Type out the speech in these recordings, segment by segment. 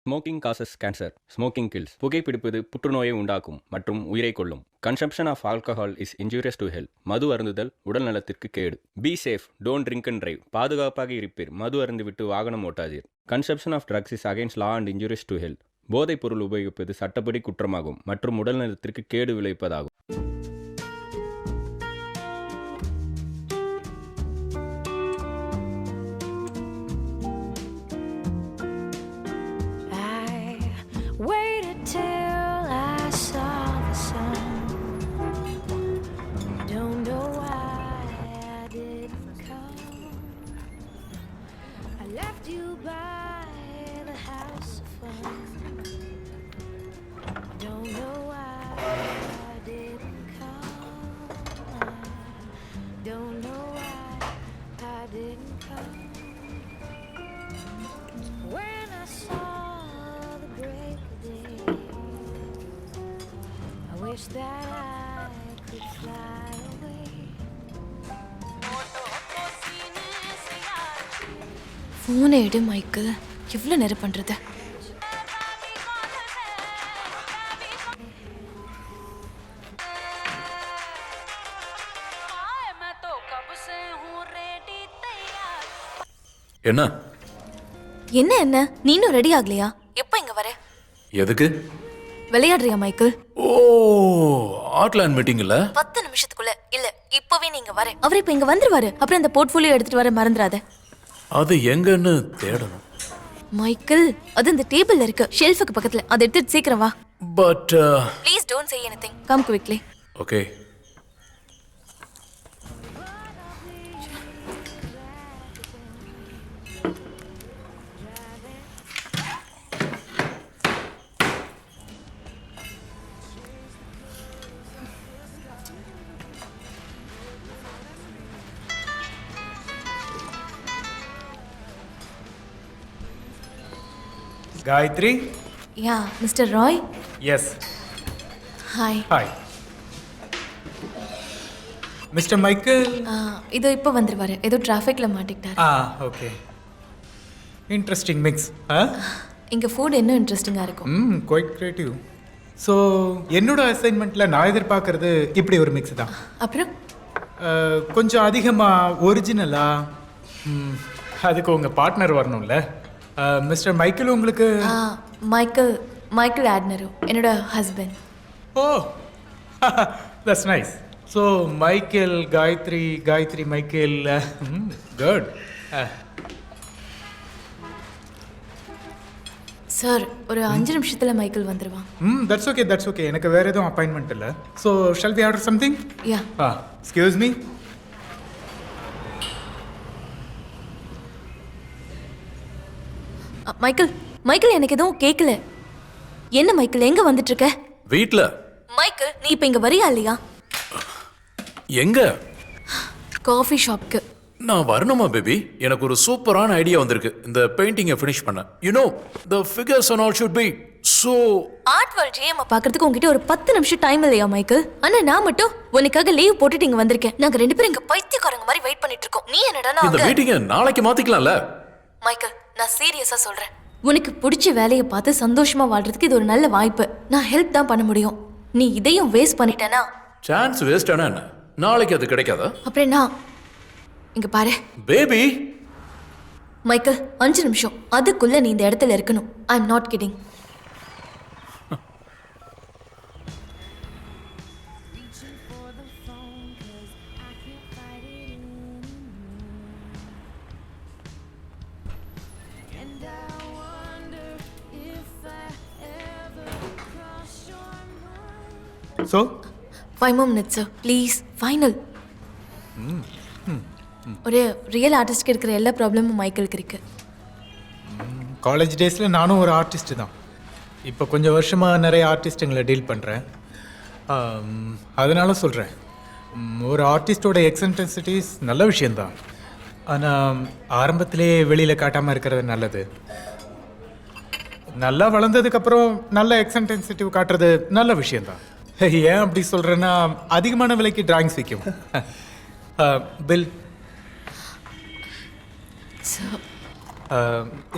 Smoking causes cancer. Smoking kills. புகைப்பிடிப்பது புற்றுநோயை உண்டாக்கும் மற்றும் உயிரை கொல்லும். Consumption of alcohol is injurious to health. மது அருந்துதல் உடல் நலத்திற்கு கேடு. Be safe, don't drink and drive. பாதுகாப்பாக இருப்பீர், மது அருந்துவிட்டு வாகனம் ஓட்டாதீர். Consumption of drugs is against law and injurious to health. போதைப் பொருள் உபயோகிப்பது சட்டப்படி குற்றமாகும் மற்றும் உடல் நலத்திற்கு கேடு விளைவிப்பதாகும். Waited till I saw the sun. Don't know why I didn't come. I left you by the house of fun. Don't know why I didn't come. Don't know why I didn't come. When I saw the break of day, I wish that I could fly away. ஃபோனை எடு Michael, எவ்வளோ நேரம் பண்ணுறது? என்ன என்ன என்ன நீனும் ready ஆகலையா? எப்போ இங்கே வர? எதுக்கு? விளையாடுறியா மைக்கேல்? ஓ, ஆட்லாண்ட் மீட்டிங் இல்ல? 10 நிமிஷத்துக்குள்ள இல்ல, இப்போவே நீங்க வர. அவர் இப்போ இங்க வந்துருவாரு. அப்புறம் அந்த போர்ட்ஃபோலியோ எடுத்துட்டு வர மறந்துடாத. அது எங்கன்னு தேடணும். மைக்கேல், அது இந்த டேபிள்ல இருக்கு, ஷெல்ஃபுக்கு பக்கத்துல. அதை எடுத்துட்டு சீக்கிரம் வா. But please don't say anything. Come quickly. Okay. Gayatri? Yeah, mister Roy. Yes. Hi. Hi. Mr. Michael? இதோ இப்போ வந்துருவாரு. ஏதோ டிராஃபிக்ல மாட்டிக்கிட்டாரு. Okay. Interesting mix. Huh? இங்க ஃபுட் இன்னும் இன்ட்ரெஸ்டிங்கா இருக்கும். Quite creative. So, என்னோட அசைன்மெண்ட்ல நான் எதிர்பார்க்கறது இப்படி ஒரு மிக்ஸ் தான். அப்புறம் கொஞ்சம் அதிகமாக ஒரிஜினலாக அதுக்கு உங்கள் பார்ட்னர் வரணும்ல. மிஸ்டர் மைக்கேல் உங்களுக்கு? மைக்கேல் ஆட்னரு, என்னோட husband. Oh, that's nice. So Michael Gayatri Michael. Good. Sir, ஒரு 5 நிமிஷத்துல மைக்கேல் வந்துருவான். That's okay. எனக்கு வேறு எதுவும் அப்பாயின்மெண்ட் இல்லை. So shall we order something? Yeah. Excuse me. Michael எனக்கு எதுவும் கேட்கல. என்ன மைக்கேல், எங்க வந்துட்டு இருக்க? வீட்ல. மைக்கேல், நீ இப்ப இங்க வரியா இல்லையா? எங்க? காஃபி ஷாப்க்கு. நான் வரணுமா பேபி? எனக்கு ஒரு சூப்பரான ஐடியா வந்திருக்கு. இந்த பெயிண்டிங்கை ஃபினிஷ் பண்ண. You know, the figures and all should be so. Art world GM பார்க்கறதுக்கு உங்ககிட்ட ஒரு 10 நிமிஷம் டைம் இல்லையா மைக்கேல்? ஆனா நான் மட்டும் உனக்காக லீவ் போட்டுட்டு இங்க வந்திருக்கேன். நாங்க 2 பேரும் இங்க பைத்தியக்காரங்க மாதிரி வெயிட் பண்ணிட்டு இருக்கோம். நீ என்னடா இந்த மீட்டிங்கை நாளைக்கு மாத்திக்கலாம்ல? மைக்கேல், நான் சீரியஸா சொல்றேன். உனக்கு பிடிச்ச வேலையை பார்த்து சந்தோஷமா வாழ்றதுக்கு இது ஒரு நல்ல வாய்ப்பு. நான் ஹெல்ப் தான் பண்ண முடியும். நீ இதையும் வேஸ்ட் பண்ணிட்டேனா? சான்ஸ் வேஸ்ட் ஆனா என்ன? நாளைக்கு அது கிடைக்காதா? அப்புறம் நான் இங்க பாரு பேபி. மைக்கேல், 5 நிமிஷம், அதுக்குள்ள நீ இந்த இடத்துல இருக்கணும். I am not kidding. So 5 more minutes sir, please. Final. ஒரு ரியல் ஆர்டிஸ்ட்க்கு இருக்கிற எல்லா ப்ராப்ளமும் மைக்கேலுக்கு இருக்கு. காலேஜ் டேஸில் நானும் ஒரு ஆர்டிஸ்ட்டு தான். இப்போ கொஞ்சம் வருஷமாக நிறைய ஆர்டிஸ்ட்டுங்களை டீல் பண்ணுறேன். அதனால சொல்கிறேன், ஒரு ஆர்டிஸ்டோட எக்ஸென்ட்ரிசிட்டிஸ் நல்ல விஷயந்தான். ஆனால் ஆரம்பத்திலே வெளியில் காட்டாமல் இருக்கிறது நல்லது. நல்லா வளர்ந்ததுக்கப்புறம் நல்ல எக்ஸென்ட்ரிசிட்டி காட்டுறது நல்ல விஷயந்தான். ஏன் அப்படி சொல்கிறேன்னா, அதிகமான விலைக்கு டிராயிங்ஸ் விற்கும். பில்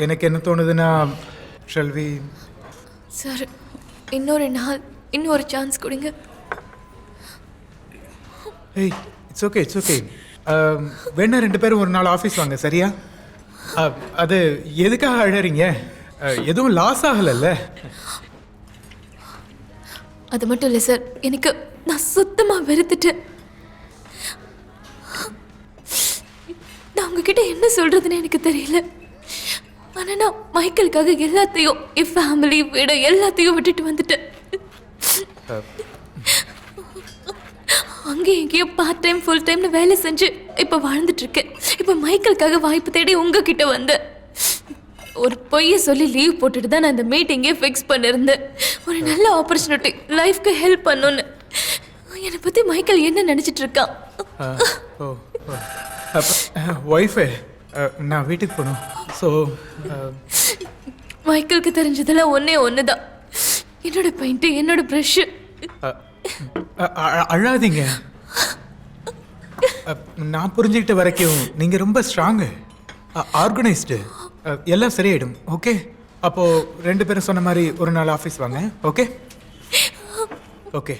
எனக்கு என்ன தோணுதுன்னா, ஷல் வி? சார் இன்னொரு நாள் இன்னொரு சான்ஸ் கொடுங்க. ஏய், இட்ஸ் ஓகே, இட்ஸ் ஓகே. வேணா 2 பேரும் ஒரு நாள் ஆஃபீஸ் வாங்க, சரியா? அது எதுக்காக அழறீங்க? எதுவும் லாஸ் ஆகலைல்ல? அது மட்டும் இல்லை சார், எனக்கு நான் சுத்தமாக வெறுத்துட்டேன். நான் உங்ககிட்ட என்ன சொல்றதுன்னு எனக்கு தெரியல. ஆனால் நான் மைக்கேலுக்காக எல்லாத்தையும், என் ஃபேமிலி வீட எல்லாத்தையும் விட்டுட்டு வந்துட்டேன். அங்கே எங்கேயோ பார்ட் டைம் ஃபுல் டைம்னு வேலை செஞ்சு இப்போ வாழ்ந்துட்டு இருக்கேன். இப்போ மைக்கேலுக்காக வாய்ப்பு தேடி உங்ககிட்ட வந்தேன். ஒரு பொய்யை சொல்லி லீவ் போட்டுட்டு தான் நான் இந்த மீட்டிங்கே ஃபிக்ஸ் பண்ணியிருந்தேன். ஒரு நல்ல ஆப்பர்ச்சுனிட்டி, லைஃப்க்கு ஹெல்ப் பண்ணணுன்னு. என்னை பற்றி மைக்கேல் என்ன நினச்சிட்டு இருக்கான்? ஒய்ஃபு, நான் வீட்டுக்கு போகணும். ஸோ மைக்கேலுக்கு தெரிஞ்சதெல்லாம் ஒன்று தான், என்னோட பெயிண்ட்டு, என்னோட ப்ரஷ்ஷு. அழாதீங்க. நான் புரிஞ்சுக்கிட்ட வரைக்கும் நீங்கள் ரொம்ப ஸ்ட்ராங்கு, ஆர்கனைஸ்டு. எல்லாம் சரியாயிடும். ஓகே, அப்போது 2 பேரும் சொன்ன மாதிரி ஒரு நாள் ஆஃபீஸ் வாங்க. Okay okay.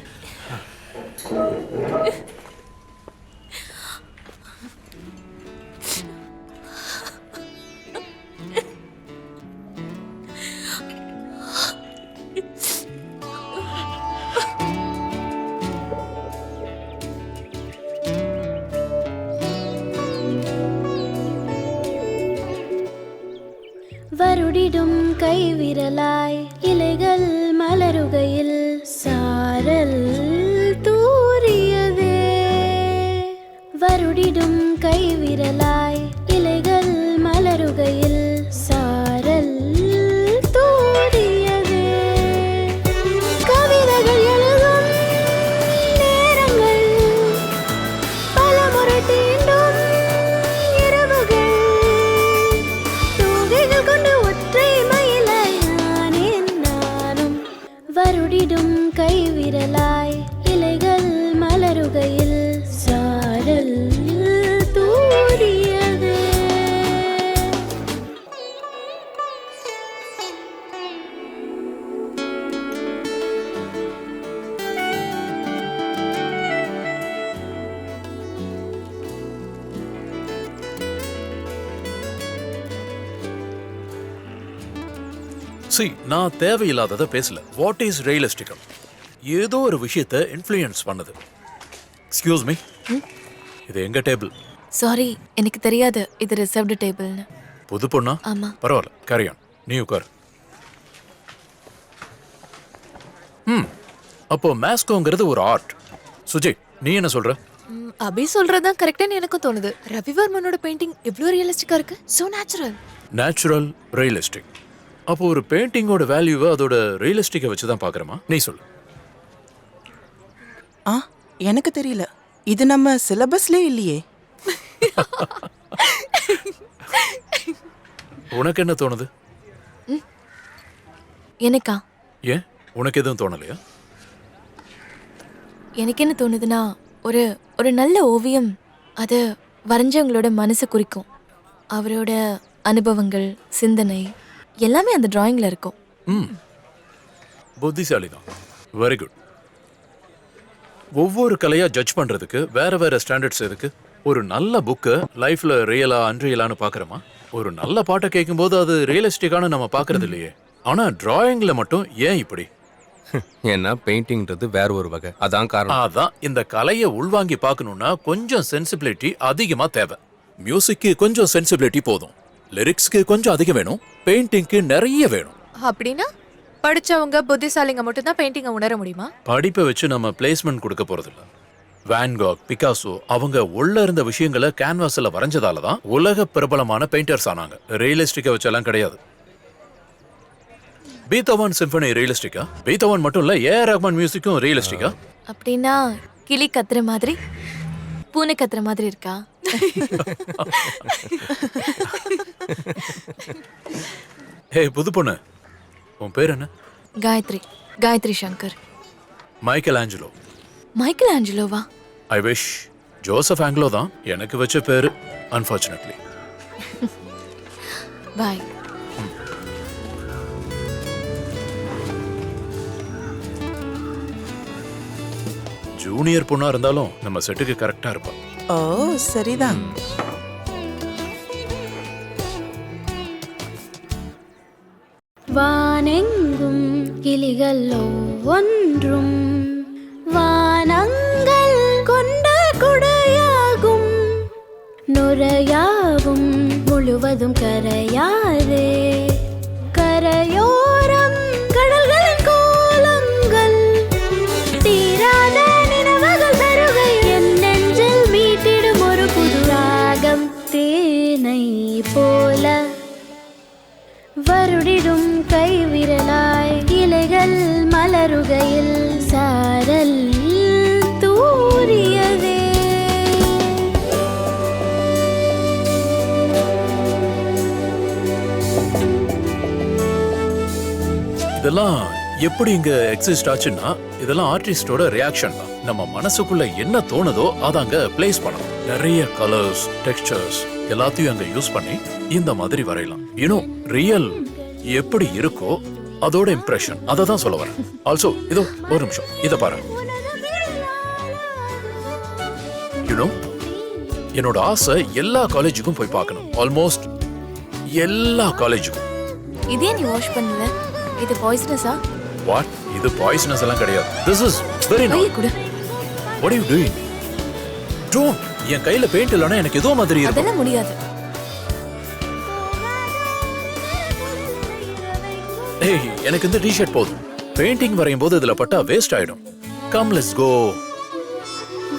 வருடிடும் கைவிரலாய் இலைகள் மலருகையில் சாரல் தூரியதே. வருடிடும் கைவிரலாய் இலைகள் மலருகையில் சாரல் தூரியதே. கவிதைகள் எழுதும் நேரங்கள் பலமுறை தீண்டும் இரவுகள். தூகைகள் கொண்டு ஒற்றை மயிலாய் நானும். வருடிடும் கைவிரலாய் இலைகள் மலருகையில் சாரல் தூரியதே. See, நான் தேவையில்லாததை பேசல. What is realistically? ஏதோ ஒரு விஷயத்தை இன்ஃப்ளூயன்ஸ் பண்ணுது. எக்ஸ்கியூஸ் மீ, இது எங்க டேபிள்? சாரி, எனக்கு தெரியாது இது ரிசர்வ்டு டேபிள்னு. புது பொண்ணா? ஆமா. பரவாயில்ல, கேரி ஆன். நீ உட்கார். அப்போ மேஸ்கோங்கிறது ஒரு ஆர்ட். சுஜய், நீ என்ன சொல்ற? அபி சொல்றதுதான் கரெக்டான்னு எனக்கும் தோணுது. ரவிவர்மனோட பெயிண்டிங் எவ்வளவு ரியலிஸ்டிக்கா இருக்கு. So natural. Natural, realistic. அப்போ ஒரு பெயிண்டிங்கோட வேல்யூவை அதோட ரியலிஸ்டிக்கை வச்சு தான் பார்க்குறோமா? நீ சொல்லு. எனக்கு தெரியல, இது நம்ம சிலபஸ்லே இல்லையே. உனக்கு என்ன தோணுது? எனக்கா? ஏன், உனக்கு எதுவும் தோணலையா? எனக்கு என்ன தோணுதுன்னா, ஒரு ஒரு நல்ல ஓவியம் அது வரைஞ்சவங்களோட மனசை குறிக்கும். அவரோட அனுபவங்கள், சிந்தனை எல்லாமே அந்த டிராயிங்கில் இருக்கும். புத்திசாலி தான். Very good. ஒவ்வொரு கலையா ஜட்ஜ் பண்றதுக்கு வேற வேற ஸ்டாண்டர்ட்ஸ் இருக்கு. ஒரு நல்ல புக்கு லைஃப்ல ரியலா அன்ரியலான்னு பாக்குறோமா? ஒரு நல்ல பாட்டை கேட்கும்போது அது ரியலிஸ்டிக்கான நம்ம பாக்குறது இல்லையே. ஆனா டிராயிங்ல மட்டும் ஏன் இப்படி? ஏன்னா பெயிண்டிங்ன்றது வேற ஒரு வகை, அதான் காரணம். அதான் இந்த கலையை உள்வாங்கி பார்க்கணும்னா கொஞ்சம் சென்சிபிலிட்டி அதிகமா தேவை. மியூசிக்கு கொஞ்சம் சென்சிபிலிட்டி போதும், லிரிக்ஸ்க்கு கொஞ்சம் அதிகம் வேணும், பெயிண்டிங்க்கு நிறைய வேணும். அப்படின்னா படிச்சவங்க புத்திசாலிங்க மட்டும் தான் பெயிண்டிங்கை உணர முடியுமா? படிப்பை வச்சு நம்ம பிளேஸ்மெண்ட் கொடுக்க போறதில்ல. வான்காக், பிகாசோ அவங்க உள்ள இருந்த விஷயங்களை கேன்வாஸ்ல வரைஞ்சதால தான் உலக பிரபலமான பெயிண்டர்ஸ் ஆனாங்க. ரியலிஸ்டிக்கா வச்செல்லாம் கிடையாது. Beethoven symphony ரியலிஸ்டிக்கா? பீத்தோவன் மட்டும் இல்ல, ஏஆர் ரஹ்மான் மியூசிக்கும் ரியலிஸ்டிக்கா? அப்படின்னா கிளி கத்துற மாதிரி, பூனை கத்துற மாதிரி இருக்கா? ஹே புது பொண்ணு, உன் பேர் என்ன? காயத்ரி. காயத்ரி சங்கர். Michelangelo. மைக்கேல் ஆஞ்சலோவா? I wish. ஜோசப் ஆங்கிலோ தான் எனக்கு வச்ச பேரு, அன்பார்ச்சுனேட்லி. பாய். ஜூனியர் பொண்ணா இருந்தாலும் நம்ம செட்டுக்கு கரெக்டா இருப்பா. ஓ சரிதான். வானெங்கும் கிளிகள் ஒவ்வொன்றும் வானங்கள் கொண்ட குடையாகும் நுரையாவும் முழுவதும் கரையாதே கரையோரம் கடல்களின் கோலங்கள் தீராத நினைவுகள் தருகை என் நெஞ்சில் மீட்டிடும் ஒரு புது ராகம் தேனை போல வருடிடும் கைவிரலாய் இலைகள் மலருகையில் சாரல் தூரியதே. இதெல்லாம் எப்படி இங்க எக்ஸிஸ்ட் ஆச்சுன்னா இதெல்லாம் ஆர்டிஸ்டோட ரியாக்ஷன் தான். நம்ம மனசுக்குள்ள என்ன தோணுதோ அதை அங்க பிளேஸ் பண்ணணும். நிறைய கலர்ஸ், டெக்ஸ்சர்ஸ் எல்லாத்தையும் அங்க யூஸ் பண்ணி இந்த மாதிரி வரையலாம். யூனோ ரியல் எப்படி இருக்கோ அதோட இம்ப்ரெஷன் அதை தான் சொல்ல வரேன். ஆல்சோ இதோ ஒரு நிமிஷம் இதை பாரு. யூனோ என்னோட ஆசை எல்லா காலேஜுக்கும் போய் பார்க்கணும். ஆல்மோஸ்ட் எல்லா காலேஜுக்கும். இதே நீ வாஷ் பண்ணல, இது பாய்சனஸா? வாட்? இது பாய்சனஸ் எல்லாம் கிடையாது. திஸ் இஸ் வெரி கையை நைஸ். கொடு. What are you doing? Don't. என் கையில பெயிண்ட் இல்லனா எனக்கு ஏதோ மாதிரி இருக்கு. அதெல்லாம் முடியாது. ஏய், எனக்கு இந்த டி-ஷர்ட் போதும். பெயிண்டிங் வரையும் போது இதுல பட்டா வேஸ்ட் ஆயிடும். Come let's go.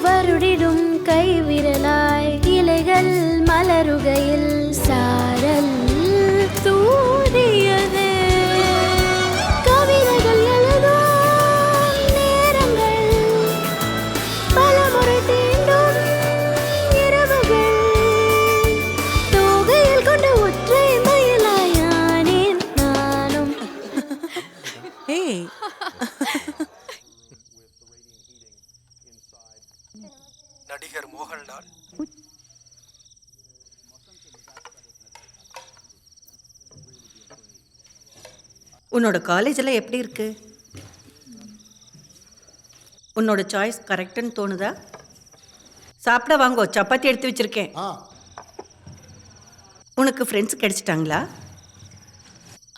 வருடிடும் கைவிரலாய் இலைகள் மலருகையில் சாரல் தூரியதே கவிதைகள் எழுதும் நேரங்கள் பலமுறை தீண்டும் இரவுகள் தோகையில் கொண்ட ஒற்றை மயிலாயானேன் நானும். ஏய் நடிகர் மோகன்லால் உன்னோட காலேஜில் எப்படி இருக்கு? உன்னோட சாய்ஸ் கரெக்டுன்னு தோணுதா? சாப்பிட வாங்கோ, சப்பாத்தி எடுத்து வச்சிருக்கேன். உனக்கு ஃப்ரெண்ட்ஸ் கிடைச்சிட்டாங்களா?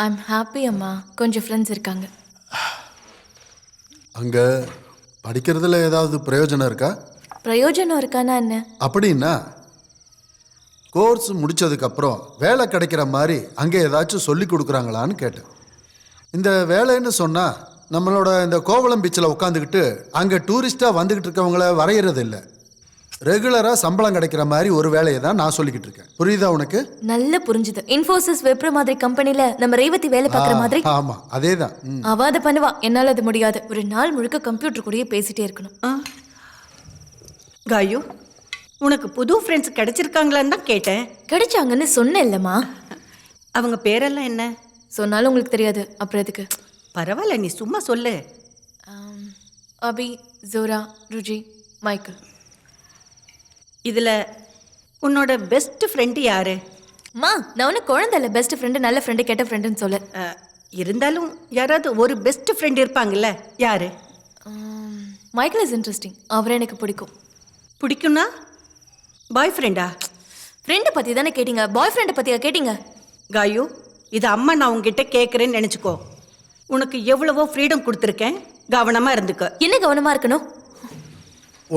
ஐம் ஹாப்பி அம்மா. கொஞ்சம் ஃப்ரெண்ட்ஸ் இருக்காங்க. அங்க படிக்கிறதுல ஏதாவது பிரயோஜனம் இருக்கா? பிரயோஜனம் இருக்கானா என்ன? அப்படின்னா கோர்ஸ் முடிச்சதுக்கு அப்புறம் வேலை கிடைக்கிற மாதிரி அங்கே ஏதாச்சும் சொல்லி கொடுக்குறாங்களான்னு கேட்டேன். இந்த வேலைன்னு சொன்னா நம்மளோட இந்த கோவளம் பீச்சில் உட்காந்துக்கிட்டு அங்கே டூரிஸ்டாக வந்துக்கிட்டு இருக்கவங்கள வரைகிறது இல்லை. ரெகுலராக சம்பளம் கிடைக்கிற மாதிரி ஒரு வேலையை தான் நான் சொல்லிக்கிட்டு இருக்கேன். புரியுதா உனக்கு? நல்ல புரிஞ்சுது. இன்ஃபோசிஸ் வெப்ரோ மாதிரி கம்பெனில நம்ம ரேவதி வேலை பார்க்குற மாதிரி. ஆமா அதே தான். அவ அதை பண்ணுவா, என்னால அது முடியாது. ஒரு நாள் முழுக்க கம்ப்யூட்டர் கூடயே பேசிட்டே இருக்கணும். காயு, உனக்கு புது ஃப்ரெண்ட்ஸ் கிடைச்சிருக்காங்களான்னு தான் கேட்டேன். கிடைச்சாங்கன்னு சொன்னேன் இல்லம்மா. அவங்க பேரெல்லாம் என்ன? சொன்னாலும் உங்களுக்கு தெரியாது, அப்புறம் எதுக்கு? பரவாயில்ல, நீ சும்மா சொல்லு. அபி, ஜோரா, ருஜி, மைக்கேல். இதில் உன்னோட பெஸ்ட் ஃப்ரெண்டு யாரு? அம்மா, நான் ஒன்றும் குழந்தை இல்லை. பெஸ்ட் ஃப்ரெண்டு, நல்ல ஃப்ரெண்டு, கெட்ட ஃப்ரெண்டுன்னு சொல்ல. இருந்தாலும் யாராவது ஒரு பெஸ்ட் ஃப்ரெண்ட் இருப்பாங்கல்ல, யாரு? Michael is interesting. அவரை எனக்கு பிடிக்கும். பிடிக்கும்னா பாய் ஃப்ரெண்டா? ஃப்ரெண்டை பற்றி தானே கேட்டீங்க, பாய் ஃப்ரெண்டை பற்றியா கேட்டீங்க? காயு, இது அம்மா நான் உங்ககிட்ட கேட்குறேன்னு நினச்சிக்கோ. உனக்கு எவ்வளவோ ஃப்ரீடம் கொடுத்துருக்கேன், கவனமாக இருந்துக்க. என்ன கவனமாக இருக்கணும்?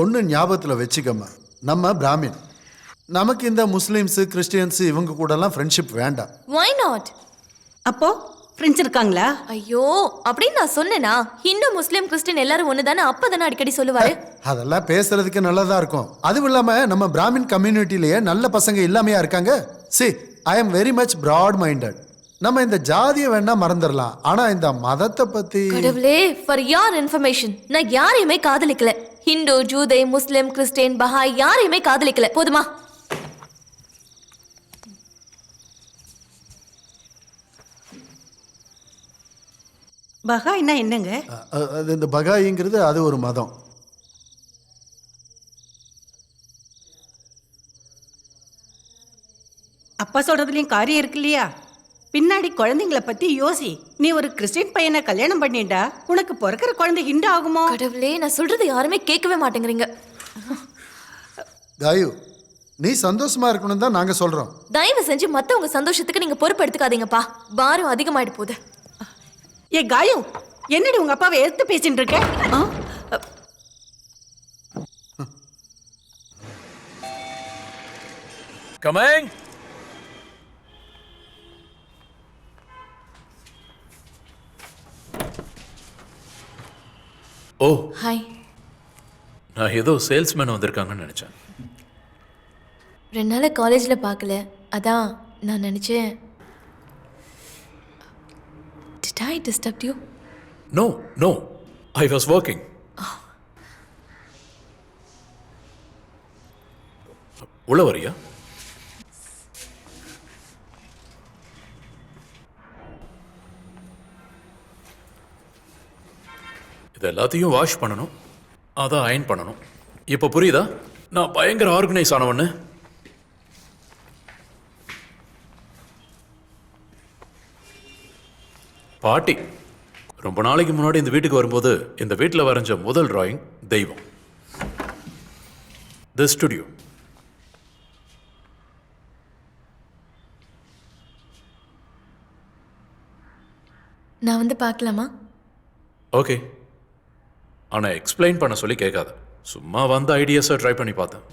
ஒன்று ஞாபகத்தில் வச்சுக்கம்மா, நம்ம பிராமின். நமக்கு இந்த முஸ்லீம்ஸு கிறிஸ்டியன்ஸு இவங்க கூடலாம் ஃப்ரெண்ட்ஷிப் வேண்டாம். Why not? அப்போ ஃப்ரெண்ட்ஸ் இருக்காங்களா? ஐயோ, அப்படின்னு நான் சொன்னேனா? ஹிந்து, முஸ்லீம், கிறிஸ்டின் எல்லாரும் ஒன்று தானே. அப்போ தானே அடிக்கடி சொல்லுவாரு. அதெல்லாம் பேசுறதுக்கு நல்லதா இருக்கும். அதுவும் இல்லாம நம்ம பிராமின் கம்யூனிட்டிலேயே நல்ல பசங்க இல்லாமையா இருக்காங்க. See, I am very much broad minded. நம்ம இந்த ஜாதியை வேணா மறந்துடலாம், ஆனா இந்த மதத்தை பத்தி. கடவுளே, ஃபார் யார் இன்ஃபர்மேஷன், நான் யாரையுமே காதலிக்கல. ஹிந்து, ஜூதை, முஸ்லிம், கிறிஸ்டின், பஹாய் யாரையுமே காதலிக்கல. போதுமா? பஹாய்னா என்னங்க? அது இந்த பகாயிங்கிறது அது ஒரு மதம். அப்பா சொல்றதுலயும் காரியம் இருக்கு இல்லையா? பின்னாடி குழந்தைங்கள பத்தி யோசி. நீ ஒரு கிறிஸ்டியன் பையனை கல்யாணம் பண்ணிட்டா உனக்கு பிறக்கிற குழந்தை ஹிந்து ஆகுமோ? கடவுளே, நான் சொல்றது யாருமே கேட்கவே மாட்டேங்கிறீங்க. காயு, நீ சந்தோஷமா இருக்கணும் தான் நாங்க சொல்றோம். தயவு செஞ்சு மத்தவங்க சந்தோஷத்துக்கு நீங்க பொறுப்பு எடுத்துக்காதீங்கப்பா. பாரம் அதிகமாயிட்டு போகுது. ஏ காயு, என்னடி உங்க அப்பாவை எடுத்து பேசிட்டு இருக்க? கமிங். ஓ, ஹாய். நான் ஏதோ சேல்ஸ்மேன் வந்திருக்காங்கன்னு நினைச்சேன். 2 நாளா காலேஜில் பார்க்கல, அதான் நான் நினச்சேன். Did I disturb you? No no, I was working. உள்ள வரியா? இது எல்லாத்தையும் வாஷ் பண்ணணும், அதான் அயன் பண்ணணும். இப்போ புரியுதா நான் பயங்கர ஆர்கனைஸ் ஆனவன்னு? பாட்டி ரொம்ப நாளைக்கு முன்னாடி இந்த வீட்டுக்கு வரும்போது இந்த வீட்டில் வரைஞ்ச முதல் டிராயிங் தெய்வம். தி ஸ்டுடியோ. நான் வந்து பார்க்கலாமா? ஓகே, ஆனால் எக்ஸ்பிளைன் பண்ண சொல்லி கேட்காத. சும்மா வந்த ஐடியாஸை ட்ரை பண்ணி பார்த்தேன்.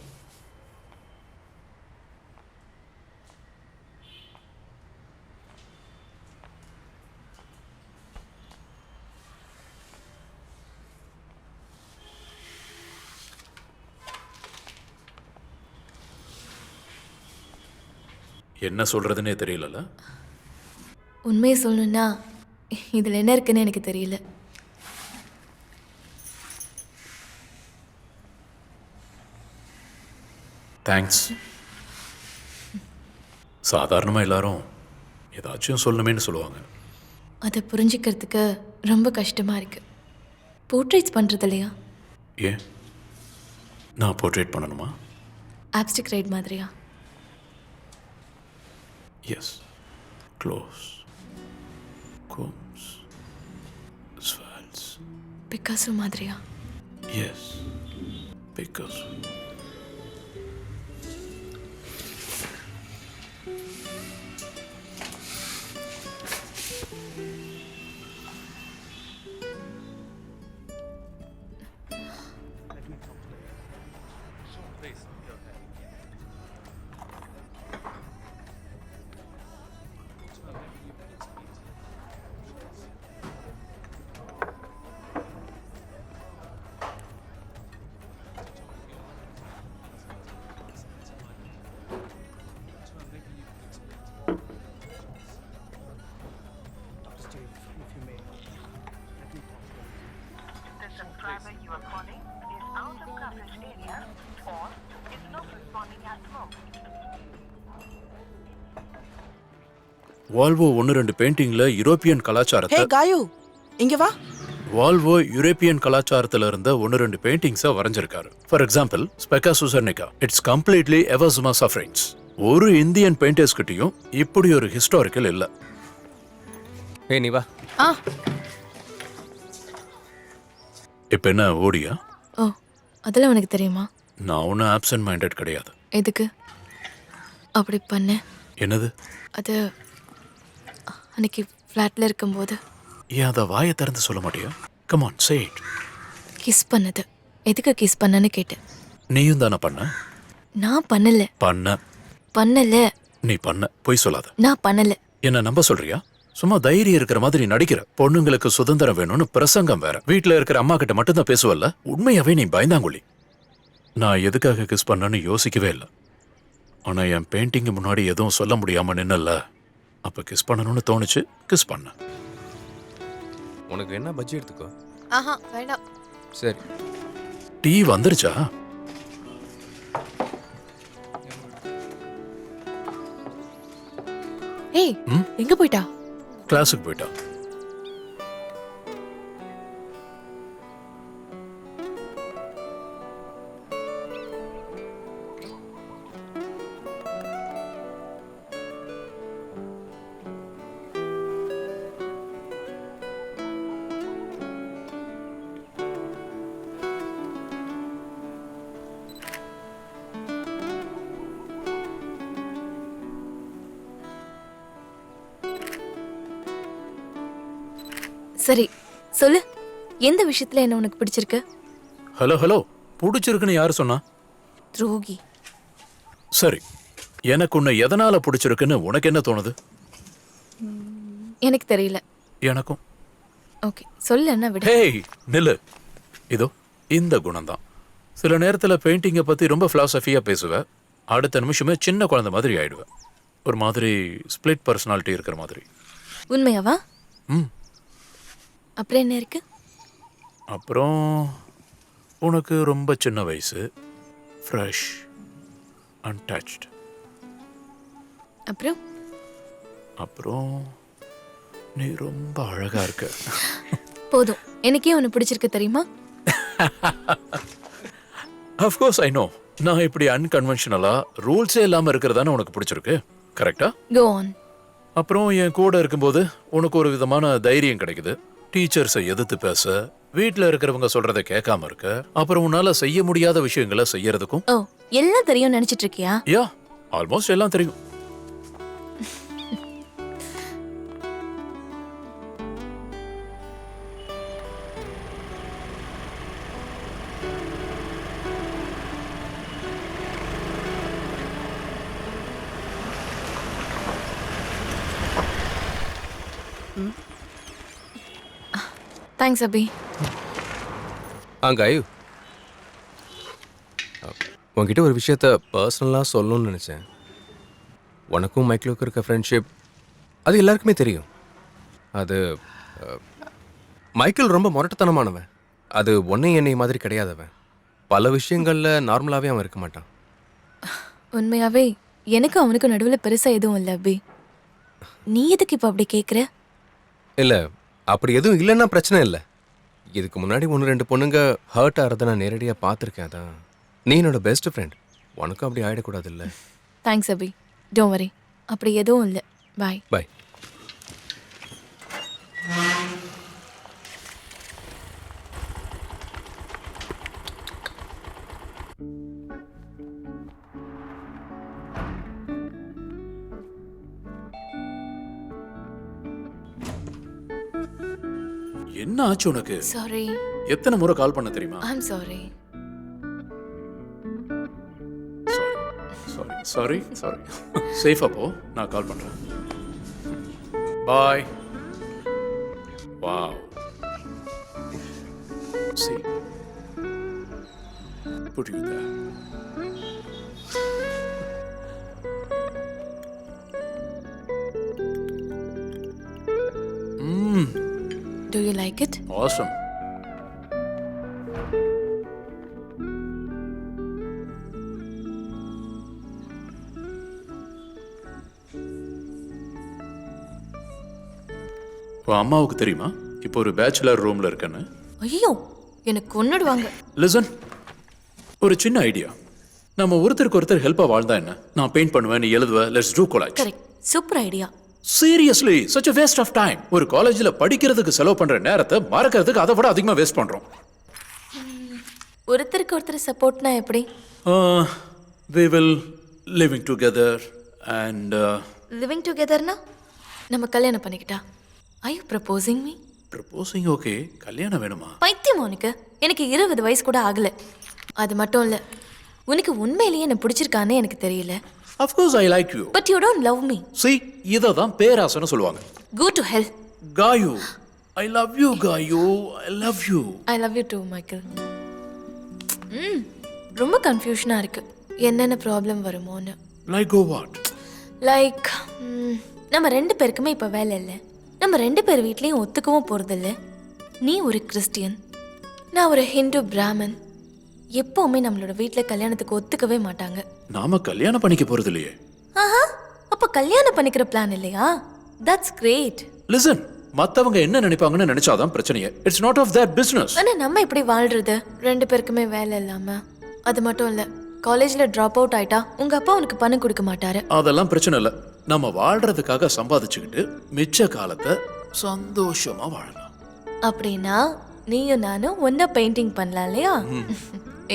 என்ன சொல்றதுன்னே தெரியலல்ல. உண்மையை சொல்லணும்னா இதில் என்ன இருக்குன்னு எனக்கு தெரியல. தேங்க்ஸ். சாதாரணமாக எல்லாரும் ஏதாச்சும் சொல்லணுமேன்னு சொல்லுவாங்க. அதை புரிஞ்சுக்கிறதுக்கு ரொம்ப கஷ்டமாக இருக்கு. போர்ட்ரேட்ஸ் பண்ணுறது இல்லையா? ஏன் நான் போர்ட்ரேட் பண்ணணுமா? ஆப்ஸ்டிக் ரைட் மாதிரியா? எஸ். க்ளோஸ், கோம்ஸ், ஸ்வால்ஸ். பிக்காசோ மாதிரியா? Yes, Picasso. வால்வோ 1-2 பெயிண்டிங்ல யூரோப்பியன் ஹே கலாச்சாரத்தை காயு, இங்க வா. வால்வோ யூரோப்பியன் கலாச்சாரத்துல இருந்த 1-2 பெயிண்டிங்ஸை வரைஞ்சிருக்காரு. ஃபார் எக்ஸாம்பிள் ஸ்பெக்கா சுசர்னிகா, இட்ஸ் கம்ப்ளீட்லி எவர்சுமா சஃபரிங்ஸ். ஒரு இந்தியன் பெயிண்டர்ஸ் கிட்டயும் இப்படி ஒரு ஹிஸ்டாரிக்கல் இல்ல. ஏய் நீ வா. ஆ, இப்ப என்ன ஓடியா? ஓ, அதெல்லாம் உனக்கு தெரியுமா? நான் ஒன்றும் ஆப்சன்ட் மைண்டட் கிடையாது. எதுக்கு அப்படி பண்ண? என்னது? அது அன்னைக்கு ஃப்ளாட்டில் இருக்கும்போது ஏன் அதை வாயை திறந்து சொல்ல மாட்டியா? Come on, say it. Kiss பண்ணது. எதுக்கு கிஸ் பண்ணன்னு கேட்டேன். நீயும் தானே பண்ண? நான் பண்ணல. பண்ணல. நீ பண்ண, பொய் சொல்லாத. நான் பண்ணல. என்ன நம்ப சொல்றியா? சும்மா தைரியம் இருக்கிற மாதிரி நடிக்கிற. பொண்ணுங்களுக்கு சுதந்திரம் வேணும்னு பிரசங்கம் வேற. வீட்டுல இருக்கிற அம்மா கிட்ட மட்டும்தான் பேசுவல்ல. உண்மையாவே நீ பயந்தாங்குழி. நான் எதுக்காக கிஸ் பண்ணேன்னு யோசிக்கவே இல்லை. ஆனா என் பெயிண்டிங் முன்னாடி எதுவும் சொல்ல முடியாம நின்னல, அப்ப கிஸ் பண்ணணும்னு தோணுச்சு, கிஸ் பண்ண. உனக்கு என்ன பஜ்ஜி எடுத்துக்கோ. ஆஹா, வேண்டாம். சரி. டீ வந்துருச்சா? ஏய், எங்க போயிட்டா? கிளாஸுக்கு போயிட்டா. சரி சொல்லு, எந்த விஷயத்துல என்ன உனக்கு பிடிச்சிருக்கு? ஹலோ ஹலோ, பிடிச்சிருக்குன்னு யாரு சொன்னா? துரோகி. சரி, எனக்கு உன்னை எதனால பிடிச்சிருக்குன்னு உனக்கு என்ன தோணுது? எனக்கு தெரியல. எனக்கும். ஓகே சொல்லு, என்ன விடு. ஹேய் நில்லு. இதோ இந்த குணம்தான். சில நேரத்துல பெயிண்டிங்கை பத்தி ரொம்ப பிலாசபியா பேசுவேன், அடுத்த நிமிஷமே சின்ன குழந்தை மாதிரி ஆயிடுவேன். ஒரு மாதிரி ஸ்பிளிட் பர்சனாலிட்டி இருக்கிற மாதிரி. உண்மையாவா? ம். அப்புறம் என்ன இருக்கு? அப்புறம் உனக்கு ரொம்ப சின்ன வயசு, ஃப்ரெஷ், அன்டச்ட். அப்புறம் அப்புறம் நீ ரொம்ப அழகா இருக்க. போதும், எனக்கே உன்னை பிடிச்சிருக்கு தெரியுமா? Of course I know. நான் இப்படி அன்கன்வென்ஷனலா ரூல்ஸே இல்லாம இருக்கிறதானே உனக்கு பிடிச்சிருக்கு, கரெக்டா? Go on. அப்புறம் என் கூட இருக்கும்போது உனக்கு ஒரு விதமான தைரியம் கிடைக்குது. டீச்சர்ஸை எதிர்த்து பேச, வீட்டில் இருக்கிறவங்க சொல்றதை கேட்காம இருக்க, அப்புறம் உன்னால செய்ய முடியாத விஷயங்களை செய்யறதுக்கும். ஓ, எல்லாம் தெரியும் நினைச்சிட்டு இருக்கியா? யா, ஆல்மோஸ்ட் எல்லாம் தெரியும். தேங்க்ஸ் அபி. காயு, உன்கிட்ட ஒரு விஷயத்த பர்சனலாக சொல்லணும்னு நினச்சேன். உனக்கும் மைக்கிளுக்கும் இருக்க ஃப்ரெண்ட்ஷிப் அது எல்லாருக்குமே தெரியும். அது மைக்கேல் ரொம்ப முரட்டுத்தனமானவன். அது ஒன்றை என்னை மாதிரி கிடையாதவன். பல விஷயங்களில் நார்மலாகவே அவன் இருக்க மாட்டான். உண்மையாவே எனக்கு அவனுக்கு நடுவில் பெருசா எதுவும் இல்லை அபி. நீ எதுக்கு இப்போ அப்படி கேட்குற? இல்லை, அப்படி எதுவும் இல்லைன்னா பிரச்சனை இல்லை. இதுக்கு முன்னாடி 1-2 பொண்ணுங்க ஹர்ட் ஆகிறத நான் நேரடியாக பார்த்துருக்கேன். அதான் நீ என்னோட பெஸ்ட் ஃப்ரெண்ட், உனக்கும் அப்படி ஆகிடக்கூடாது இல்லை? Thanks Abhi, don't worry. அப்படி எதுவும் இல்லை. பாய். பாய். என்ன ஆச்சு உனக்கு? சாரி. எத்தனை முறை கால் பண்ண தெரியுமா? I'm sorry. Sorry sorry sorry. சேஃபா போ, நான் கால் பண்றேன். பாய். Wow. See. Put you there. Do you like it? Awesome. உன் அம்மாவுக்கு தெரியுமா இப்போ ஒரு பேச்சுலர் ரூம்ல இருக்கேன்னு? ஐயோ, எனக்கு கொன்னுடுவாங்க. லிசன், ஒரு சின்ன ஐடியா. நம்ம ஒருத்தருக்கு ஒருத்தர் ஹெல்ப்பா வாழ்ந்தா என்ன? நான் பெயிண்ட் பண்ணுவேன், நீ எழுதுவ, let's do collage. Correct, super idea. Seriously, such a waste of time. ஒரு காலேஜ்ல படிக்கிறதுக்கு செலவு பண்ற நேரத்தை மறக்கிறதுக்கு அதை விட அதிகமா வேஸ்ட் பண்றோம். ஒருத்தருக்கு ஒருத்தர் சப்போர்ட்னா எப்படி? We will living together and living டுகெதர்னா நம்ம கல்யாணம் பண்ணிக்கிட்டா? Are you proposing me? proposing. Okay, கல்யாணம் வேணுமா? பைத்தியம் உனக்கு. எனக்கு 20 வயசு கூட ஆகல. அது மட்டும் இல்ல, உனக்கு உண்மையிலேயே என்ன பிடிச்சிருக்கானே எனக்கு தெரியல. Of course I like you. But you don't love me. See, இத தான் பேராசைன்னு சொல்லுவாங்க. Go to hell. Gayu, I love you, Gayu. I love you. I love you too, Michael. ரொம்ப கன்ஃபியூஷனா இருக்கு. என்னென்ன ப்ராப்ளம் வருமோன்னு. Like go what? லைக் நம்ம 2 பேருக்குமே இப்போ வேலை இல்லை. நம்ம 2 பேர் வீட்லேயும் ஒத்துக்கவும் போகிறதில்ல. நீ ஒரு கிறிஸ்டியன், நான் ஒரு ஹிந்து பிராமன். எப்போவுமே நம்மளோட வீட்டில் கல்யாணத்துக்கு ஒத்துக்கவே மாட்டாங்க. நாம கல்யாணம் பண்ணிக்க போறது இல்லையே. ஆஹா, அப்போ கல்யாணம் பண்ணிக்கிற பிளான் இல்லையா? That's great. லிசன், மத்தவங்க என்ன நினைப்பாங்கன்னு நினைச்சாதான் பிரச்சனையே. It's not of their business. ஆனா நம்ம எப்படி வாழ்றது? 2 பேருக்குமே வேலை இல்லாம. அது மட்டும் இல்ல, காலேஜ்ல டிராப் அவுட் ஆயிட்டா உங்க அப்பா உனக்கு பணம் கொடுக்க மாட்டாரு. அதெல்லாம் பிரச்சனை இல்ல. நம்ம வாழ்றதுக்காக சம்பாதிச்சுக்கிட்டு மிச்ச காலத்தை சந்தோஷமா வாழலாம். அப்படின்னா நீயும் நானும் ஒன்னா பெயிண்டிங் பண்ணலாம் இல்லையா?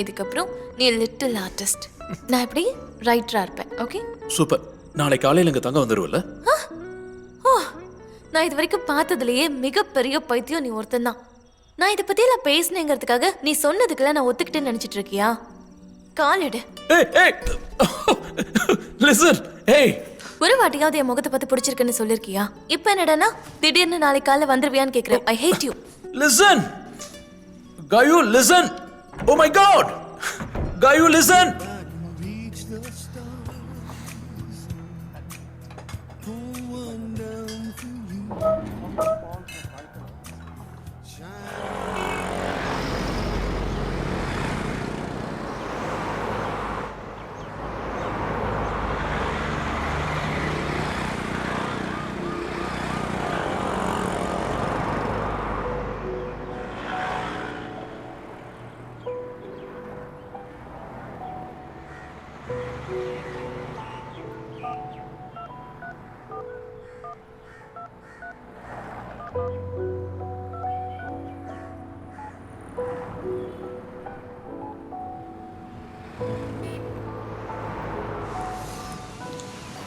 இதுக்கப்புறம் நீ லிட்டில் ஆர்டிஸ்ட், நான் எப்படி ரைட்டரா இருப்பேன். Okay, super. நாளை காலையில இங்க தங்க வந்துருவல்ல? ஓ, நான் இது வரைக்கும் பார்த்ததுலயே மிகப்பெரிய பைத்தியம் நீ ஒருத்தன் தான். நான் இதை பத்தியெல்லாம் பேசினேங்கிறதுக்காக நீ சொன்னதுக்கெல்லாம் நான் ஒத்துக்கிட்டேன்னு நினைச்சிட்டு இருக்கியா? காலிடு. ஒரு வாட்டியாவது என் முகத்தை பார்த்து பிடிச்சிருக்குன்னு சொல்லிருக்கியா? இப்ப என்னடானா திடீர்னு நாளைக்கு காலைல வந்துருவியான்னு கேக்குறேன். I hate you. Listen, Gayu, listen. Oh my God, Gayu, listen.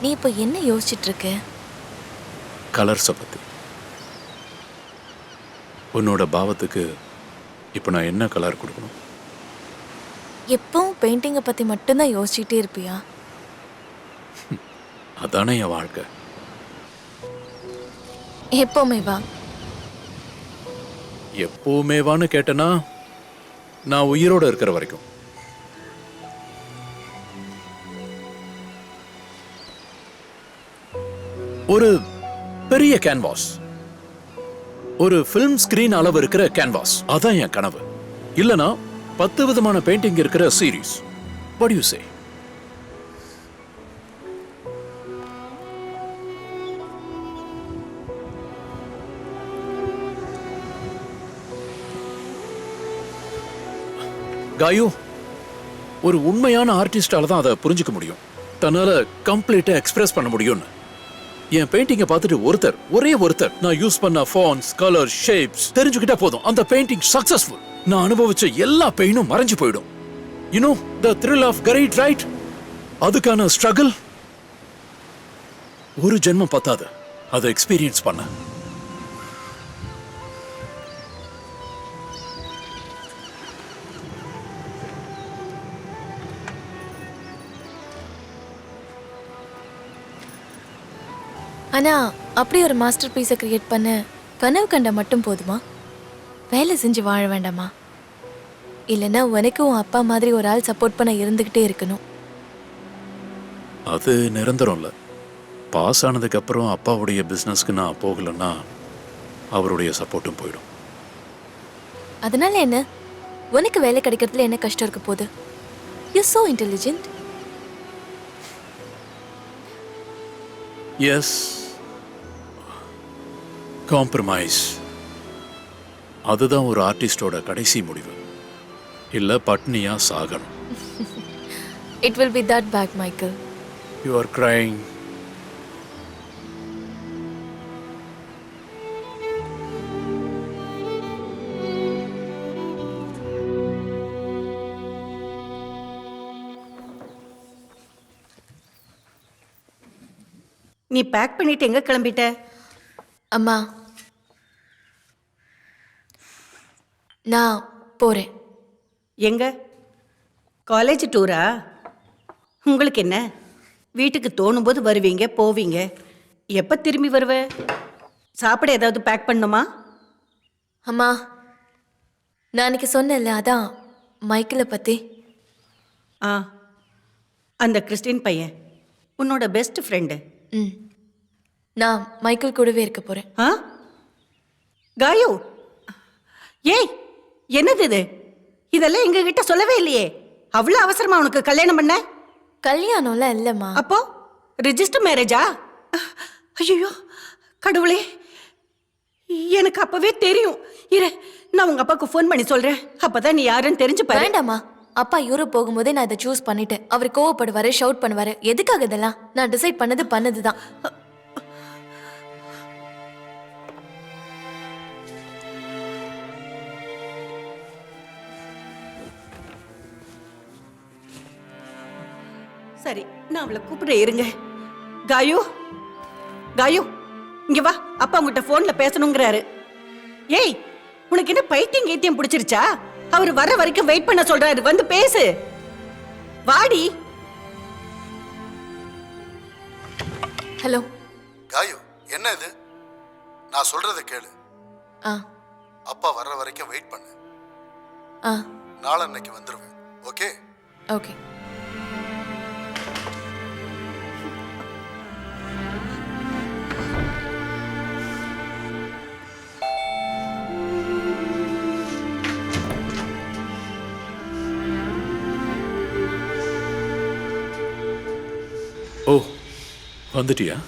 நீ இப்போ என்ன யோசிச்சுட்டு இருக்க? கலர்ஸை பத்தி. உன்னோட பாவத்துக்கு இப்போ நான் என்ன கலர் கொடுக்கணும்? எப்பவும் பெயிண்டிங்கை பத்தி மட்டும்தான் யோசிச்சுட்டே இருப்பியா? அதானே என் வாழ்க்கை. எப்பவுமே வா. எப்பவுமேவான்னு கேட்டனா நான் உயிரோட இருக்கிற வரைக்கும். ஒரு பெரிய கேன்வாஸ், ஒரு ஃபிலிம் ஸ்கிரீன் அளவு இருக்கிற கேன்வாஸ், அதான் என் கனவு. இல்லனா 10 விதமான பெயிண்டிங் இருக்கிற series. What do you say? காயு, ஒரு உண்மையான ஆர்டிஸ்டால தான் அதை புரிஞ்சுக்க முடியும், தன்னால கம்ப்ளீட்டா எக்ஸ்பிரஸ் பண்ண முடியும்னு. என் பெயிண்டிங்கை பார்த்துட்டு ஒரே ஒருத்தர் நான் யூஸ் பண்ண ஃபாண்ட்ஸ், கலர், ஷேப்ஸ் தெரிஞ்சுக்கிட்டா போதும், அந்த பெயிண்டிங் சக்சஸ்ஃபுல். நான் அனுபவிச்ச எல்லா பெயினும் மறைஞ்சு போயிடும். You know the thrill of karate, right? அதுக்கான ஸ்ட்ரகிள் ஒரு ஜென்மம் பத்தாது அதை எக்ஸ்பீரியன்ஸ் பண்ண. ஆனா அப்படி ஒரு மாஸ்டர் பீஸை கிரியேட் பண்ண கனவு கண்ட மட்டும் போதுமா? வேலை செஞ்சு வாழ வேண்டாமா? இல்லைன்னா உனக்கு உன் அப்பா மாதிரி ஒரு ஆள் சப்போர்ட் பண்ண இருந்துகிட்டே இருக்கணும். அது நிரந்தரம் இல்லை. பாஸ் ஆனதுக்கு அப்புறம் அப்பாவுடைய பிசினஸ்க்கு நான் போகலன்னா அவருடைய சப்போர்ட்டும் போயிடும். அதனால என்ன? உனக்கு வேலை கிடைக்கிறதுல என்ன கஷ்டம் இருக்க போகுது? You so intelligent. Yes, compromise அதுதான் ஒரு ஆர்டிஸ்டோட கடைசி முடிவு. இல்ல பட்னியா சாகணும். It will be that bad, Michael. You are crying. நீ பேக் பண்ணிட்டு எங்க கிளம்பிட்ட? அம்மா, நான் போறேன். எங்க? காலேஜ் டூரா? உங்களுக்கு என்ன, வீட்டுக்கு தோணும் போது வருவீங்க போவீங்க, எப்போ திரும்பி வருவ? சாப்பிட ஏதாவது பேக் பண்ணுமா? அம்மா, நான் அன்னைக்கு சொன்னேன்ல, அதான் மைக்கிளை பற்றி. ஆ, அந்த கிறிஸ்டின் பையன் உன்னோட பெஸ்ட் ஃப்ரெண்டு. ம், நான் மைக்கேல் கூடவே இருக்க போகிறேன். ஆ, காயு, ஏய் என்னது இது? இதெல்லாம் எங்ககிட்ட சொல்லவே இல்லையே. அவ்வளோ அவசரமா உனக்கு கல்யாணம் பண்ண? கல்யாணம்லாம் இல்லைம்மா. அப்போ ரிஜிஸ்டர் மேரேஜா? ஐயோ கடவுளே, எனக்கு அப்பவே தெரியும். இரு, நான் உங்க அப்பாவுக்கு ஃபோன் பண்ணி சொல்றேன். அப்பதான் நீ யாருன்னு தெரிஞ்சு பாரு. வேண்டாம்மா, அப்பா யூரோப் போகும்போதே நான் இதை சூஸ் பண்ணிட்டேன். அவர் கோவப்படுவாரு, ஷவுட் பண்ணுவாரு. எதுக்காக இதெல்லாம்? நான் டிசைட் பண்ணதுதான். சரி, நான் அவளை கூப்பிட இருங்க. காயு, காயு, இங்க வா, அப்பா உங்ககிட்ட போன்ல பேசணுங்கிறாரு. ஏய், உனக்கு என்ன பைத்தியம் கீத்தியம் பிடிச்சிருச்சா? அவர் வர வரைக்கும் வெயிட் பண்ண சொல்றாரு, வந்து பேசு. வாடி. ஹலோ. காயு, என்ன இது? நான் சொல்றதை கேளு. ஆ அப்பா வர்ற வரைக்கும் வெயிட் பண்ணு. ஆ நாளன்னைக்கு வந்துருவேன். ஓகே? ஓகே. ஓ, வந்துட்டியா?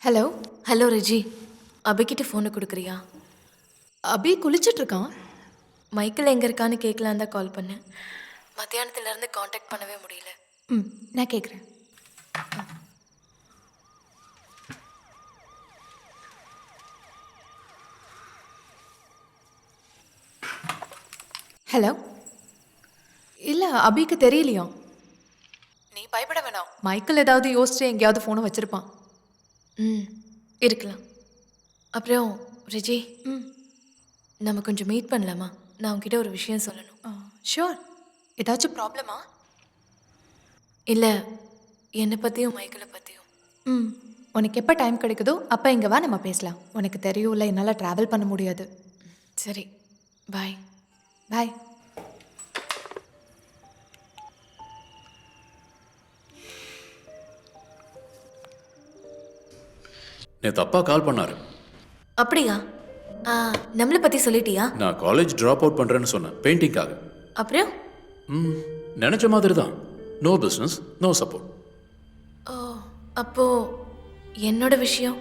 ஹலோ. ஹலோ ரெஜி, அபிக்கிட்ட ஃபோனை கொடுக்குறியா? அபி குளிச்சிட்டு இருக்கான். மைக்கேல் எங்கே இருக்கான்னு கேட்கலான் தான் கால் பண்ணேன். மத்தியானத்துலேருந்து காண்டாக்ட் பண்ணவே முடியல. ம், நான் கேட்குறேன். ஹலோ. இல்லை, அபிக்கு தெரியலையா? நீ பயப்பட வேணாம். மைக்கேல் ஏதாவது யோசிச்சு எங்கேயாவது ஃபோனை வச்சிருப்பான். ம், இருக்கலாம். அப்புறம் ரெஜி, நம்ம கொஞ்சம் மீட் பண்ணலாமா? நான் உங்ககிட்ட ஒரு விஷயம் சொல்லணும். ஷூர். ஏதாச்சும் ப்ராப்ளமா? இல்லை, என்னை பற்றியும் மைக்கேலை பற்றியும். ம், உனக்கு எப்போ டைம் கிடைக்குதோ அப்போ இங்கே வா, நம்ம பேசலாம். உனக்கு தெரியும்ல, என்னால் ட்ராவல் பண்ண முடியாது. சரி, பாய். பாய். நேத்து அப்பா கால் பண்ணாரு. அப்படியா? நம்மளை பற்றி சொல்லிட்டியா? நான் காலேஜ் ட்ராப் அவுட் பண்றேன்னு சொன்னேன், பெயிண்டிங்காக. அப்புறம்? நினைச்ச மாதிரி தான். No business, no support. ஓ, அப்போ என்னோட விஷயம்?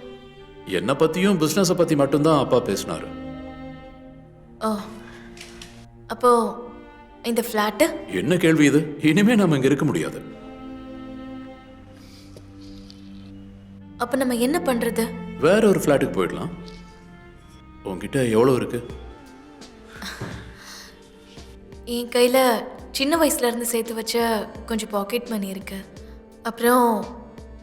என்னை பத்தியும் பிஸ்னஸை பத்தி மட்டும்தான் அப்பா பேசினாரு. ஓ, அப்போ இந்த ஃப்ளாட்டு? என்ன கேள்வி இது? இனிமே நம்ம இங்க இருக்க முடியாது. அப்போ நம்ம என்ன பண்றது? வேற ஒரு ஃப்ளாட்டுக்கு போயிடலாம். உங்ககிட்ட எவ்வளவு இருக்கு? என் கையில் சின்ன வயசுலேருந்து சேர்த்து வச்ச கொஞ்சம் பாக்கெட் மணி இருக்கு. அப்புறம்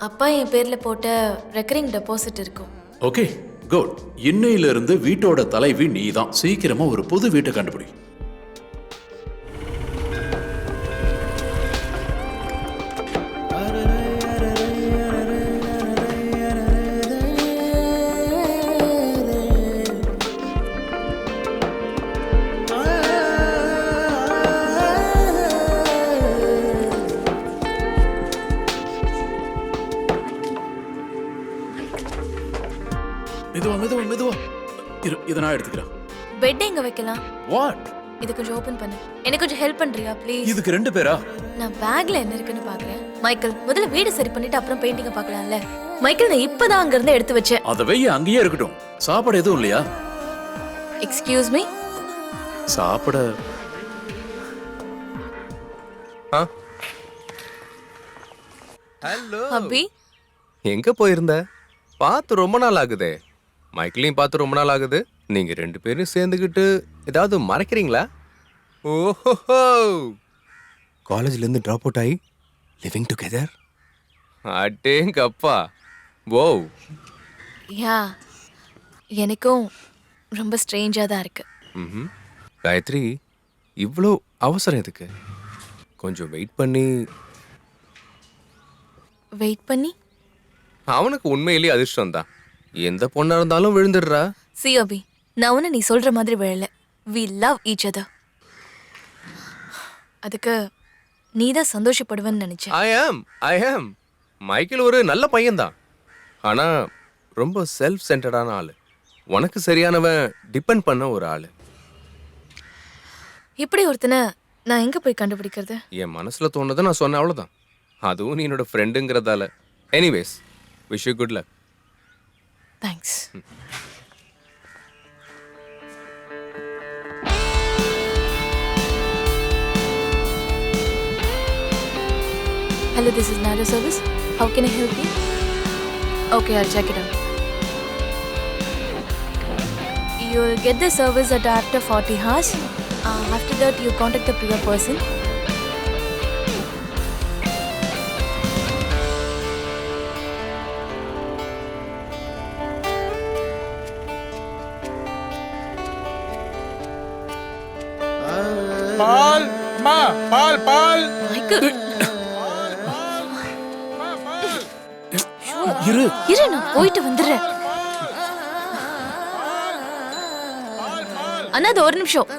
அப்பா என் பேரில் போட்ட ரெக்கரிங் டெபாசிட் இருக்கும். Okay, good. இன்னையில இருந்து வீட்டோட தலைவி நீ தான். சீக்கிரமா ஒரு புது வீட்டை கண்டுபிடி. மெதுவா. இதை நான் எடுத்துக்கிறேன். பெட் எங்க வைக்கலாம்? வாட்? இது கொஞ்சம் ஓபன் பண்ணு. எனக்கு கொஞ்சம் ஹெல்ப் பண்றியா ப்ளீஸ்? இதுக்கு 2 பேரா? நான் பேக்ல என்ன இருக்குன்னு பாக்குறேன். மைக்கேல், முதல்ல வீடு சரி பண்ணிட்டு அப்புறம் பெயிண்டிங்க பார்க்கலாம்ல. மைக்கேல், நான் இப்பதான் அங்க இருந்து எடுத்து வச்சேன். அத வெய்ய அங்கேயே இருக்கட்டும். சாப்பாடு எதுவும் இல்லையா? Excuse me. சாப்பிட ஹலோ. அபி, எங்க போயிருந்த? பார்த்து ரொம்ப நாள் ஆகுதே. மைக்கிளையும் பார்த்து ரொம்ப நாள் ஆகுது. நீங்க 2 பேரும் சேர்ந்துக்கிட்டு ஏதாவது மறைக்கிறீங்களா? ஓஹோ, காலேஜ்ல இருந்து ட்ராப் அவுட் ஆகி லிவிங் டுகெதர். அடேங்கப்பா. ஓ, யா, எனக்கும் ரொம்ப ஸ்ட்ரேஞ்சாக தான் இருக்கு. ம். காயத்ரி, இவ்வளோ அவசரம் எதுக்கு? கொஞ்சம் வெயிட் பண்ணி. வெயிட் பண்ணி அவனுக்கு உண்மையிலேயே அதிர்ஷ்டம் தான். எந்த பொண்ணா இருந்தாலும் விழுந்துடுறா. சியோபி, நான் ஒன்று நீ சொல்ற மாதிரி விழல. We love each other. அதுக்கு நீ தான் சந்தோஷப்படுவேன்னு நினைச்சேன். ஐ ஆம். மைக்கேல் ஒரு நல்ல பையன்தான். ஆனா ரொம்ப செல்ஃப் சென்டர்டான ஆளு. உனக்கு சரியானவன் டிபெண்ட் பண்ண ஒரு ஆளு. இப்படி ஒருத்தனை நான் எங்க போய் கண்டுபிடிக்கிறது? என் மனசுல தோணுதை நான் சொன்னேன், அவ்வளவுதான். அதுவும் நீ என்னோட ஃப்ரெண்டுங்கிறதால. Anyways, wish you good luck. Thanks. Hello, this is Nada service. How can I help you? Okay, I'll check it out. You'll get the service at after 40 hours. After that, you contact the prior person. பால் மா பால் பால் Michael, இரு. இரு, நான் போயிட்டு வந்துடுறேன். அண்ணா, அது ஒரு நிமிஷம்.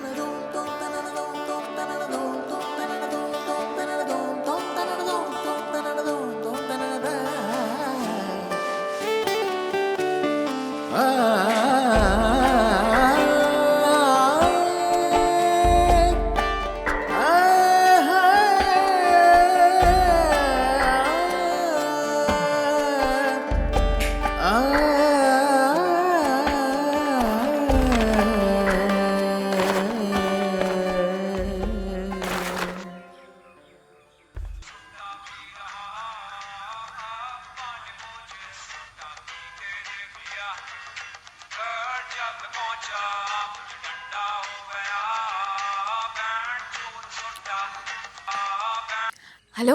Hello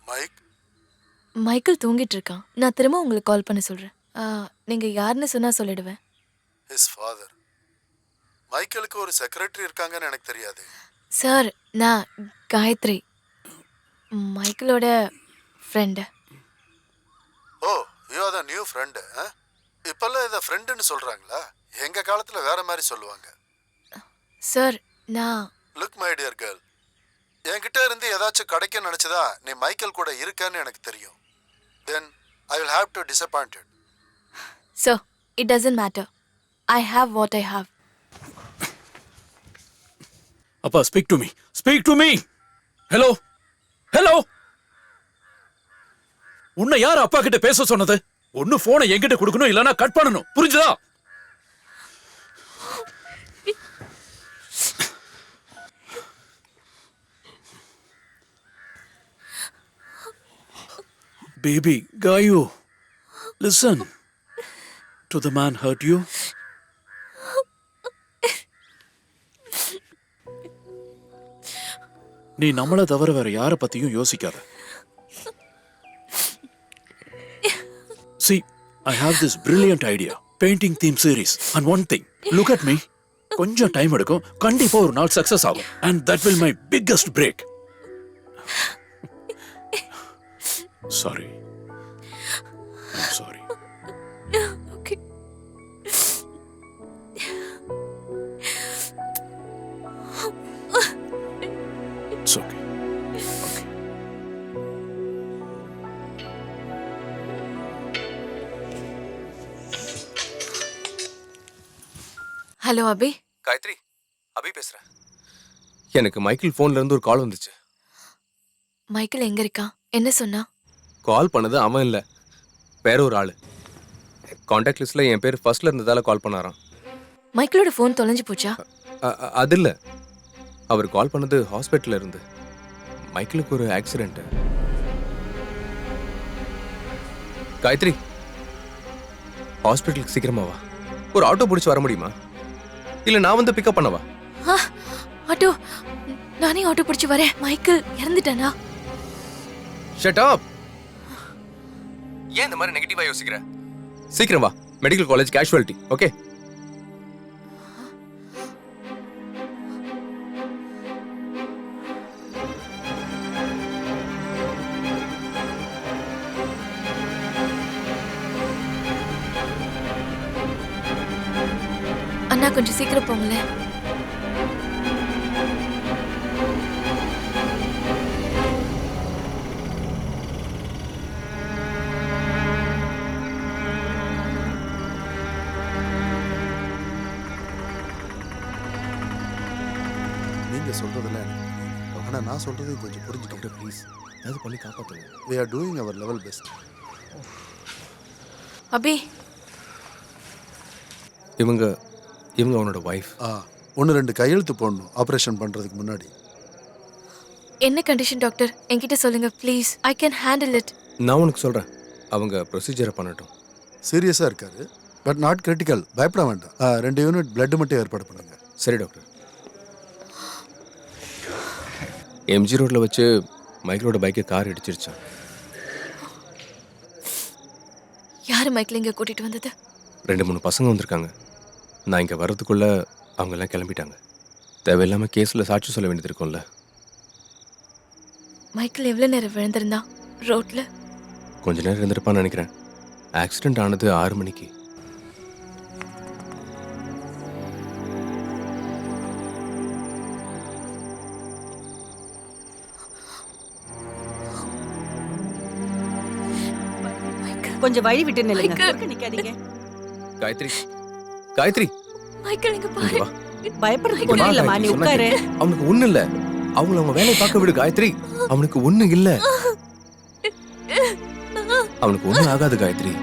mic, Michael தூங்கிட்டு இருக்கான். நான் திரும்ப உங்களுக்கு கால் பண்ண சொல்றேன். நீங்க யாருன்னு சொன்னா சொல்லிடுவேன். His father. மைக்கேலுக்கு ஒரு செக்ரட்டரி இருக்காங்கன்னு எனக்கு தெரியாது. சார், நான் காயத்ரி, மைக்கேலோட friend. Oh, you are the new friend. இப்பெல்லாம் இதை ஃப்ரெண்டுன்னு சொல்றாங்களா? எங்க காலத்துல வேற மாதிரி சொல்லுவாங்க. சார், நான் லுக் மை டியர் கேர்ள், என்கிட்ட இருந்து ஏதாச்சும் கிடைக்க நினைச்சதா நீ மைக்கேல் கூட இருக்கன்னு எனக்கு தெரியும். Then I will have to disappointed. So, it doesn't matter. I have what I have. அப்பா, speak to me, speak to me. Hello, hello. உன்னை யார் அப்பா கிட்ட பேச சொன்னது? ஒன்னு போனை என்கிட்ட கொடுக்கணும், இல்லனா கட் பண்ணணும். புரிஞ்சுதா? Baby, Gayu, listen. To the man hurt you? நீ நம்மள தவிர வேற யார பத்தியும் யோசிக்காத. See, I have this brilliant idea. Painting theme series. And one thing, look at me. கொஞ்சம் டைம் எடுக்கும், கண்டிப்பா ஒரு நாள் சக்சஸ் ஆகும். And that will my biggest break. Sorry. I'm sorry. Okay. It's okay. Okay. Hello Abhi. Gayathri, Abhi பேசுறேன். எனக்கு Michael ஃபோன்ல இருந்து ஒரு கால் வந்துச்சு. மைக்கேல் எங்க இருக்கான்? என்ன சொன்னா? கால் பண்ணது அவன் இல்ல, வேற ஒரு ஆளு. கான்டாக்ட் லிஸ்ட்ல என் பேர் ஃபர்ஸ்ட்ல இருந்ததால கால் பண்ணாராம். மைக்கேலோட ஃபோன் தொலைஞ்சு போச்சா? அது இல்ல, அவர் கால் பண்ணது ஹாஸ்பிட்டல்ல இருந்து. மைக்கேலுக்கு ஒரு ஆக்சிடென்ட். காயத்ரி, ஹாஸ்பிட்டலுக்கு சீக்கிரமா வா. ஒரு ஆட்டோ பிடிச்சி வர முடியுமா? இல்ல நான் வந்து பிக்கப் பண்ணவா? ஆட்டோ, நானே ஆட்டோ பிடிச்சு வரேன். மைக்கேல் இறந்துட்டானா? Shut up. ஏன் இந்த மாதிரி நெகட்டிவா யோசிக்கிற? சீக்கிரம் வா, மெடிக்கல் காலேஜ் கேஷுவாலிட்டி. ஓகே? அண்ணா கொஞ்சம் சீக்கிரம் போங்களேன். நீங்க சொல்றதெல்லாம் எனக்கு புரியுது. ஆனா நான் சொல்றது கொஞ்சம் புரிஞ்சுக்கிட்டு ப்ளீஸ் ஏதாவது பண்ணி காப்பாத்துங்க. we are doing our level best. அபி, இவங்க அவனோட வைஃப். ஒன்று ரெண்டு கையெழுத்து போடணும் ஆப்ரேஷன் பண்றதுக்கு முன்னாடி. என்ன கண்டிஷன் டாக்டர்? என்கிட்ட சொல்லுங்க please. I can handle it. நான் உனக்கு சொல்றேன், அவங்க ப்ரொசீஜரை பண்ணட்டும். சீரியஸா இருக்காரு, பட் நாட் கிரிட்டிக்கல். பயப்பட வேண்டாம். 2 யூனிட் பிளட் மட்டும் ஏற்பாடு பண்ணுங்க. சரி டாக்டர். எம்ஜி ரோட்ல வச்சு மைக்கிளோட பைக்கை கார் இடிச்சிருச்சான். யாரு மைக்கேல் இங்க கூட்டிட்டு வந்தது? 2-3 பசங்க வந்திருக்காங்க. நான் இங்கே வர்றதுக்குள்ள அவங்க எல்லாம் கிளம்பிட்டாங்க. தேவையில்லாமல் கேஸில் சாட்சி சொல்ல வேண்டியது இருக்கும்ல. மைக்கேல் எவ்வளவு நேரம் விழுந்திருந்தா ரோட்ல? கொஞ்ச நேரம் இருந்திருப்பான்னு நினைக்கிறேன். ஆக்சிடென்ட் ஆனது 6 மணிக்கு. கொஞ்சம் வழி விட்டு நில்லுங்க. மைக்கேல். குறுக்க நிக்காதீங்க. காயத்ரி மைக்கேல் இங்க இங்க பாரு. வா. பயப்படுறதுக்கு ஒண்ணும் இல்லம்மா, நீ உட்காரு. அவனுக்கு ஒண்ணு இல்ல. அவங்க வேலையை பார்க்க விடு காயத்ரி. அவனுக்கு ஒண்ணு இல்ல. அவனுக்கு ஒண்ணு ஆகாது காயத்ரி.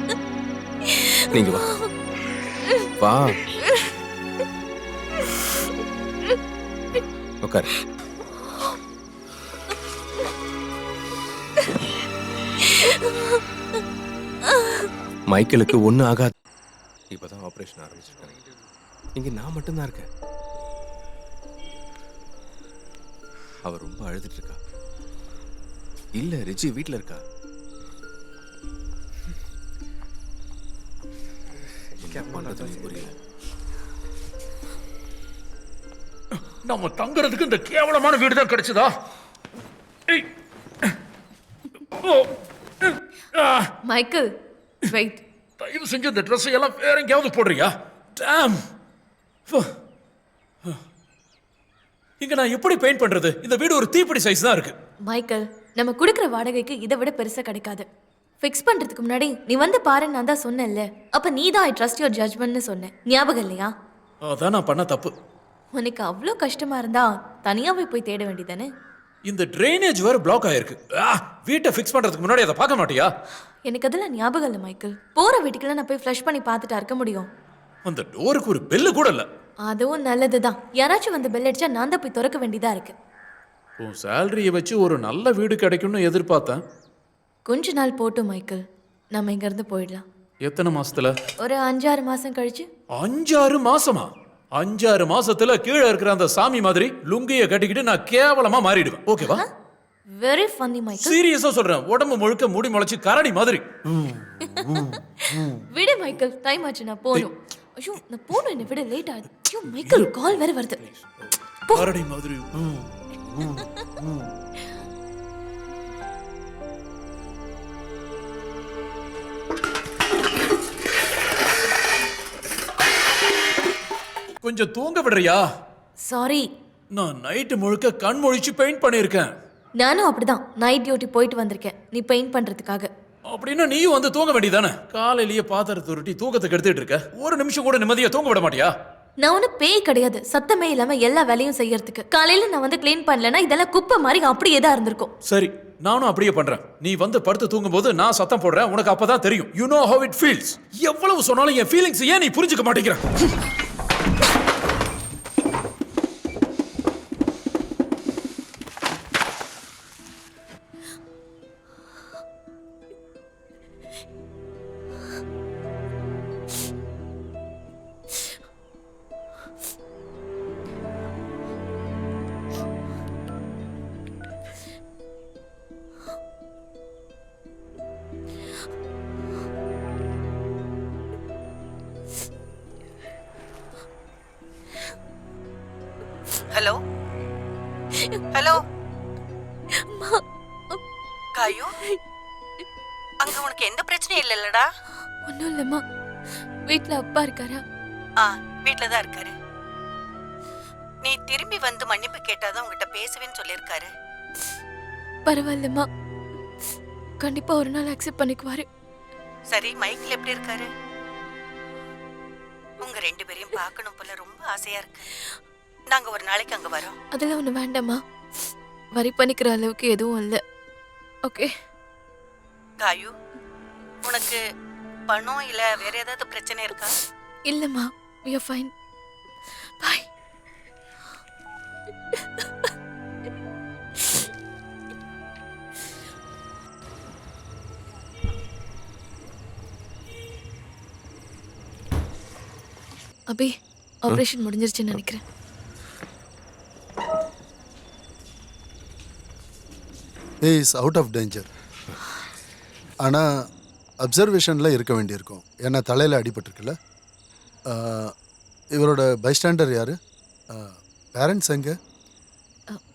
நீங்க வா வா உட்காரு. மைக்கேலுக்கு ஒண்ணு ஆகாது. இப்பதான் ஆபரேஷன் ஆரம்பிச்சிருக்காங்க. இங்க நான் மட்டும்தான் இருக்கேன். அவ ரொம்ப அழுதுட்டு இருக்கா. இல்ல ரிச்சி வீட்ல இருக்கா. என்ன பண்றதுன்னு புரியல. நம்ம தங்குறதுக்கு இந்த கேவலமான வீடு தான் கிடைச்சதா? Michael wait. தயவு செஞ்சு இந்த ட்ரெஸ் எல்லாம் வேற எங்கேயாவது போடுறியா? டாம். இங்க நான் எப்படி பெயிண்ட் பண்றது? இந்த வீடு ஒரு தீப்பிடி சைஸ் தான் இருக்கு. மைக்கேல், நம்ம கொடுக்குற வாடகைக்கு இதை விட பெருசா கிடைக்காது. ஃபிக்ஸ் பண்றதுக்கு முன்னாடி நீ வந்து பாரு நான் தான் சொன்னேன்ல. அப்ப நீ தான் ஐ ட்ரஸ்ட் யுவர் ஜட்ஜ்மெண்ட்னு சொன்னேன். ஞாபகம் இல்லையா? அதான் நான் பண்ண தப்பு. உனக்கு அவ்வளோ கஷ்டமா இருந்தா தனியாவே போய் தேட வேண்டியதானே? இந்த ட்ரைனேஜ் வேற பிளாக் ஆயிருக்கு. வீட்டை ஃபிக்ஸ் பண்றதுக்கு முன்னாடி அதை பார்க்க மாட்டியா? எனக்கு அதெல்லாம் ஞாபகம் இல்லை மைக்கேல். போற வீட்டுக்குள்ள நான் போய் ஃப்ளஷ் பண்ணி பார்த்துட்டா இருக்க முடியும். அந்த டோருக்கு ஒரு பெல்லு கூட இல்ல. அதுவும் நல்லதுதான். யாராச்சும் வந்து பெல் அடிச்சா நான் தான் போய் திறக்க வேண்டியதா இருக்கு. உன் சேலரியை வச்சு ஒரு நல்ல வீடு கிடைக்கும்னு எதிர்பார்த்தேன். கொஞ்ச நாள் போட்டும் மைக்கேல், நம்ம இங்க இருந்து போயிடலாம். எத்தனை மாசத்துல? ஒரு 5-6 மாசம் கழிச்சு. 5-6 மாசமா? 5-6 மாசத்துல கீழே இருக்கிற அந்த சாமி மாதிரி லுங்கிய கட்டிக்கிட்டு நான் கேவலமா மாறிடுவேன். ஓகேவா? Very funny Michael. சீரியஸா சொல்றேன். உடம்பு முழுக்க முடி முளைச்சு கரடி மாதிரி. விடு மைக்கேல், டைம் ஆச்சு, நான் போகணும். ஐயோ நான் போகணும், என்ன விட லேட் ஆகுது. ஐயோ மைக்கேல், கால் வேற வருது. கரடி மாதிரி. கொஞ்சம் தூங்க விடுறியா? சாரி. நான் நைட்டு முழுக்க கண் முழிச்சு பெயிண்ட் பண்ணியிருக்கேன். நானும் அப்படிதான் நைட் டியூட்டி போயிட்டு வந்திருக்கேன் நீ பெயிண்ட் பண்றதுக்காக. அப்படின்னா நீயும் வந்து தூங்க வேண்டியதானே? காலையிலேயே பாத்திரத்தை உருட்டி தூக்கத்துக்கு எடுத்துட்டு இருக்க. ஒரு நிமிஷம் கூட நிம்மதியா தூங்க விட மாட்டியா? நான் ஒன்னும் பேய் கிடையாது, சத்தமே இல்லாம எல்லா வேலையும் செய்யறதுக்கு. காலையில நான் வந்து கிளீன் பண்ணலன்னா இதெல்லாம் குப்பை மாதிரி அப்படியே தான் இருந்திருக்கும். சரி, நானும் அப்படியே பண்றேன். நீ வந்து படுத்து தூங்கும் போது நான் சத்தம் போடுறேன். உனக்கு அப்பதான் தெரியும். You know how it feels. எவ்வளவு சொன்னாலும் என் ஃபீலிங்ஸ் ஏன் நீ புரிஞ்சுக்க மாட்டேங்கிற? ஹலோ ஹலோ காயு, அங்க உனக்கு எந்த பிரச்சனையும் இல்லைல்லடா? ஒன்றும் இல்லைம்மா. வீட்டில் அப்பா இருக்காரா? வீட்டில் தான் இருக்காரு. நீ திரும்பி வந்து மன்னிப்பு கேட்டாதான் உங்ககிட்ட பேசுவேன்னு சொல்லியிருக்காரு. பரவாயில்லம்மா, கண்டிப்பா ஒரு நாள் அக்செப்ட் பண்ணிக்குவாரு. சரி, மைக்கிள் எப்படி இருக்காரு? உங்க 2 பேரையும் பார்க்கணும் போல ரொம்ப ஆசையா இருக்கு. நாங்க ஒரு நாளைக்கு அங்க வரோம். அதெல்லாம் ஒன்றும் வேண்டாம்மா. வரி பண்ணிக்கிற அளவுக்கு எதுவும் இல்லை. ஓகே காயு, உனக்கு பணம் இல்ல வேற ஏதாவது பிரச்சனை இருக்கா? இல்லைம்மா, we are fine. Bye. Abhi, operation முடிஞ்சிருச்சுன்னு நினைக்கிறேன். Is out of danger. ஆனால் அப்சர்வேஷனில் இருக்க வேண்டியிருக்கும். ஏன்னா தலையில் அடிபட்டிருக்குல்ல. இவரோட பைஸ்டாண்டர் யார்? பேரண்ட்ஸ் எங்கே?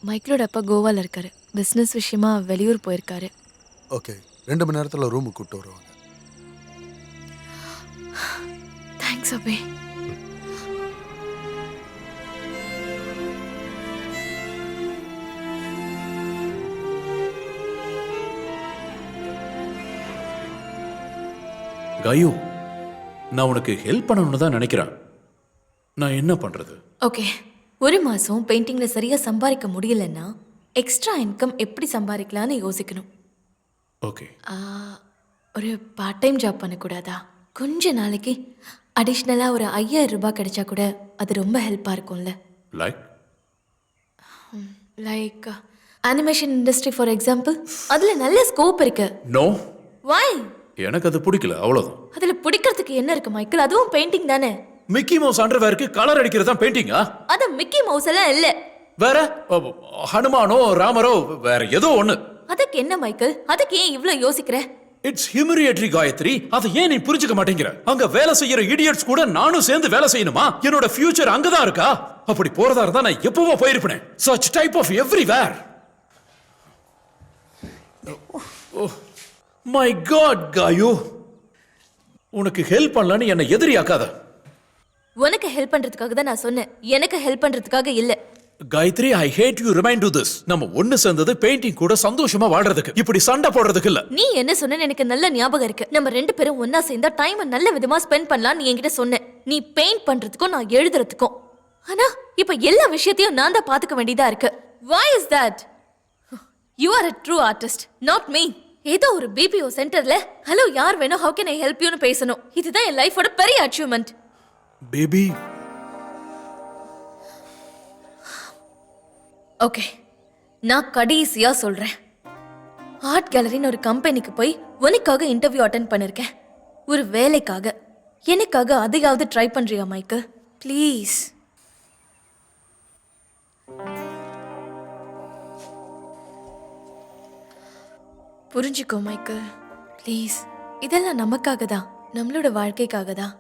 மைக்கிளோட அப்பா கோவால இருக்காரு. பிஸ்னஸ் விஷயமா வெளியூர் போயிருக்காரு. ஓகே, 2 மணி நேரத்தில் ரூமுக்கு கூப்பிட்டு வருவாங்க. தேங்க்ஸ் அபி. காயு, நான் உனக்கு ஹெல்ப் பண்ணணும்னு தான் நினைக்கிறேன். நான் என்ன பண்றது? ஓகே, 1 மாசம் பெயிண்டிங்ல சரியா சம்பாதிக்க முடியலன்னா எக்ஸ்ட்ரா இன்கம் எப்படி சம்பாதிக்கலாம்னு யோசிக்கணும். ஓகே, ஒரு பார்ட் டைம் ஜாப் பண்ணக்கூடாதா? கொஞ்ச நாளைக்கு அடிஷ்னலாக ஒரு 5000 ரூபாய் கிடைச்சா கூட அது ரொம்ப ஹெல்ப்பாக இருக்கும்ல. Like animation industry for example. அதில் நல்ல ஸ்கோப் இருக்கு. நோ, வை? எனக்கு அது பிடிக்கல, அவ்வளவுதான். அதில் பிடிக்கிறதுக்கு என்ன இருக்கு மைக்கேல்? அதுவும் பெயிண்டிங் தானே. மிக்கி மவுஸ் அண்டர்வேருக்கு கலர் அடிக்கிறது தான் பெயிண்டிங்கா? அது மிக்கி மவுஸ் எல்லாம் இல்ல. வேற ஹனுமானோ ராமரோ வேற ஏதோ ஒண்ணு. அதுக்கு என்ன மைக்கேல்? அதுக்கு ஏன் இவ்ளோ யோசிக்கிற? இட்ஸ் ஹியூமிலியேட்டரி காயத்ரி. அதை ஏன் நீ புரிஞ்சுக்க மாட்டேங்கிற? அங்க வேலை செய்யற இடியட்ஸ் கூட நானும் சேர்ந்து வேலை செய்யணுமா? என்னோட ஃபியூச்சர் அங்கதான் இருக்கா? அப்படி போறதா இருந்தா நான் எப்பவோ போயிருப்பேன். such type of everywhere. My god Gayu, உனக்கு ஹெல்ப் பண்ணலன்னு என்ன எதிரியாக்காத. உனக்கு ஹெல்ப் பண்றதுக்காக தான் நான் சொன்னேன், எனக்கு ஹெல்ப் பண்றதுக்காக இல்ல. Gayathri, I hate you remind to this. நம்ம ஒன்னு சேர்ந்தது பெயிண்டிங் கூட சந்தோஷமா வாழ்றதுக்கு, இப்படி சண்டை போடுறதுக்கு இல்ல. நீ என்ன சொன்ன எனக்கு நல்ல ஞாபகம் இருக்கு. நம்ம 2 பேரும் ஒன்னா சேர்ந்தா டைம் நல்ல விதமா ஸ்பெண்ட் பண்ணலாம் நீ என்கிட்ட சொன்ன. நீ பெயிண்ட் பண்றதுக்கும் நான் எழுதுறதுக்கும். ஆனா இப்ப எல்லா விஷயத்தையும் நான் தான் பாத்துக்க வேண்டியதா இருக்கு. Why is that? You are a true artist, not me. ஏதோ ஒரு பிபிஓ சென்டர்ல ஹலோ யார் வேணும், how can I help you னு பேசணும். இதுதான் என் லைஃபோட பெரிய அச்சீவ்மெண்ட். பேபி, ஓகே, நான் கடைசியா சொல்றேன். ஆர்ட் கேலரின்னு ஒரு கம்பெனிக்கு போய் உனக்காக இன்டர்வியூ அட்டென்ட் பண்ணிருக்கேன். ஒரு வேலைக்காக. எனக்காக அதையாவது ட்ரை பண்றியா மைக்கேல்? ப்ளீஸ். புரிஞ்சுக்கோ மைக்கேல், ப்ளீஸ். இதெல்லாம் நமக்காக தான், நம்மளோட வாழ்க்கைக்காக தான்.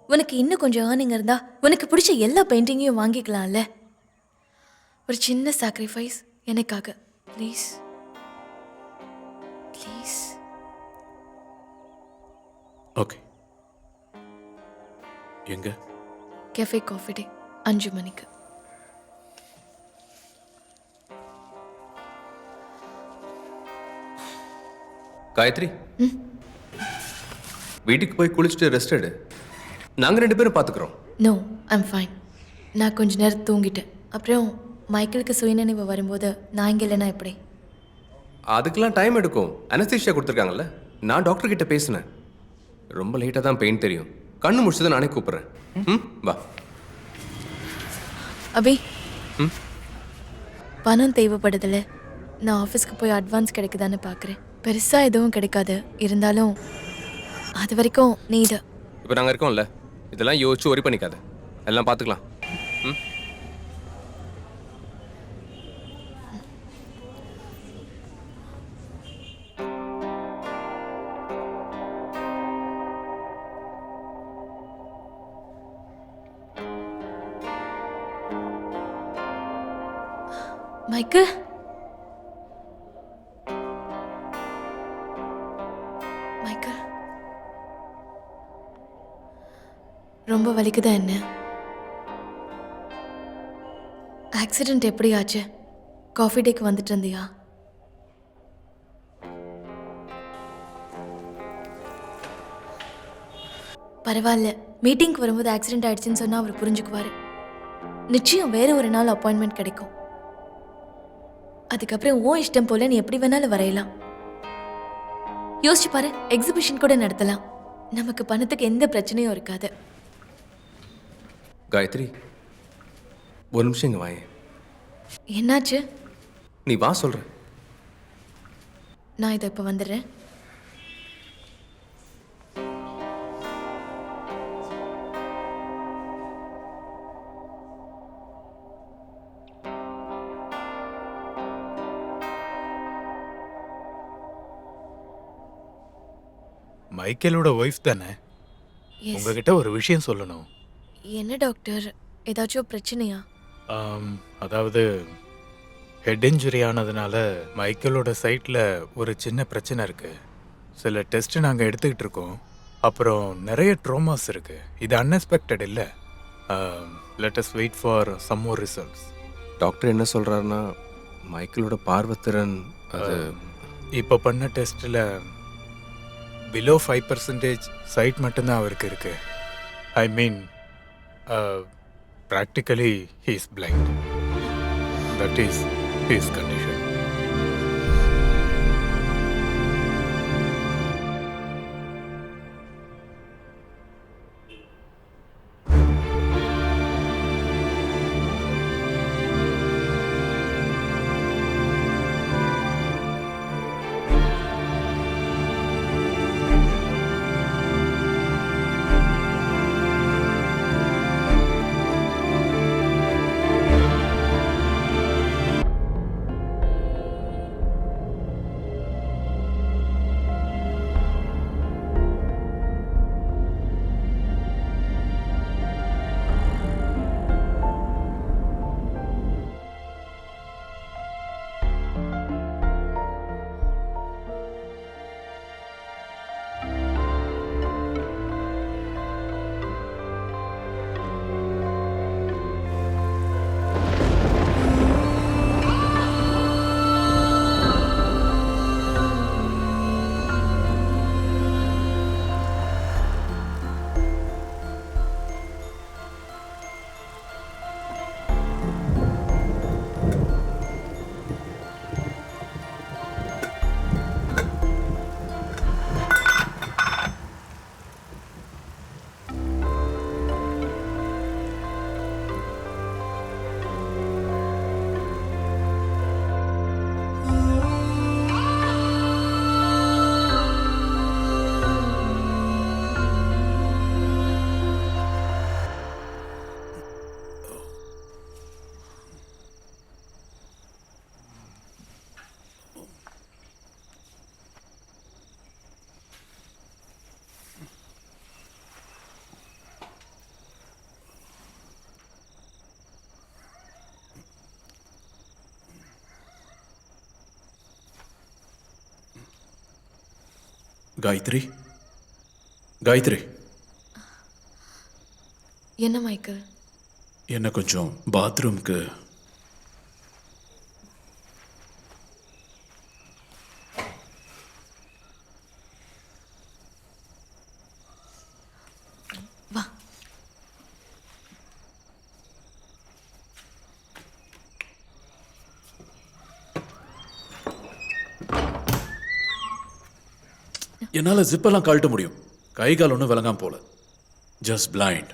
உனக்கு இன்னும் கொஞ்சம் ஏர்னிங் இருந்தா உனக்கு பிடிச்ச எல்லா பெயிண்டிங்கையும் வாங்கிக்கலாம்ல. ஒரு சின்ன சாக்ரிஃபைஸ் எனக்காக ப்ளீஸ், ப்ளீஸ். ஓகே, எங்க? கெஃபே காஃபி டே 5 மணிக்கு. காயத்ரி, வீட்டுக்கு போய் குளிச்சுட்டு ரெஸ்ட் எடு. நாங்கள் 2 பேரும் பார்த்துக்குறோம். No, I'm fine. நான் கொஞ்ச நேரம் தூங்கிட்டேன். அப்புறம் மைக்கேலுக்கு சுயநினைவு வரும்போது நான் இங்கே இல்லைன்னா எப்படி? அதுக்கெல்லாம் டைம் எடுக்கும். அனஸ்தீஷியா கொடுத்துருக்காங்கல்ல. நான் டாக்டர் கிட்ட பேசினேன். ரொம்ப லேட்டாக தான் பெயின் தெரியும். கண்ணு முடிச்சதை நானே கூப்பிட்றேன். வா. அபி, பணம் தேவைப்படுதில்ல. நான் ஆஃபீஸ்க்கு போய் அட்வான்ஸ் கிடைக்குதான்னு பார்க்குறேன். பெருசாக எதுவும் கிடைக்காது, இருந்தாலும் அது வரைக்கும் நீ இதை. இப்போ நாங்கள் இருக்கோம்ல, இதெல்லாம் யோசிச்சு ஒரி பண்ணிக்காத. எல்லாம் பார்த்துக்கலாம். மைக்கேல், மைக்கேல், ரொம்ப வலிக்குதா என்ன? ஆக்சிடென்ட் எப்படி ஆச்சு? காஃபி டேக்கு வந்துட்டு இருந்தியா? பரவாயில்ல, மீட்டிங்க்கு வரும்போது ஆக்சிடென்ட் ஆயிடுச்சுன்னு சொன்னா அவர் புரிஞ்சுக்குவாரு. நிச்சயம் வேற ஒரு நாள் அப்பாயின்மெண்ட் கிடைக்கும். அதுக்கப்புறம் உன் இஷ்டம் போல நீ எப்படி வேணாலும் வரையலாம். யோசிச்சு பாரு, எக்ஸிபிஷன் கூட நடத்தலாம். நமக்கு பணத்துக்கு எந்த பிரச்சனையும் இருக்காது. காயத்ரி, ஒரு நிமிஷம் இங்கே வாயேன். என்னாச்சு? நீ வா சொல்கிறேன். நான் இதை இப்போ வந்துடுறேன். மைக்கேலோட ஒய்ஃப் தானே? Yes. உங்ககிட்ட ஒரு விஷயம் சொல்லணும். என்ன டாக்டர், ஏதாச்சும் பிரச்சனையா? அதாவது ஹெட் இன்ஜுரி ஆனதுனால மைக்கேலோட சைட்டில் ஒரு சின்ன பிரச்சனை இருக்கு. சில டெஸ்ட் நாங்கள் எடுத்துக்கிட்டு இருக்கோம். அப்புறம் நிறைய ட்ரோமாஸ் இருக்கு. இது அன்எக்ஸ்பெக்டட் இல்லை. Let us wait for some more results. Doctor என்ன சொல்கிறாருன்னா, மைக்கேலோட பார்வைத்திறன் அது இப்போ பண்ண டெஸ்ட்டில் பிலோ 5% சைட் மட்டும்தான் அவருக்கு இருக்கு. I mean practically he is blind. That is his condition. Gayathri, Gayathri, என்ன மைக்கேல்? என்ன கொஞ்சம் பாத்ரூம்க்கு. வா. என்னால ஜிப்பெல்லாம் கழட்ட முடியும். கை கால் ஒன்றும் விளங்காம போல. Just blind.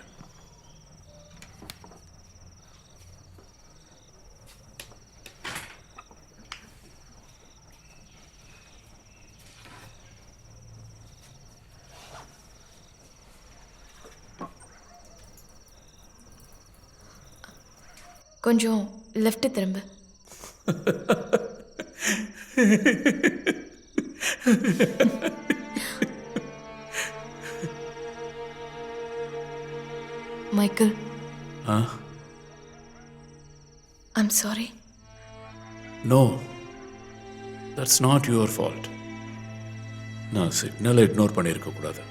கொஞ்சம் லெஃப்ட் திரும்ப. Michael, I'm sorry. No, that's not your fault. நான் சிக்னலை இக்னோர் பண்ணியிருக்க கூடாது.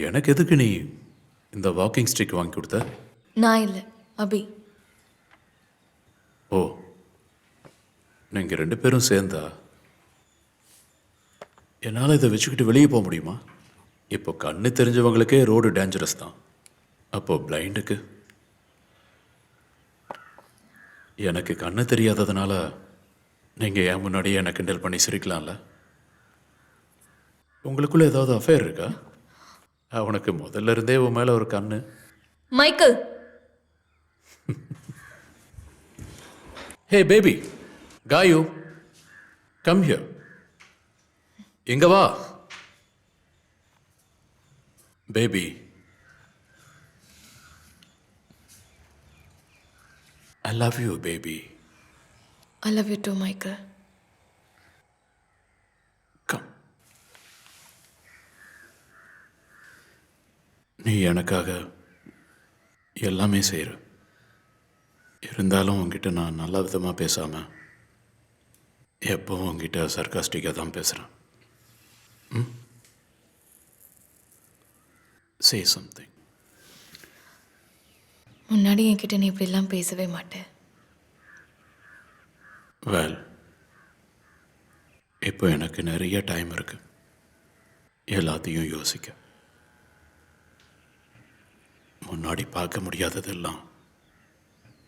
எனக்கு எதுக்கு நீ இந்த வாக்கிங் ஸ்டிக் வாங்கி கொடுத்த? நான் இல்லை, அபி. ஓ, நீங்கள் 2 பேரும் சேர்ந்தா என்னால் இதை வச்சுக்கிட்டு வெளியே போக முடியுமா? இப்போ கண்ணு தெரிஞ்சவங்களுக்கே ரோடு டேஞ்சரஸ் தான். அப்போ பிளைண்டுக்கு? எனக்கு கண்ணு தெரியாததுனால நீங்கள் என் முன்னாடியே என்னை கிண்டல் பண்ணி சிரிக்கலாம்ல? உங்களுக்குள்ள ஏதாவது அஃபேர் இருக்கா? அவனுக்கு முதல்ல இருந்தே உன் மேலே ஒரு கண்ணு. Michael, hey baby, Gayu, come here. இங்க வா baby. I love you baby. I love you too Michael. Come. நீ எனக்காக எல்லாமே செய்கிற. இருந்தாலும் உங்ககிட்ட நான் நல்ல விதமாக பேசாமல் எப்பவும் உங்ககிட்ட சர்க்காஸ்டிக்காக தான் பேசுகிறேன். Say something. முன்னாடி என்கிட்ட நீ இப்படிலாம் பேசவே மாட்டேன். வெல், இப்போ எனக்கு நிறைய டைம் இருக்கு எல்லாத்தையும் யோசிக்க. முன்னாடி பார்க்க முடியாததெல்லாம்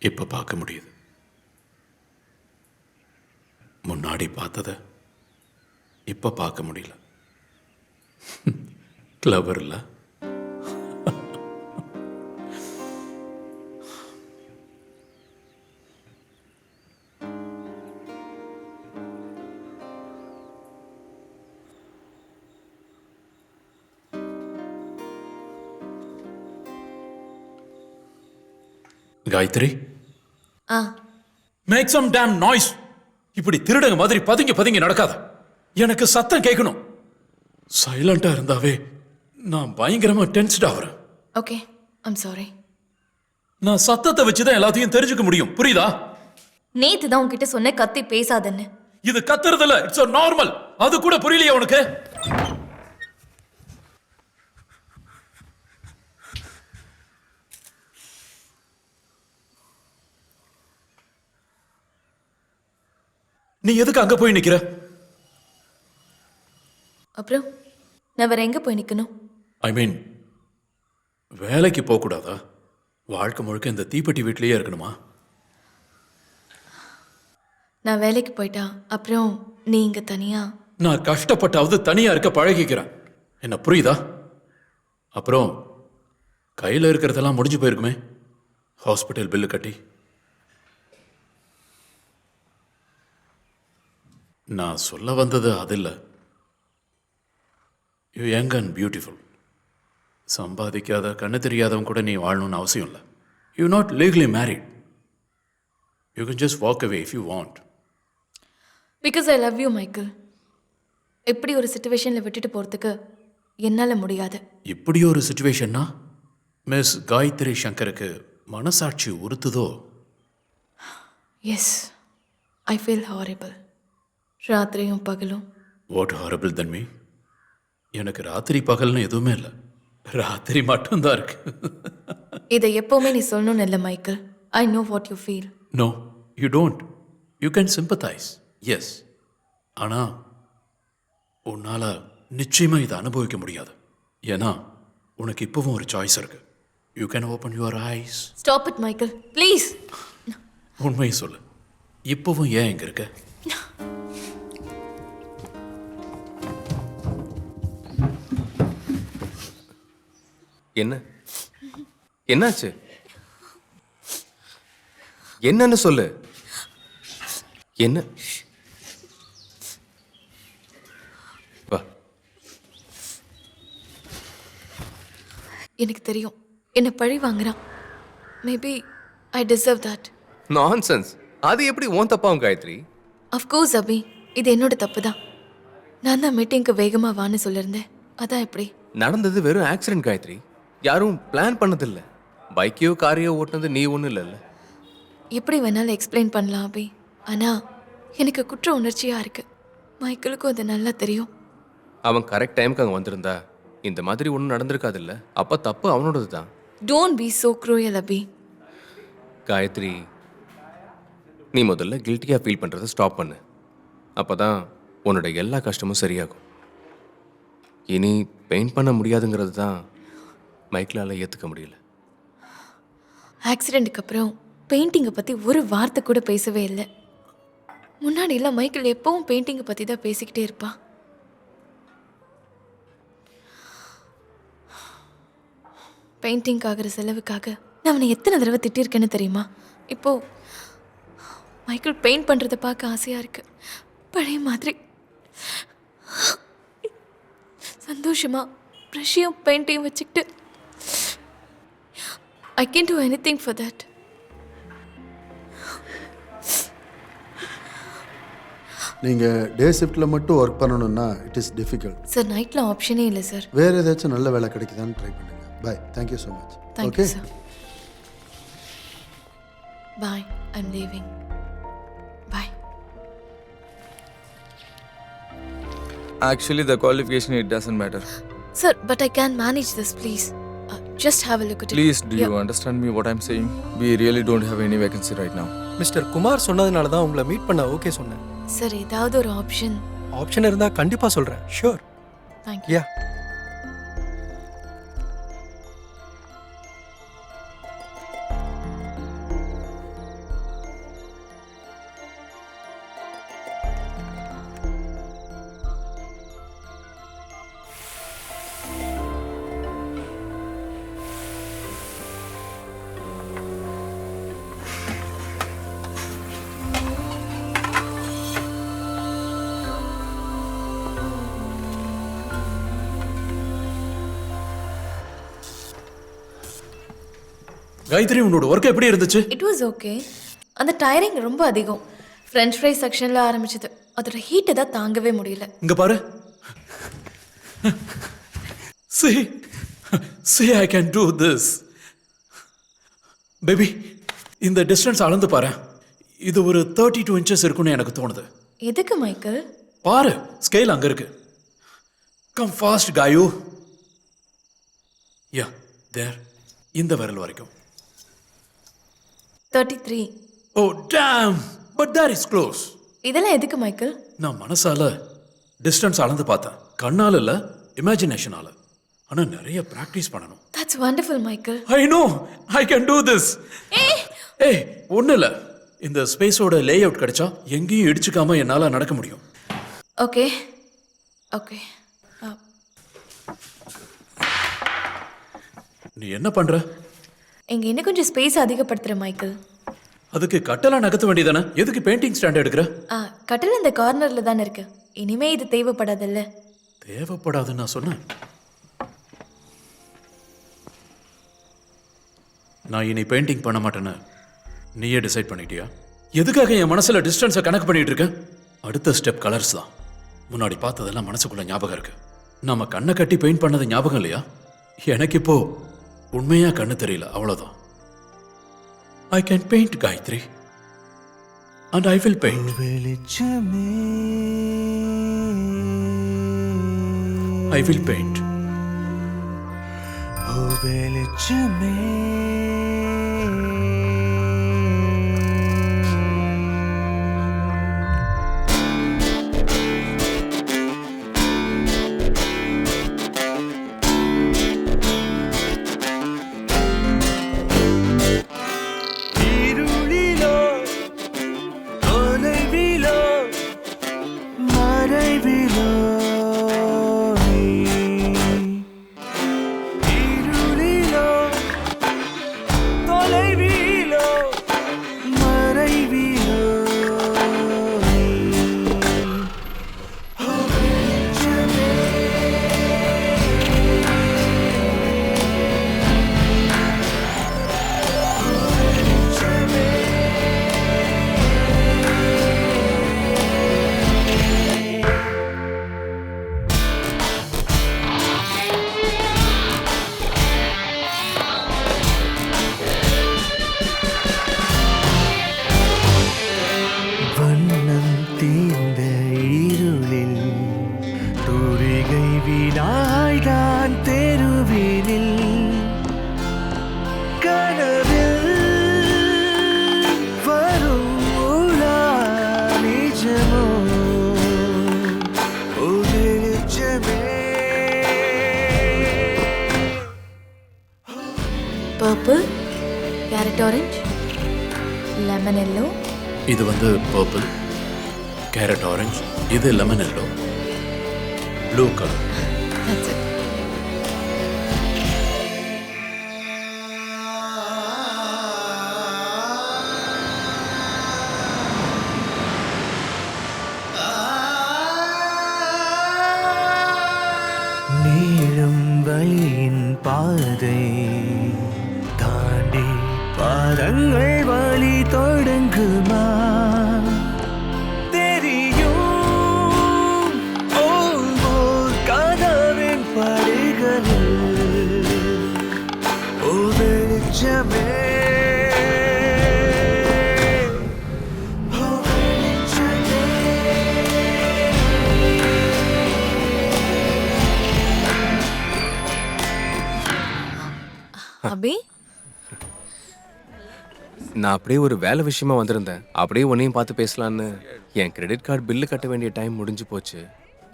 இப்போ பார்க்க முடியுது. முன்னாடி பார்த்ததை இப்போ பார்க்க முடியல. கிளவர் இல்லை? Gayatri, make some damn noise. இப்படி திருடங்க மாதிரி பதுங்கி பதுங்கி நடக்காத. எனக்கு சத்தம் கேட்கணும். சைலண்டா இருந்தாவே நான் பயங்கரமா டென்ஸ்ட் ஆகிறேன். Okay, I'm sorry. நான் சத்தத்தை வச்சுதான் எல்லாத்தையும் தெரிஞ்சுக்க முடியும், புரியுதா? நேத்து தான் உன்கிட்ட சொன்ன கத்தி பேசாதன்னு. இது கத்துறதுல இட்ஸ் நார்மல். அது கூட புரியலையா உனக்கு? நீ எதுக்கு அங்க போய் நிக்கிற? அப்புறம் நான் வேற எங்க போய் நிக்கணும்? ஐ மீன், வேலைக்கு போக கூடாதா? வாழ்க்கை முழுக்க இந்த தீப்பெட்டி வீட்லயே இருக்கணுமா? நான் வேலைக்கு போயிட்டா அப்புறம் நீ இங்க தனியா? நான் கஷ்டப்பட்டாவது தனியா இருக்க பழகிக்கிறேன். என்ன புரியுதா? அப்புறம் கையில இருக்கிறதெல்லாம் முடிஞ்சு போயிருக்குமே, ஹாஸ்பிட்டல் பில்லு கட்டி. நான் சொல்ல வந்தது அது இல்லை. You young and beautiful. சம்பாதிக்காத கண்ணு தெரியாதவங்க கூட நீ வாழணும்னு அவசியம் இல்லை. You not legally married. You can just walk away if you want. Because I love you Michael. எப்படி ஒரு சுச்சுவேஷனில் விட்டுட்டு போகிறதுக்கு என்னால் முடியாது. இப்படி ஒரு சுச்சுவேஷன்னா மிஸ் காயத்ரி சங்கருக்கு மனசாட்சி உறுத்துதோ? Yes, I feel horrible. ராத்திரியும் பகலும். What horrible then me? எனக்கு ராத்திரி பகல்னு எதுவுமே இல்லை, ராத்திரி மட்டும்தான் இருக்கு. இதை எப்போவுமே நீ சொல்லணும்னு இல்லை Michael. I know what you feel. No, you don't. You can sympathise, yes. ஆனால் உன்னால் நிச்சயமாக இதை அனுபவிக்க முடியாது. ஏன்னா உனக்கு இப்போவும் ஒரு சாய்ஸ் இருக்கு. You can open your eyes. Stop it Michael, please. உண்மையை சொல்லு, இப்போவும் ஏன் இங்கே இருக்க? என்ன என்னாச்சு? என்னன்னு சொல்லு. என்ன? வா. எனக்கு தெரியும் என்னை பழி வாங்குறான். Maybe I deserve that. Nonsense. அது எப்படி உன் தப்பாவும் காயத்ரி? அஃப்கோர்ஸ் அபி, இது என்னோட தப்பு தான். நான் தான் மீட்டிங்க்கு வேகமாக வான்னு சொல்லியிருந்தேன். அதான் எப்படி? நடந்தது வெறும் ஆக்சிடென்ட் காயத்ரி. யாரும் பிளான் பண்ணதில்ல. பைக்கையோ காரையோ ஓட்டுனது நீ ஒன்றும் இல்லைல்ல. எப்படி வேணாலும் எக்ஸ்பிளைன் பண்ணலாம் அபி. ஆனால் எனக்கு குற்ற உணர்ச்சியாக இருக்குது. மைக்கேலுக்கும் அது நல்லா தெரியும். அவன் கரெக்ட் டைமுக்கு அங்கே வந்திருந்தா இந்த மாதிரி ஒன்றும் நடந்திருக்காதுல்ல. அப்போ தப்பு அவனோடது தான். டோன்ட் பி சோ க்ரூயல் அபி. காயத்ரி, நீ முதல்ல கில்ட்டியாக ஃபீல் பண்ணுறதை ஸ்டாப் பண்ணு. அப்போ தான் உன்னோட எல்லா கஷ்டமும் சரியாகும். இனி பெயிண்ட் பண்ண முடியாதுங்கிறது தான் மைக்கிளால் ஏற்றுக்க முடியல. ஆக்சிடெண்ட்டுக்கு அப்புறம் பெயிண்டிங்கை பற்றி ஒரு வார்த்தை கூட பேசவே இல்லை. முன்னாடியெல்லாம் மைக்கேல் எப்பவும் பெயிண்டிங்கை பற்றி தான் பேசிக்கிட்டே இருப்பான். பெயிண்டிங் ஆகிற செலவுக்காக நான் அவனை எத்தனை தடவை திட்டிருக்கேன்னு தெரியுமா? இப்போது மைக்கேல் பெயிண்ட் பண்ணுறதை பார்க்க ஆசையாக இருக்குது. பழைய மாதிரி சந்தோஷமாக ப்ரஷ்ஷையும் பெயிண்டையும் வச்சுக்கிட்டு I can't do anything for that. நீங்கள் டே ஷிஃப்ட்டில் மட்டும் ஒர்க் பண்ணணும்னா இட் இஸ் டிஃபிகல்ட். சார் நைட்டில் ஆப்ஷனே இல்லை சார். வேறு ஏதாச்சும் நல்ல வேலை கிடைக்குதான்னு ட்ரை பண்ணுங்கள். Bye. Thank you so much. Thank you sir. Bye. I'm leaving. Bye. Actually, the qualification, it doesn't matter. Sir, but I can manage this, please. Just have a look at it. Please, do you understand me what I'm saying? We really don't have any vacancy right now. Mister Kumar சொன்னதுனால தான் உங்களை meet பண்ண okay சொன்னேன். Sir, ஏதாவது ஒரு option இருந்தால் கண்டிப்பாக சொல்கிறேன். ஷூர். தேங்க்யூ. யா. காயத்ரி, உன்னோட ஒர்க் எப்படி இருந்துச்சு? It was okay. அந்த டயரிங் ரொம்ப அதிகம். ஃப்ரெஞ்ச் ஃப்ரை செக்ஷனில் ஆரம்பிச்சது. அதோட ஹீட்டை தான் தாங்கவே முடியல. இங்க பாரு. See, I can do this. Baby, இந்த டிஸ்டன்ஸ் அளந்து பாரு. இது ஒரு 32 inches இருக்குன்னு எனக்கு தோணுது. எதுக்கு மைக்கேல்? பாரு, ஸ்கேல் அங்க இருக்கு. Come fast Gayu. Yeah, there. இந்த விரல் வரைக்கும். 33. Oh damn, but that is close. இதெல்லாம் எதுக்கு மைக்கேல்? நான் மனசால டிஸ்டன்ஸ் அளந்து பார்த்தேன். கண்ணால இல்ல, இமேஜினேஷனால. ஆனா நிறைய பிராக்டிஸ் பண்ணணும். That's wonderful, Michael. I know, I can do this. ஏய், ஒண்ணு இல்ல. இந்த ஸ்பேஸோட லேஅவுட் கிடைச்சா எங்கேயும் இடிச்சுக்காம என்னால நடக்க முடியும். ஓகே. நீ என்ன பண்ற? இங்க இன்னும் கொஞ்சம் ஸ்பேஸ் அதிகப்படுத்துற மைக்கேல். அதுக்கு கட்டெல்லாம் நகர்த்த வேண்டியதானே? எதுக்கு பெயிண்டிங் ஸ்டாண்ட் எடுக்கிற? கட்டல் இந்த கார்னர்ல தானே இருக்கு. இனிமே இது தேவைப்படாதல்ல. தேவைப்படாதுன்னு நான் சொன்னேன். நான் இனி பெயிண்டிங் பண்ண மாட்டேன்னு நீயே டிசைட் பண்ணிட்டியா? எதுக்காக என் மனசுல டிஸ்டன்ஸை கணக்கு பண்ணிட்டு இருக்க? அடுத்த ஸ்டெப் கலர்ஸ் தான். முன்னாடி பார்த்ததெல்லாம் மனசுக்குள்ள ஞாபகம் இருக்கு. நம்ம கண்ணை கட்டி பெயிண்ட் பண்ணது ஞாபகம் இல்லையா? எனக்கு இப்போ உண்மையா கண்ணு தெரியல, அவ்வளவுதான். I can paint, Gayatri. And I will paint. I will paint. பொய்கை வீணாய்தான் தெருவினில் கனவில் வரும் உலா நிஜமோ ஒரு நிஜமே. Purple, carrot orange, lemon yellow. இது வந்து பர்பிள், கேரட் ஆரஞ்சு, இது lemon yellow, blue colour. That's it. நீளும் வழியின் பாதை தாண்டி பாதங்கள் வழி தொடங்குமா தெரியும் ஓர் கதவின் படிகளில் ஒரு வெளிச்சமே. அபி, நான் அப்படியே ஒரு வேலை விஷயமா வந்திருந்தேன். அப்படியே உன்னையும் பார்த்து பேசலான்னு. என் கிரெடிட் கார்டு பில்லு கட்ட வேண்டிய டைம் முடிஞ்சு போச்சு.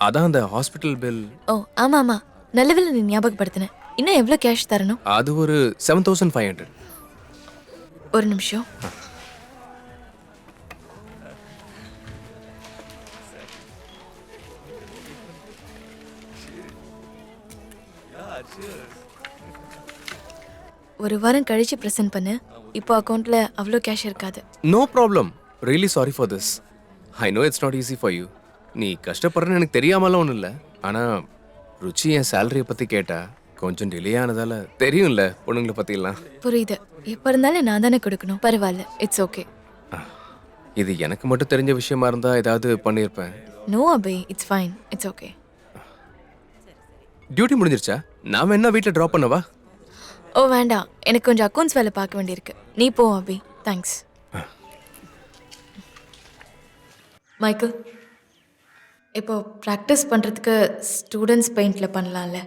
அதான் அந்த ஹாஸ்பிட்டல் பில். ஓ ஆமா ஆமா, நல்லவேளை நீ ஞாபகப்படுத்தின. இன்னும் எவ்வளோ கேஷ் தரணும்? அது ஒரு 7500. ஒரு நிமிஷம். ஒரு வாரம் கழிச்சு ப்ரெசென்ட் பண்ணு. இப்போ அக்கௌண்ட்ல அவ்வளோ கேஷ் இருக்காது. No problem. Really sorry for this. I know it's not easy for you. நீ கஷ்டப்படுறன்னு எனக்கு தெரியாமலாம் ஒன்றும் இல்லை. ஆனால் ருச்சி என் சேலரியை பற்றி கேட்டா கொஞ்சம் டிலே ஆனதால தெரியும்ல பொண்ணுங்களை பற்றிலாம். புரியுது. எப்போ இருந்தாலும் நான் தானே கொடுக்கணும். பரவாயில்ல, இட்ஸ் ஓகே. இது எனக்கு மட்டும் தெரிஞ்ச விஷயமா இருந்தால் ஏதாவது பண்ணியிருப்பேன். No Abhi, it's fine, it's okay. Duty முடிஞ்சிருச்சா? நான் என்ன வீட்டில் ட்ராப் பண்ணவா? ஓ வேண்டாம், எனக்கு கொஞ்சம் அக்கௌண்ட்ஸ் வேலை பார்க்க வேண்டியிருக்கு. நீ போ அபி. தேங்க்ஸ். மைக்கேல், இப்போ ப்ராக்டிஸ் பண்ணுறதுக்கு ஸ்டூடெண்ட்ஸ் பெயிண்டில் பண்ணலாம்ல?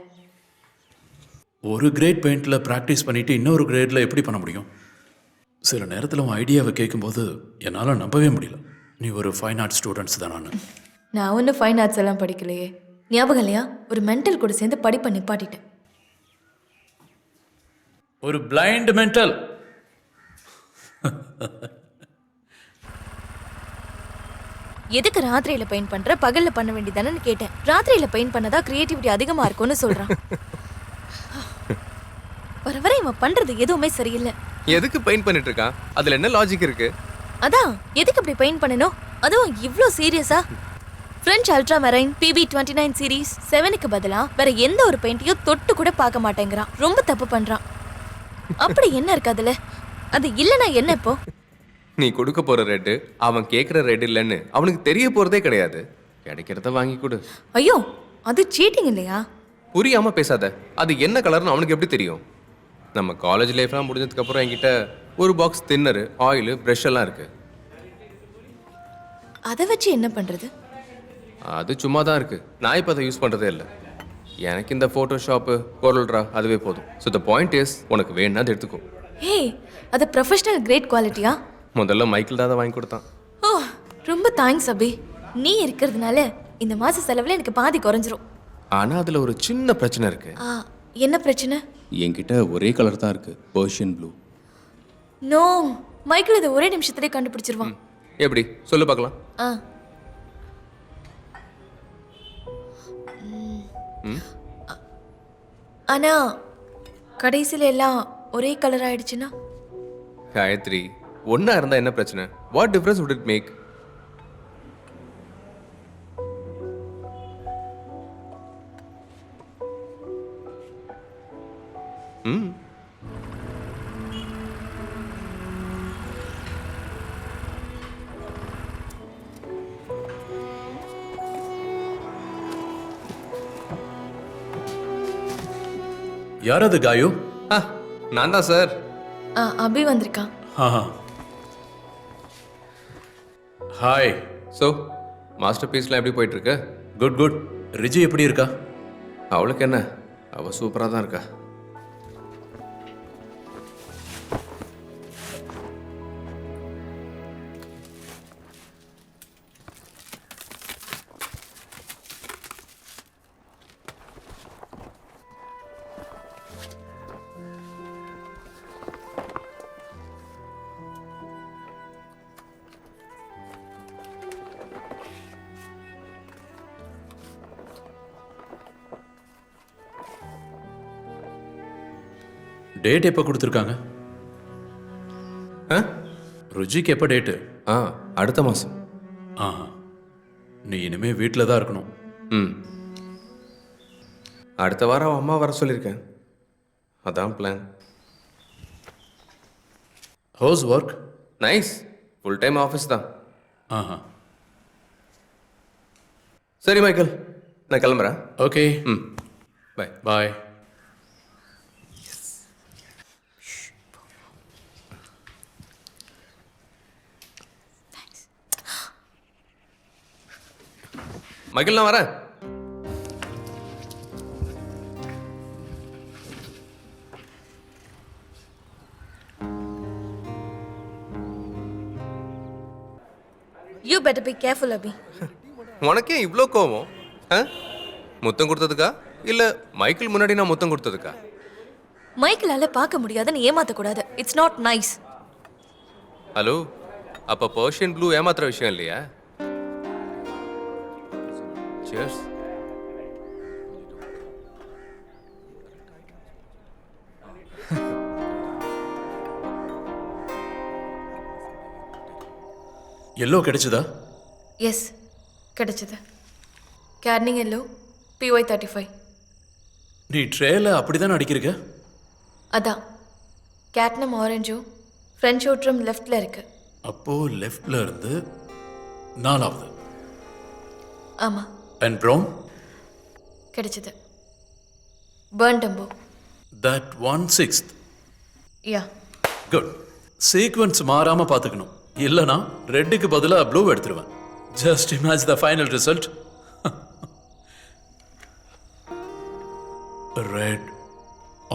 ஒரு கிரேட் பெயிண்டில் ப்ராக்டிஸ் பண்ணிவிட்டு இன்னொரு கிரேடில் எப்படி பண்ண முடியும்? சில நேரத்தில் உன் ஐடியாவை கேட்கும்போது என்னால் நம்பவே முடியல. நீ ஒரு ஃபைன் ஆர்ட்ஸ் ஸ்டூடெண்ட்ஸ் தான். நான் ஒன்றும் ஃபைன் ஆர்ட்ஸ் எல்லாம் படிக்கலையே. ஞாபகம் இல்லையா? ஒரு மென்டல் கூட சேர்ந்து படிப்பை நிப்பாட்டிட்டேன். ஒரு பிளைண்ட் மென்டல். எதுக்கு ராத்திரியில பெயிண்ட் பண்ற, பகல்ல பண்ண வேண்டியதானு கேட்டேன். ராத்திரியில பெயிண்ட் பண்ணதா கிரியேட்டிவிட்டி அதிகமா இருக்கும்னு சொல்றான். வர வர இவன் பண்றது எதுவுமே சரியில்லை. எதுக்கு பெயிண்ட் பண்ணிட்டு இருக்கான்? அதுல என்ன லாஜிக் இருக்கு? அதான் எதுக்கு இப்படி பெயிண்ட் பண்ணணும், அதுவும் இவ்ளோ சீரியஸா? French ultramarine PB29 series 7க்கு பதிலா வேற எந்த ஒரு பெயிண்டையும் தொட்டு கூட பார்க்க மாட்டேங்கிறான். ரொம்ப தப்பு பண்றான். அப்படி என்ன இருக்கு அதுல? அது இல்லைன்னா என்ன இப்போ? நீ கொடுக்க போற ரெட்டு அவன் கேட்குற ரெட் இல்லைன்னு அவனுக்கு தெரிய போறதே கிடையாது. கிடைக்கிறத வாங்கி கொடு. ஐயோ, அது சீட்டிங் இல்லையா? புரியாம பேசாத. அது என்ன கலர்னு அவனுக்கு எப்படி தெரியும்? நம்ம காலேஜ் லைஃப்லாம் முடிஞ்சதுக்கு அப்புறம் என்கிட்ட ஒரு பாக்ஸ் தின்னரு, ஆயில், ப்ரஷ் எல்லாம் இருக்கு. அதை வச்சு என்ன பண்றது? அது சும்மா தான் இருக்கு. நான் இப்போ அதை யூஸ் பண்றதே இல்லை. எனக்கு இந்த ஃபோட்டோஷாப்பு, கோரல்ட்ரா அதுவே போதும். ஸோ த பாயிண்ட் இஸ், உனக்கு வேணும்னா அதை எடுத்துக்கோ. ஹே, அது ப்ரொஃபஷனல் கிரேட் குவாலிட்டியா? முதல்ல மைக்கிள் தான் அதை வாங்கி கொடுத்தான். ஓ, ரொம்ப தேங்க்ஸ் அபி. நீ இருக்கிறதுனால இந்த மாச செலவுல எனக்கு பாதி குறைஞ்சிரும். ஆனா அதுல ஒரு சின்ன பிரச்சனை இருக்கு. என்ன பிரச்சனை? என்கிட்ட ஒரே கலர் தான் இருக்கு, பர்ஷியன் ப்ளூ. நோ, மைக்கேல் இதை ஒரே நிமிஷத்துலேயே கண்டுபிடிச்சிருவான். எப்படி சொல்லு பார்க்கலாம். ஆனா கடைசியில எல்லாம் ஒரே கலர் ஆயிடுச்சுன்னா? காயத்ரி, ஒன்னா இருந்தா என்ன பிரச்சனை? What difference would it make? யார் அது காயு? நான் தான் சார். அபி வந்திருக்கான். ஹாய். ஸோ மாஸ்டர் பீஸ்லாம் எப்படி போயிட்டு இருக்கு? Good good. ரிஜி எப்படி இருக்கா? அவளுக்கு என்ன, அவள் சூப்பராக தான் இருக்கா. டேட் எப்போ கொடுத்துருக்காங்க? ருஜிக்கு எப்போ டேட்டு? அடுத்த மாதம். நீ இனிமே வீட்டில் தான் இருக்கணும். அடுத்த வாரம் அவன் அம்மா வர சொல்லியிருக்கேன். அதான் plan. House work? Nice. Full time office தான். சரி மைக்கேல், நான் கிளம்புறேன். ஓகே. பாய். பாய். மைக்கேல், நான் வரேன். யூ பெட்டர் பி கேர்ஃபுல் அபி. உனக்கே இவ்வளோ கோவம்? முத்தம் கொடுத்ததுக்கா இல்லை மைக்கேல் முன்னாடி நான் முத்தம் கொடுத்ததுக்கா? மைக்கேலால பார்க்க முடியாதுன்னு ஏமாத்தக்கூடாது. It's not nice. ஹலோ, அப்போ பர்ஷியன் ப்ளூ ஏமாத்துற விஷயம் இல்லையா? Cheers. எல்லோ கிடைச்சதா? எஸ், கிடைச்சது. Kerning yellow PY 35. நீ ட்ரேல அப்படிதான் அடிக்கிறீங்க? அதான் கேட்னம் ஆரஞ்சும் ஃப்ரெஞ்ச் ஓட்ரம் லெஃப்ட்ல இருக்கு. அப்போ லெஃப்ட்ல இருந்து 4வது. ஆமா. And brown? கிடைச்சது. Burn Dumbo. That 1/6. Yeah. Good. Sequence மாறாம பார்த்துக்கணும். இல்லனா ரெட்டுக்கு பதிலா ப்ளூ எடுத்துருவேன். Just imagine the final result. Red,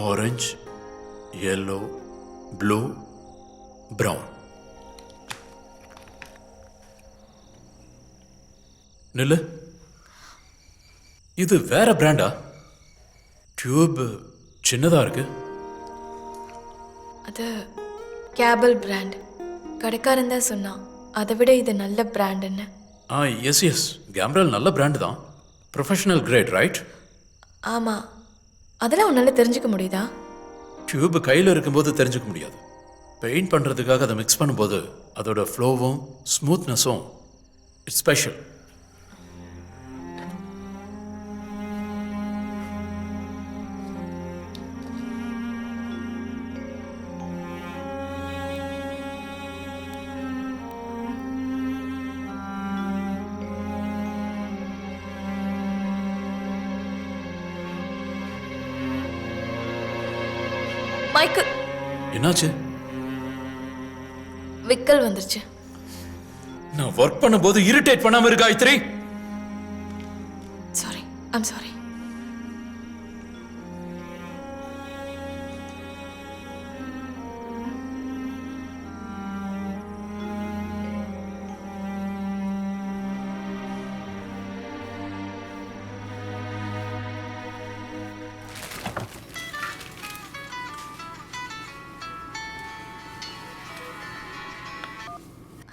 orange, yellow, blue, brown. நில்லு. இது வேற பிராண்டா? டியூப் சின்னதா இருக்கு. அது கேபிள் பிராண்ட். கடைக்காரன் தான் சொன்னான் அதை விட இது நல்ல பிராண்டுன்னு. எஸ் கேம்ப்ரல் நல்ல பிராண்ட் தான். Professional great, right? ஆமாம். அதெல்லாம் உன்னால் தெரிஞ்சுக்க முடியுதா? டியூப் கையில் இருக்கும்போது தெரிஞ்சுக்க முடியாது. பெயிண்ட் பண்ணுறதுக்காக அதை மிக்ஸ் பண்ணும்போது அதோட ஃப்ளோவும் ஸ்மூத்னஸும் இட்ஸ் ஸ்பெஷல். மைக்கேல், என்னாச்சு? விக்கல் வந்துருச்சு. நான் ஒர்க் பண்ணும்போது இரிட்டேட் பண்ணாம இரு Gayatri. Sorry, I'm sorry.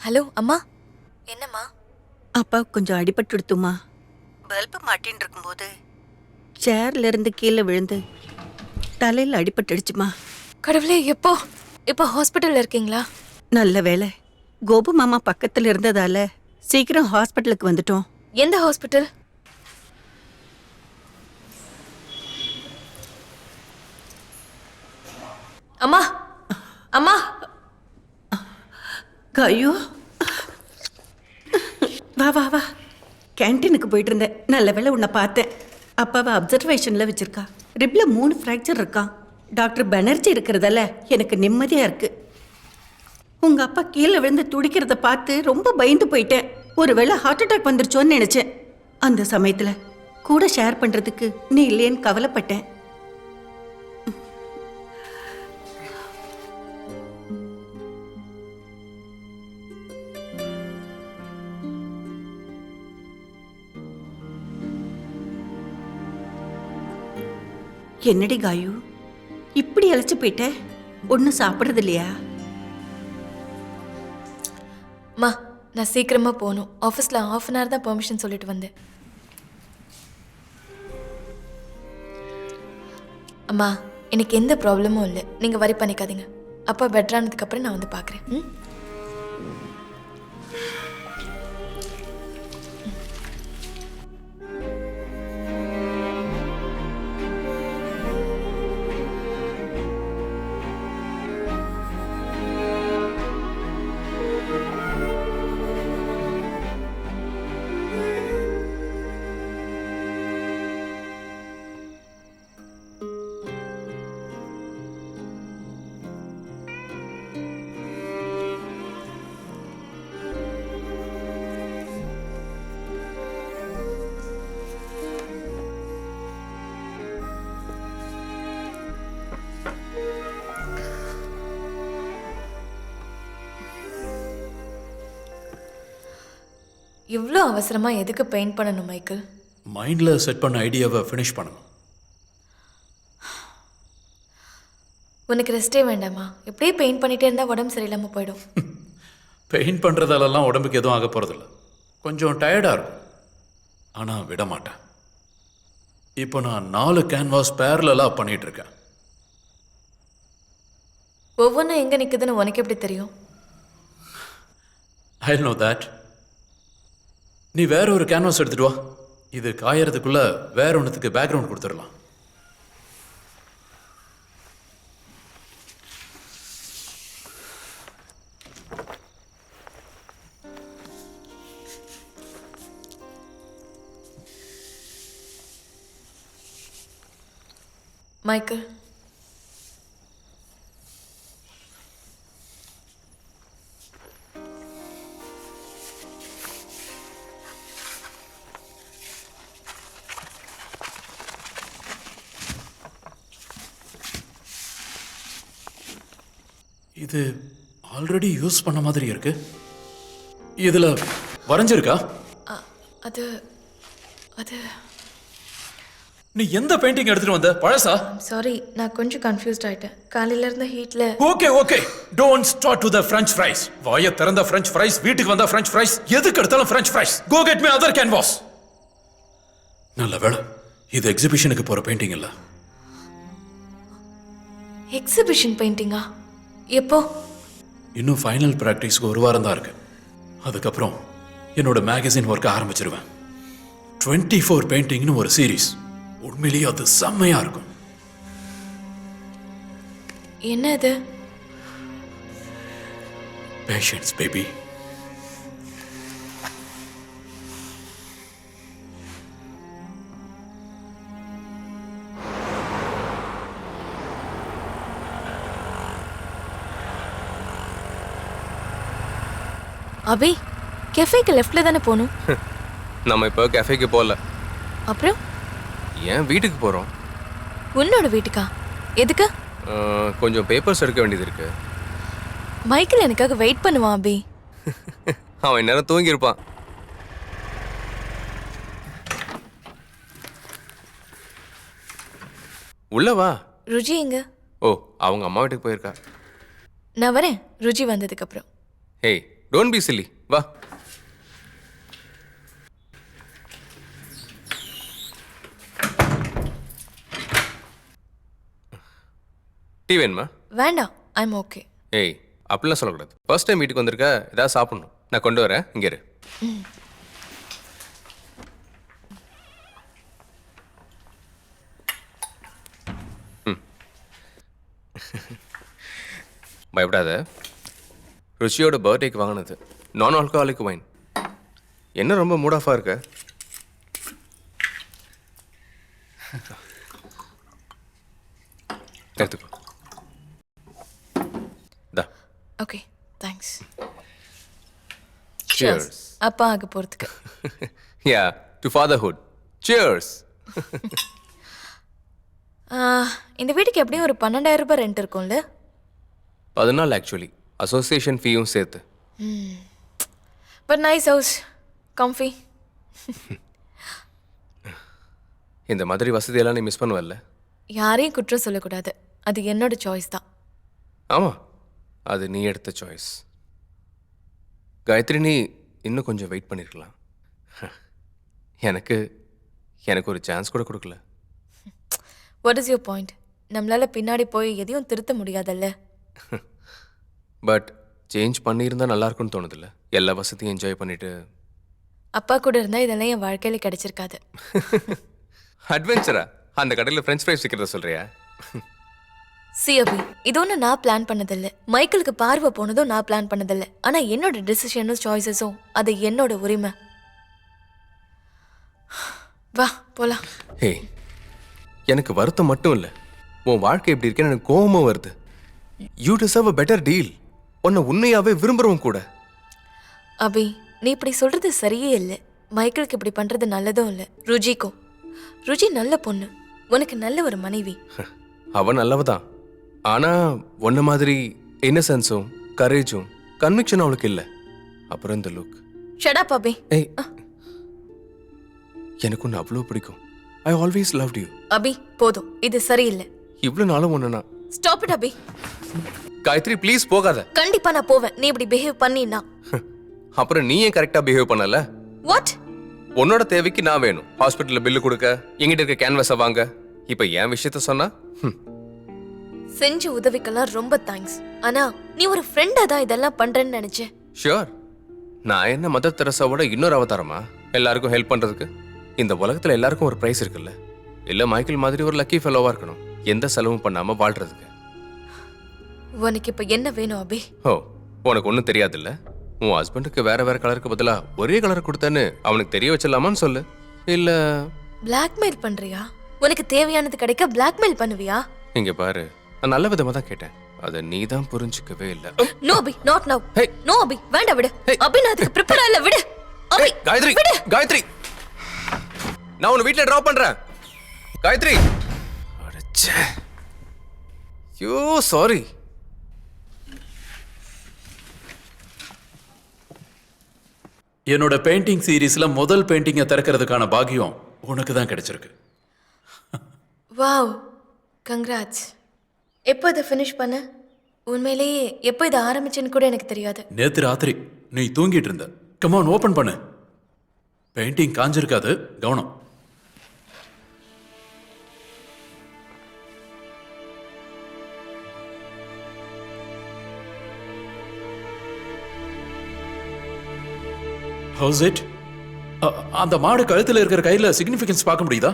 Hello அம்மா. என்னம்மா? அப்பா கொஞ்சம் அடிபட்டுடுத்துமா. பல்பு மாட்டின்னு இருக்கும்போது சேர்ல இருந்து கீழே விழுந்து தலையில் அடிபட்டுடுச்சுமா. கடவுளே, எப்போ? இப்போ ஹாஸ்பிட்டல்ல இருக்கீங்களா? நல்ல வேலை, கோபு மாமா பக்கத்தில் இருந்ததால சீக்கிரம் ஹாஸ்பிட்டலுக்கு வந்துட்டோம். எந்த ஹாஸ்பிட்டல்? அம்மா, அம்மா. ஐயோ, வா வா வா. கேன்டீனுக்கு போயிட்டு இருந்தேன். நல்ல வேளை உன்னை பார்த்தேன். அப்பாவை அப்சர்வேஷனில் வச்சிருக்கா. ரிப்ல 3 ஃப்ராக்சர் இருக்கான். டாக்டர் பானர்ஜி இருக்கிறதால எனக்கு நிம்மதியாக இருக்கு. உங்கள் அப்பா கீழே விழுந்து துடிக்கிறத பார்த்து ரொம்ப பயந்து போயிட்டேன். ஒருவேளை ஹார்ட் அட்டாக் வந்துருச்சோன்னு நினச்சேன். அந்த சமயத்தில் கூட ஷேர் பண்றதுக்கு நீ இல்லையேன்னு கவலைப்பட்டேன். என்னடி காயு, இப்படி அழைச்சு போயிட்ட? ஒன்றும் சாப்பிட்றது இல்லையா? அம்மா, நான் சீக்கிரமா போகணும். ஆஃபீஸில் 1/2 அன் ஹவர் தான் பெர்மிஷன் சொல்லிட்டு வந்தேன். அம்மா, எனக்கு எந்த ப்ராப்ளமும் இல்லை, நீங்கள் வரி பண்ணிக்காதீங்க. அப்பா பெட்டரானதுக்கப்புறம் நான் வந்து பார்க்குறேன். ம். இவ்வளோ அவசரமாக எதுக்கு பெயிண்ட் பண்ணணும் மைக்கேல்? மைண்டில் செட் பண்ண ஐடியாவை ஃபினிஷ் பண்ணணும். உனக்கு ரெஸ்டே வேண்டாமா? எப்படியே பெயிண்ட் பண்ணிகிட்டே இருந்தால் உடம்பு சரியில்லாமல் போயிடும். பெயிண்ட் பண்ணுறதாலலாம் உடம்புக்கு எதுவும் ஆக போகிறதில்ல. கொஞ்சம் டயர்டாக இருக்கும், ஆனால் விட மாட்டேன். இப்போ நான் 4 கேன்வாஸ் பேரலாக பண்ணிகிட்டு இருக்கேன். ஒவ்வொன்றும் எங்கே நிற்குதுன்னு உனக்கு எப்படி தெரியும்? I know that. நீ வேற ஒரு கேன்வாஸ் எடுத்துட்டு வா. இது காயறதுக்குள்ள வேற ஒன்றுத்துக்கு பேக்ரவுண்ட் கொடுத்துடலாம். மைக்கேல், இது ஆல்ரெடி யூஸ் பண்ண மாதிரி இருக்கு. இதுல வரைஞ்சிருக்கா? அது அது நீ எந்த பெயிண்டிங் எடுத்துட்டு வந்த? பழசா? சாரி, நான் கொஞ்சம் கன்ஃபியூஸ்ட் ஆயிட்டேன். காலையில இருந்த ஹீட்ல. Okay okay, don't start with the french fries. வாயை திறந்த ஃப்ரெஞ்ச் ஃப்ரைஸ், வீட்டுக்கு வந்தா ஃப்ரெஞ்ச் ஃப்ரைஸ், எதுக்கு எடுத்தாலும் French fries. Go get me other canvas. நல்ல வேளை இது எக்ஸிபிஷனுக்கு போற பெயிண்டிங் இல்ல. எக்ஸிபிஷன் பெயிண்டிங்கா? எப்போ? இன்னும் ஃபைனல் பிராக்டிஸ்க்கு 1 வாரம் தான் இருக்கு. அதுக்கப்புறம் என்னோட மேகசின் ஒர்க் ஆரம்பிச்சிருவேன். 24 பெயிண்டிங்னு ஒரு சீரீஸ். உண்மையிலேயே அது செம்மையா இருக்கும். என்ன இது? Patience baby. அபி, கெஃபேக்கு லெஃப்ட்ல தானே போகணும். நம்ம இப்போ கேஃபேக்கு போகல. அப்புறம் ஏன் வீட்டுக்கு போகிறோம். உன்னோட வீட்டுக்கா? எதுக்கு? கொஞ்சம் பேப்பர்ஸ் எடுக்க வேண்டியது இருக்கு. மைக்கேல் எனக்காக வெயிட் பண்ணுவான் அபி. அவன் இந்நேரம் தூங்கியிருப்பான். உள்ள வா. ருஜி எங்க? ஓ, அவங்க அம்மா வீட்டுக்கு போயிருக்கா. நான் வரேன் ருஜி வந்ததுக்கு அப்புறம். ஹேய், டோன்ட் பி சில்லி, வா. டீ வேணுமா? வேண்டாம், ஐம் ஓகே. ஏய், அப்படிலாம் சொல்லக்கூடாது. ஃபர்ஸ்ட் டைம் வீட்டுக்கு வந்திருக்க, ஏதாவது சாப்பிடணும். நான் கொண்டு வரேன், இங்கே இரு. பயப்படாத. ருச்சியோட பர்த்டேக்கு வாங்கினது நான் ஆல்கஹாலிக் வைன். என்ன ரொம்ப மூட் ஆஃபாக இருக்க? எடுத்துக்கோ. தா. Okay, thanks. Cheers. அப்பா ஆக போகிறதுக்கு. Yeah, to fatherhood. சியர்ஸ். இந்த வீட்டுக்கு எப்படியும் ஒரு 12,000 ரூபாய் ரெண்ட் இருக்கும்ல? 14 ஆக்சுவலி, அசோசியேஷன் ஃபீயும் சேர்த்து. But nice house, comfy. இந்த மாதிரி வசதியெல்லாம் நீ மிஸ் பண்ணுவல்ல? யாரையும் குற்றம் சொல்லக்கூடாது, அது என்னோட சாய்ஸ் தான். ஆமாம், அது நீ எடுத்த சாய்ஸ். காயத்ரி, நீ இன்னும் கொஞ்சம் வெயிட் பண்ணியிருக்கலாம். எனக்கு எனக்கு ஒரு சான்ஸ் கூட கொடுக்கல. What is your point? நம்மளால பின்னாடி போய் எதையும் திருத்த முடியாதல்ல. பட் சேஞ்ச் பண்ணியிருந்தா நல்லா இருக்கும்னு தோணுதில்ல? எல்லா வசதியும் என்ஜாய் பண்ணிட்டு. அப்பா கூட இருந்தால் இதெல்லாம் என் வாழ்க்கையில் கிடைச்சிருக்காது. அட்வென்ச்சரா? அந்த கடையில் ஃப்ரெஞ்ச் ஃப்ரைஸ் விற்கிறத சொல்றியா? சியபி, இது ஒன்று நான் பிளான் பண்ணதில்லை. மைக்கேலுக்கு பார்வை போனதும் நான் பிளான் பண்ணதில்லை. ஆனால் என்னோட டிசிஷனும் சாய்ஸஸும் அது என்னோட உரிமை. வா போலாம். ஹே, எனக்கு வருத்தம் மட்டும் இல்லை, உன் வாழ்க்கை எப்படி இருக்கேன்னு எனக்கு கோபமும் வருது. You deserve a better deal. உன்னை உண்மையாவே விரும்புறவன் கூட. அபி, நீ இப்படி சொல்றது சரியே இல்லை. மைக்கேலுக்கு இப்படி பண்றது நல்லதும் இல்லை. ருஜிக்கும். ருஜி நல்ல பொண்ணு, உனக்கு நல்ல ஒரு மனைவி. அவன் நல்லவதான், ஆனா உன்ன மாதிரி இன்னசென்ஸும் கரேஜும் கன்விக்ஷன் அவளுக்கு இல்லை. அப்புறம் இந்த லுக். ஷட் அப் அபி. ஏய், எனக்கு உன்னை அவ்வளோ பிடிக்கும். I always loved you. Abhi போதும், இது சரியில்லை. இவ்வளோ நாளும் ஒன்றுனா. Stop it Abhi. Gayathri please போகாத. கண்டிப்பா நான் போவேன், நீ இப்படி பிஹேவ் பண்ணினா. அப்புறம் நீ ஏன் கரெக்டா பிஹேவ் பண்ணல? வாட்? உன்னோட தேவைக்கு நான் வேணும், ஹாஸ்பிட்டல்ல பில்லு கொடுக்க, எங்கிட்ட இருக்க கேன்வாஸை வாங்க. இப்போ என் விஷயத்த சொன்னா செஞ்ச உதவிக்கெல்லாம் ரொம்ப தேங்க்ஸ். ஆனா நீ ஒரு ஃப்ரெண்டா தான் இதெல்லாம் பண்றேன்னு நினைச்சேன். ஷியோர். நான் என்ன மதர் தெரசாவோட இன்னொரு அவதாரமா எல்லாருக்கும் ஹெல்ப் பண்றதுக்கு? இந்த உலகத்துல எல்லாருக்கும் ஒரு பிரைஸ் இருக்குல்ல. இல்ல மைக்கேல் மாதிரி ஒரு லக்கி ஃபெலோவா இருக்கணும், எந்த செலவும் பண்ணாம வாழ்றதுக்கு. உனக்கு இப்ப என்ன வேணும் அபி? ஓ, உனக்கு ஒன்றும் தெரியாதுல்ல? உன் ஹஸ்பண்டுக்கு வேற வேற கலருக்கு பதிலா ஒரே கலர் கொடுத்தேன்னு அவனுக்கு தெரிய வச்சிடலாமான்னு சொல்லு. இல்ல பிளாக்மெயில் பண்றியா? உனக்கு தேவையானது கிடைக்க பிளாக்மெயில் பண்ணுவியா? இங்க பாரு, நான் நல்ல விதமா தான் கேட்டேன், அதை நீ தான் புரிஞ்சுக்கவே இல்ல. No Abhi, not now. No Abhi, வேண்டாம், விடு. அபி நான் அதுக்கு ப்ரிப்பேர் இல்ல, விடு. அபி காயத்ரி, காயத்ரி, நான் உன்னை வீட்டுல டிராப் பண்றேன். காயத்ரி. அடச்சே, யோ சாரி. என்னோட பெயிண்டிங் சீரீஸ்ல முதல் பெயிண்டிங்கை திறக்கிறதுக்கான பாக்கியம் உனக்கு தான் கிடைச்சிருக்கு. Wow, congrats. எப்போ இதை ஃபினிஷ் பண்ண? உண்மையிலேயே எப்போ இதை ஆரம்பிச்சேன்னு கூட எனக்கு தெரியாது. நேத்து ராத்திரி நீ தூங்கிட்டு இருந்த. கமான், ஓபன் பண்ணு. பெயிண்டிங் காஞ்சிருக்காது, கவனம். How's it? அந்த மாடு கழுத்துல இருக்கிற கையில சிக்னிஃபிகன்ஸ் பார்க்க முடியுதா?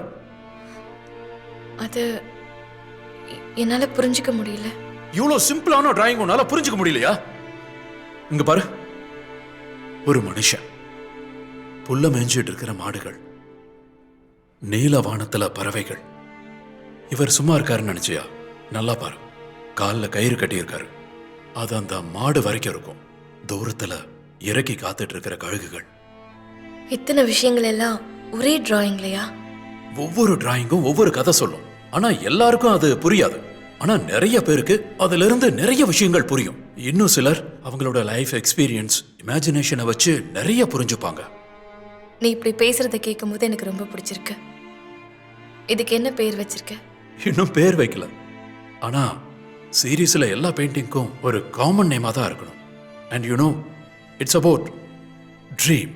அது என்னால புரிஞ்சுக்க முடியல. இவ்வளவு சிம்பிளான டிராயிங் உன்னால புரிஞ்சுக்க முடியலையா? இங்க பாரு, ஒரு மனுஷன், புல்ல மேய்ஞ்சிட்டு இருக்கிற மாடுகள், நீல வானத்துல பறவைகள். இவர் சும்மா இருக்காருன்னு நினைச்சியா? நல்லா பாரு, காலில் கயிறு கட்டி இருக்காரு. அது அந்த மாடு வரைக்கும் இருக்கும். தூரத்துல இறக்கி காத்துட்டு இருக்கிற கழுகுகள். இத்தனை விஷயங்கள் எல்லாம் ஒரே டிராயிங்லையா? ஒவ்வொரு டிராயிங்கும் ஒவ்வொரு கதை சொல்லும். ஆனா எல்லாருக்கும் அது புரியாது. ஆனா நிறைய பேருக்கு அதுல இருந்து நிறைய விஷயங்கள் புரியும். இன்னும் சிலர் அவங்களோட லைஃப் எக்ஸ்பீரியன்ஸ், இமேஜினேஷனை வச்சு நிறைய புரிஞ்சுப்பாங்க. நீ இப்படி பேசுறத கேட்கும் போது எனக்கு ரொம்ப பிடிச்சிருக்கு. இதுக்கு என்ன பேர் வச்சிருக்க? இன்னும் பேர் வைக்கல. ஆனா சீரீஸ்ல எல்லா பெயிண்டிங்க்கும் ஒரு காமன் நேமா தான் இருக்கணும். And you know, it's about dream.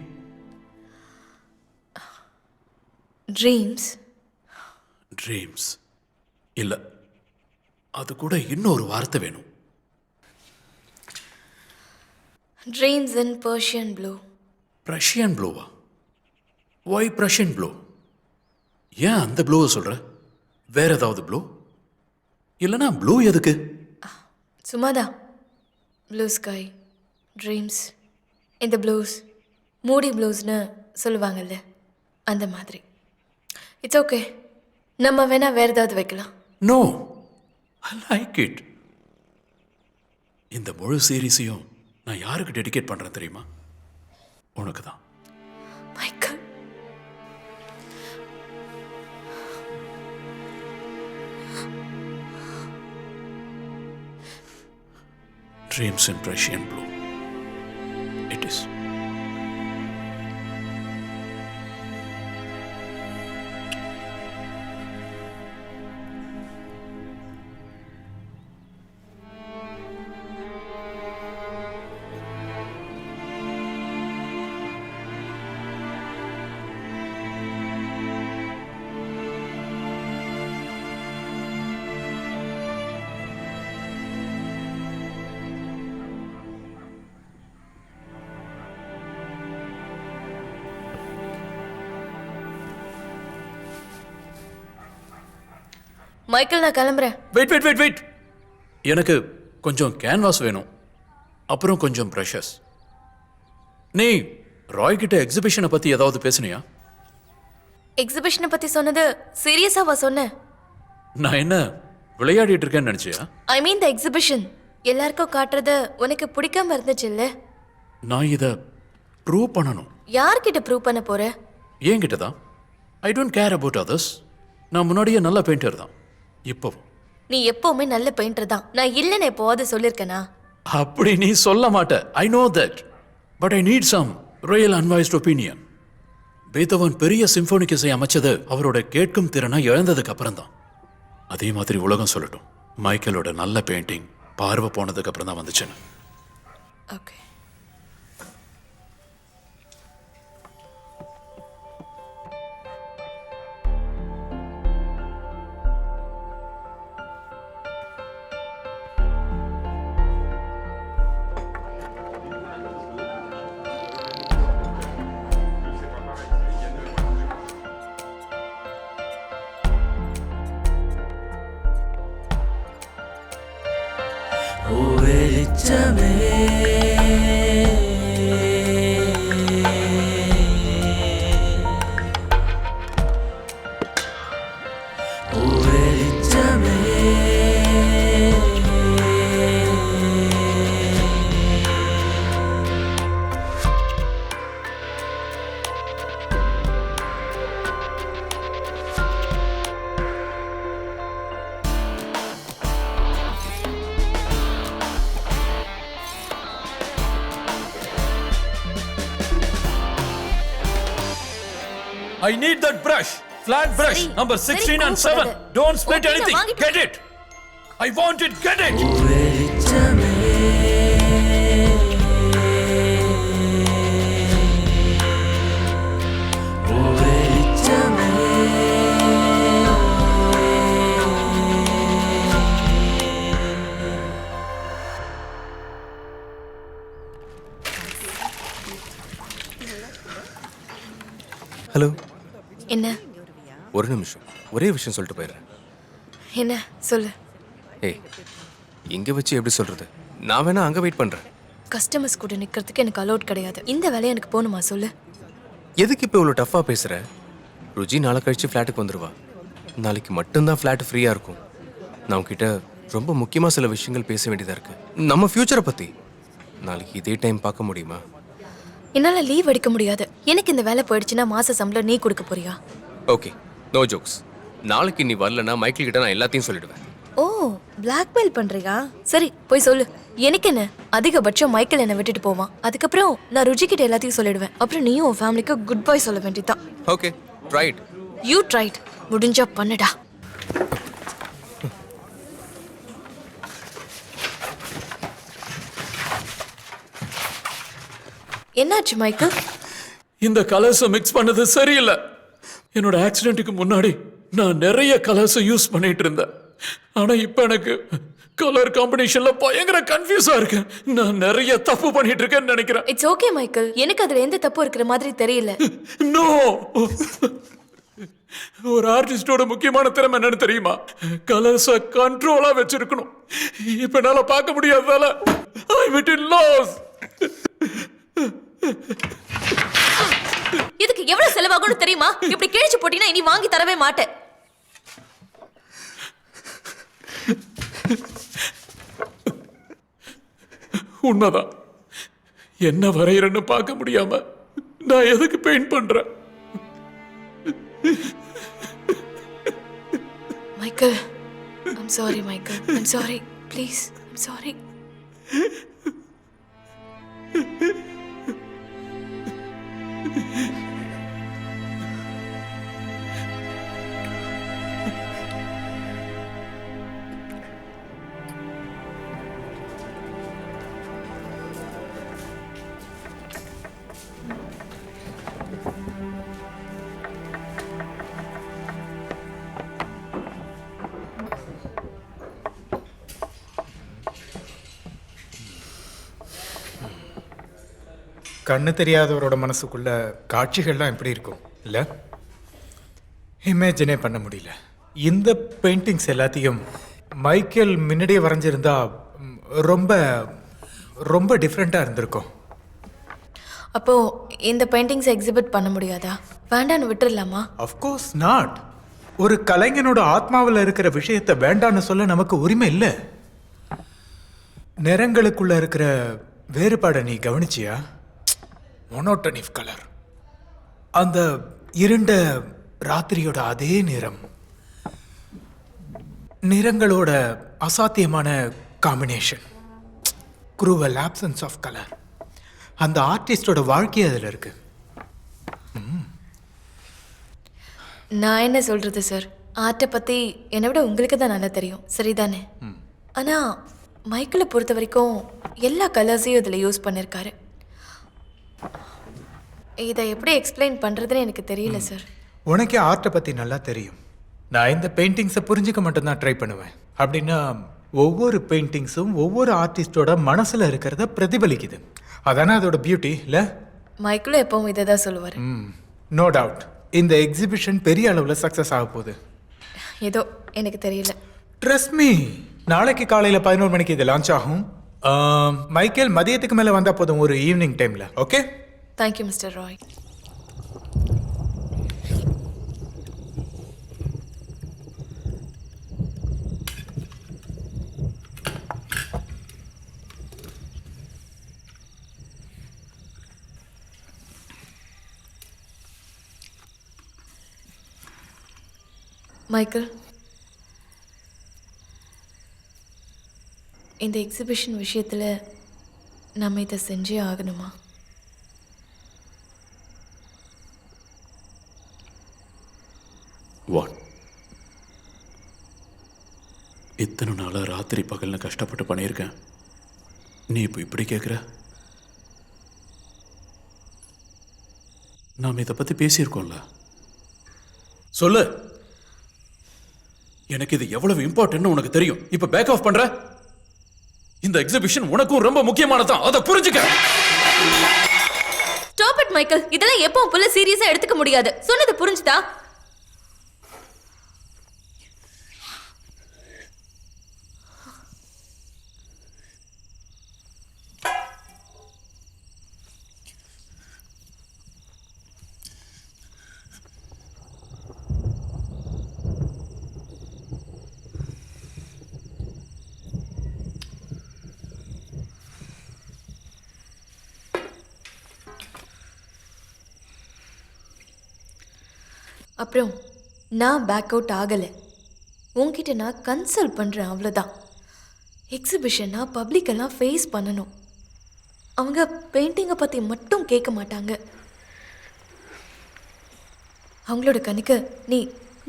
Dreams? Dreams இல்ல, அது கூட இன்னொரு வார்த்தை வேணும். Dreams in Persian blue. Prussian ப்ளூவா? Why Prussian blue? ஏன் அந்த ப்ளூவை சொல்ற? வேற ஏதாவது ப்ளூ? இல்லைனா ப்ளூ எதுக்கு? சும்மாதான். ப்ளூ ஸ்கை, ட்ரீம்ஸ், இந்த ப்ளூஸ் மூடி ப்ளூஸ்னு சொல்லுவாங்கல்ல, அந்த மாதிரி. இட்ஸ் ஓகே, நம்ம வேணா வேற ஏதாவது வைக்கலாம். No, I like it. இந்த முழு சீரீஸையும் நான் யாருக்கு டெடிகேட் பண்றேன் தெரியுமா? உனக்கு தான். Michael, dreams in Prussian blue. It is. Michael, நான் கிளம்புறேன். வெயிட். எனக்கு கொஞ்சம் கேன்வாஸ் வேணும், அப்புறம் கொஞ்சம் ப்ரஷஸ். நீ ராய் கிட்ட எக்ஸிபிஷனை பத்தி ஏதாவது பேசுனியா? எக்ஸிபிஷனை பத்தி சொன்னது சீரியஸாவா சொன்னேன்? நான் என்ன விளையாடிட்டு இருக்கேன்னு நினைச்சியா? ஐ மீன் த எக்ஸிபிஷன் எல்லாருக்கும் காட்டுறது உனக்கு பிடிக்காம இருந்துச்சு இல்ல? நான் இதை ப்ரூவ் பண்ணணும். யார்கிட்ட ப்ரூவ் பண்ண போற? என்கிட்ட தான். I don't care about others. நான் முன்னாடியே நல்ல பெயிண்டர் தான். இப்போவும் நீ எப்பவுமே நல்ல பெயிண்டர் தான். நான் இல்லைன்னு எப்போவாது சொல்லியிருக்கேனா? அப்படி நீ சொல்ல மாட்ட. I know that. But I need some real unbiased opinion. Beethoven பெரிய சிம்போனிக் இசை அமைச்சது அவரோட கேட்கும் திறனை இழந்ததுக்கு அப்புறம் தான். அதே மாதிரி உலகம் சொல்லட்டும், மைக்கேலோட நல்ல பெயிண்டிங் பார்வை போனதுக்கு அப்புறம் தான் வந்துச்சுன்னு. Okay. I need that brush. Flat brush. Number 16 and 7. Don't split anything. Get it. I want it. Get it. Hello. என்ன? ஒரு நிமிஷம், ஒரே விஷயம் சொல்லிட்டு போயிடுறேன். என்ன சொல்லு. ஏய், இங்கே வச்சு எப்படி சொல்றது? நான் வேணா அங்கே வெயிட் பண்ணுறேன். கஸ்டமர்ஸ் கூட நிற்கிறதுக்கு எனக்கு அலோட் கிடையாது. இந்த வேலையை எனக்கு போகணுமா சொல்லு. எதுக்கு இப்போ இவ்வளோ டஃப்பாக பேசுகிற? ருஜி நாளை கழிச்சு ஃப்ளாட்டுக்கு வந்துடுவா. நாளைக்கு மட்டும்தான் ஃப்ளாட் ஃப்ரீயாக இருக்கும். நான் உங்ககிட்ட ரொம்ப முக்கியமாக சில விஷயங்கள் பேச வேண்டியதாக இருக்குது. நம்ம ஃப்யூச்சரை பற்றி. நாளைக்கு இதே டைம் பார்க்க முடியுமா? என்னால் லீவ் எடுக்க முடியாது. எனக்கு இந்த வேலை போயிடுச்சுன்னா மாச சம்பளம் நீ கொடுக்க போறியா? Okay, no jokes. நாளைக்கு நீ வரலன்னா மைக்கேல் கிட்ட நான் எல்லாத்தையும் சொல்லிடுவேன். ஓ, பிளாக்மெயில் பண்றியா? சரி, போய் சொல்லு. எனக்கு என்ன, அதிகபட்சம் மைக்கேல் என்னை விட்டுட்டு போவான். அதுக்கப்புறம் நான் ருஜி கிட்ட எல்லாத்தையும் சொல்லிடுவேன். அப்புறம் நீயும் உன் ஃபேமிலிக்கு குட் பை சொல்ல வேண்டியதான். Okay, try it. You try it. முடிஞ்சா பண்ணுடா. என்னாச்சு மைக்கேல்? இந்த கலர்ஸை மிக்ஸ் பண்ணது சரியில்லை. என்னோட ஆக்சிடென்ட்டுக்கு முன்னாடி நான் நிறைய கலர்ஸை யூஸ் பண்ணிட்டு இருந்தேன். ஆனா இப்ப எனக்கு கலர் காம்பினேஷன்ல பயங்கர கன்ஃபியூஸா இருக்கேன். நான் நிறைய தப்பு பண்ணிட்டு இருக்கேன்னு நினைக்கிறேன். இட்ஸ் ஓகே மைக்கேல், எனக்கு அதுல எந்த தப்பு இருக்கிற மாதிரி தெரியல. நோ, ஒரு ஆர்டிஸ்டோட முக்கியமான திறமை என்னன்னு தெரியுமா? கலர்ஸை கண்ட்ரோலா வச்சிருக்கணும். இப்ப என்னால பார்க்க முடியாததால ஐ விட் இன் லாஸ். இதுக்கு எவ்வளவு செலவாகும்னு தெரியுமா? இப்படி கிழிச்சு போட்டீங்கன்னா இனி வாங்கி தரவே மாட்டேன். உண்மைதான். என்ன வரையறன்னு பார்க்க முடியாம நான் எதுக்கு பெயிண்ட் பண்றேன்? Michael, I'm sorry Michael. I'm sorry. Please, I'm sorry. கண்ணு தெரியாதவரோட மனசுக்குள்ள காட்சிகள்லாம் எப்படி இருக்கும் இல்லை? இமேஜினே பண்ண முடியல. இந்த பெயிண்டிங்ஸ் எல்லாத்தையும் மைக்கேல் முன்னாடியே வரைஞ்சிருந்தா ரொம்ப ரொம்ப டிஃப்ரெண்ட்டாக இருந்திருக்கும். அப்போ இந்த பெயிண்டிங்ஸ் எக்ஸிபிட் பண்ண முடியாதா? வேண்டான்னு விட்டுடலாமா? Of course not. ஒரு கலைஞனோட ஆத்மாவில் இருக்கிற விஷயத்தை வேண்டான்னு சொல்ல நமக்கு உரிமை இல்லை. நிறங்களுக்குள்ள இருக்கிற வேறுபாடை நீ கவனிச்சியா? மோனோட்டனி ஆஃப் கலர், அந்த இருண்ட ராத்திரியோட அதே நிறம், நிறங்களோட அசாத்தியமான combination, cruel options of colour, அந்த ஆர்டிஸ்டோட வாழ்க்கை அதில் இருக்கு. நான் என்ன சொல்றது சார், ஆர்ட்டை பற்றி என்னை விட உங்களுக்கு தான் நல்லா தெரியும், சரிதானே? ஆனால் மைக்கிளை பொறுத்த வரைக்கும் எல்லா கலர்ஸையும் இதில் யூஸ் பண்ணியிருக்காரு. இதை எப்படி எக்ஸ்பிளைன் பண்ணுறதுன்னு எனக்கு தெரியல சார். உனக்கே ஆர்ட்டை பற்றி நல்லா தெரியும். நான் இந்த பெயிண்டிங்ஸை புரிஞ்சுக்க மட்டும்தான் ட்ரை பண்ணுவேன். அப்படின்னா ஒவ்வொரு பெயிண்டிங்ஸும் ஒவ்வொரு ஆர்டிஸ்டோட மனசில் இருக்கிறத பிரதிபலிக்குது. அதானே அதோட பியூட்டி இல்லை? மைக்கிளும் எப்பவும் இதை தான் சொல்லுவார். நோ டவுட் இந்த எக்ஸிபிஷன் பெரிய அளவில் சக்ஸஸ் ஆக போகுது. ஏதோ எனக்கு தெரியல. ட்ரஸ்ட் மீ, நாளைக்கு காலையில் 11 மணிக்கு இது லான்ச் ஆகும். மைக்கேல் மதியத்துக்கு மேலே வந்தால் போதும், ஒரு ஈவினிங் டைமில். Okay, thank you mister Roy. Michael, இந்த எக்ஸிபிஷன் விஷயத்தில் நம்ம இதை செஞ்சே ஆகணுமா? வாட்? இத்தனை நாளாக ராத்திரி பகல்னு கஷ்டப்பட்டு பண்ணியிருக்கேன், நீ இப்போ இப்படி கேட்குற? நாம் இதை பற்றி பேசியிருக்கோம்ல. சொல்லு, எனக்கு இது எவ்வளவு இம்பார்ட்டன்ட்னு உனக்கு தெரியும். இப்போ பேக் ஆஃப் பண்ற? இந்த எக்ஸிபிஷன் உனக்கும் ரொம்ப முக்கியமானதான், அதை புரிஞ்சுக்க. ஸ்டாப் இட் மைக்கேல், இதெல்லாம் எப்பவும் போல சீரியஸா எடுத்துக்க முடியாது. சொன்னது புரிஞ்சுதா? அப்புறம் நான் பேக் அவுட் ஆகலை. உங்ககிட்ட நான் கன்சல்ட் பண்ணுறேன், அவ்வளோதான். எக்ஸிபிஷனா பப்ளிக்கெல்லாம் ஃபேஸ் பண்ணணும். அவங்க பெயிண்டிங்கை பற்றி மட்டும் கேட்க மாட்டாங்க. அவங்களோட கண்ணுக்கு நீ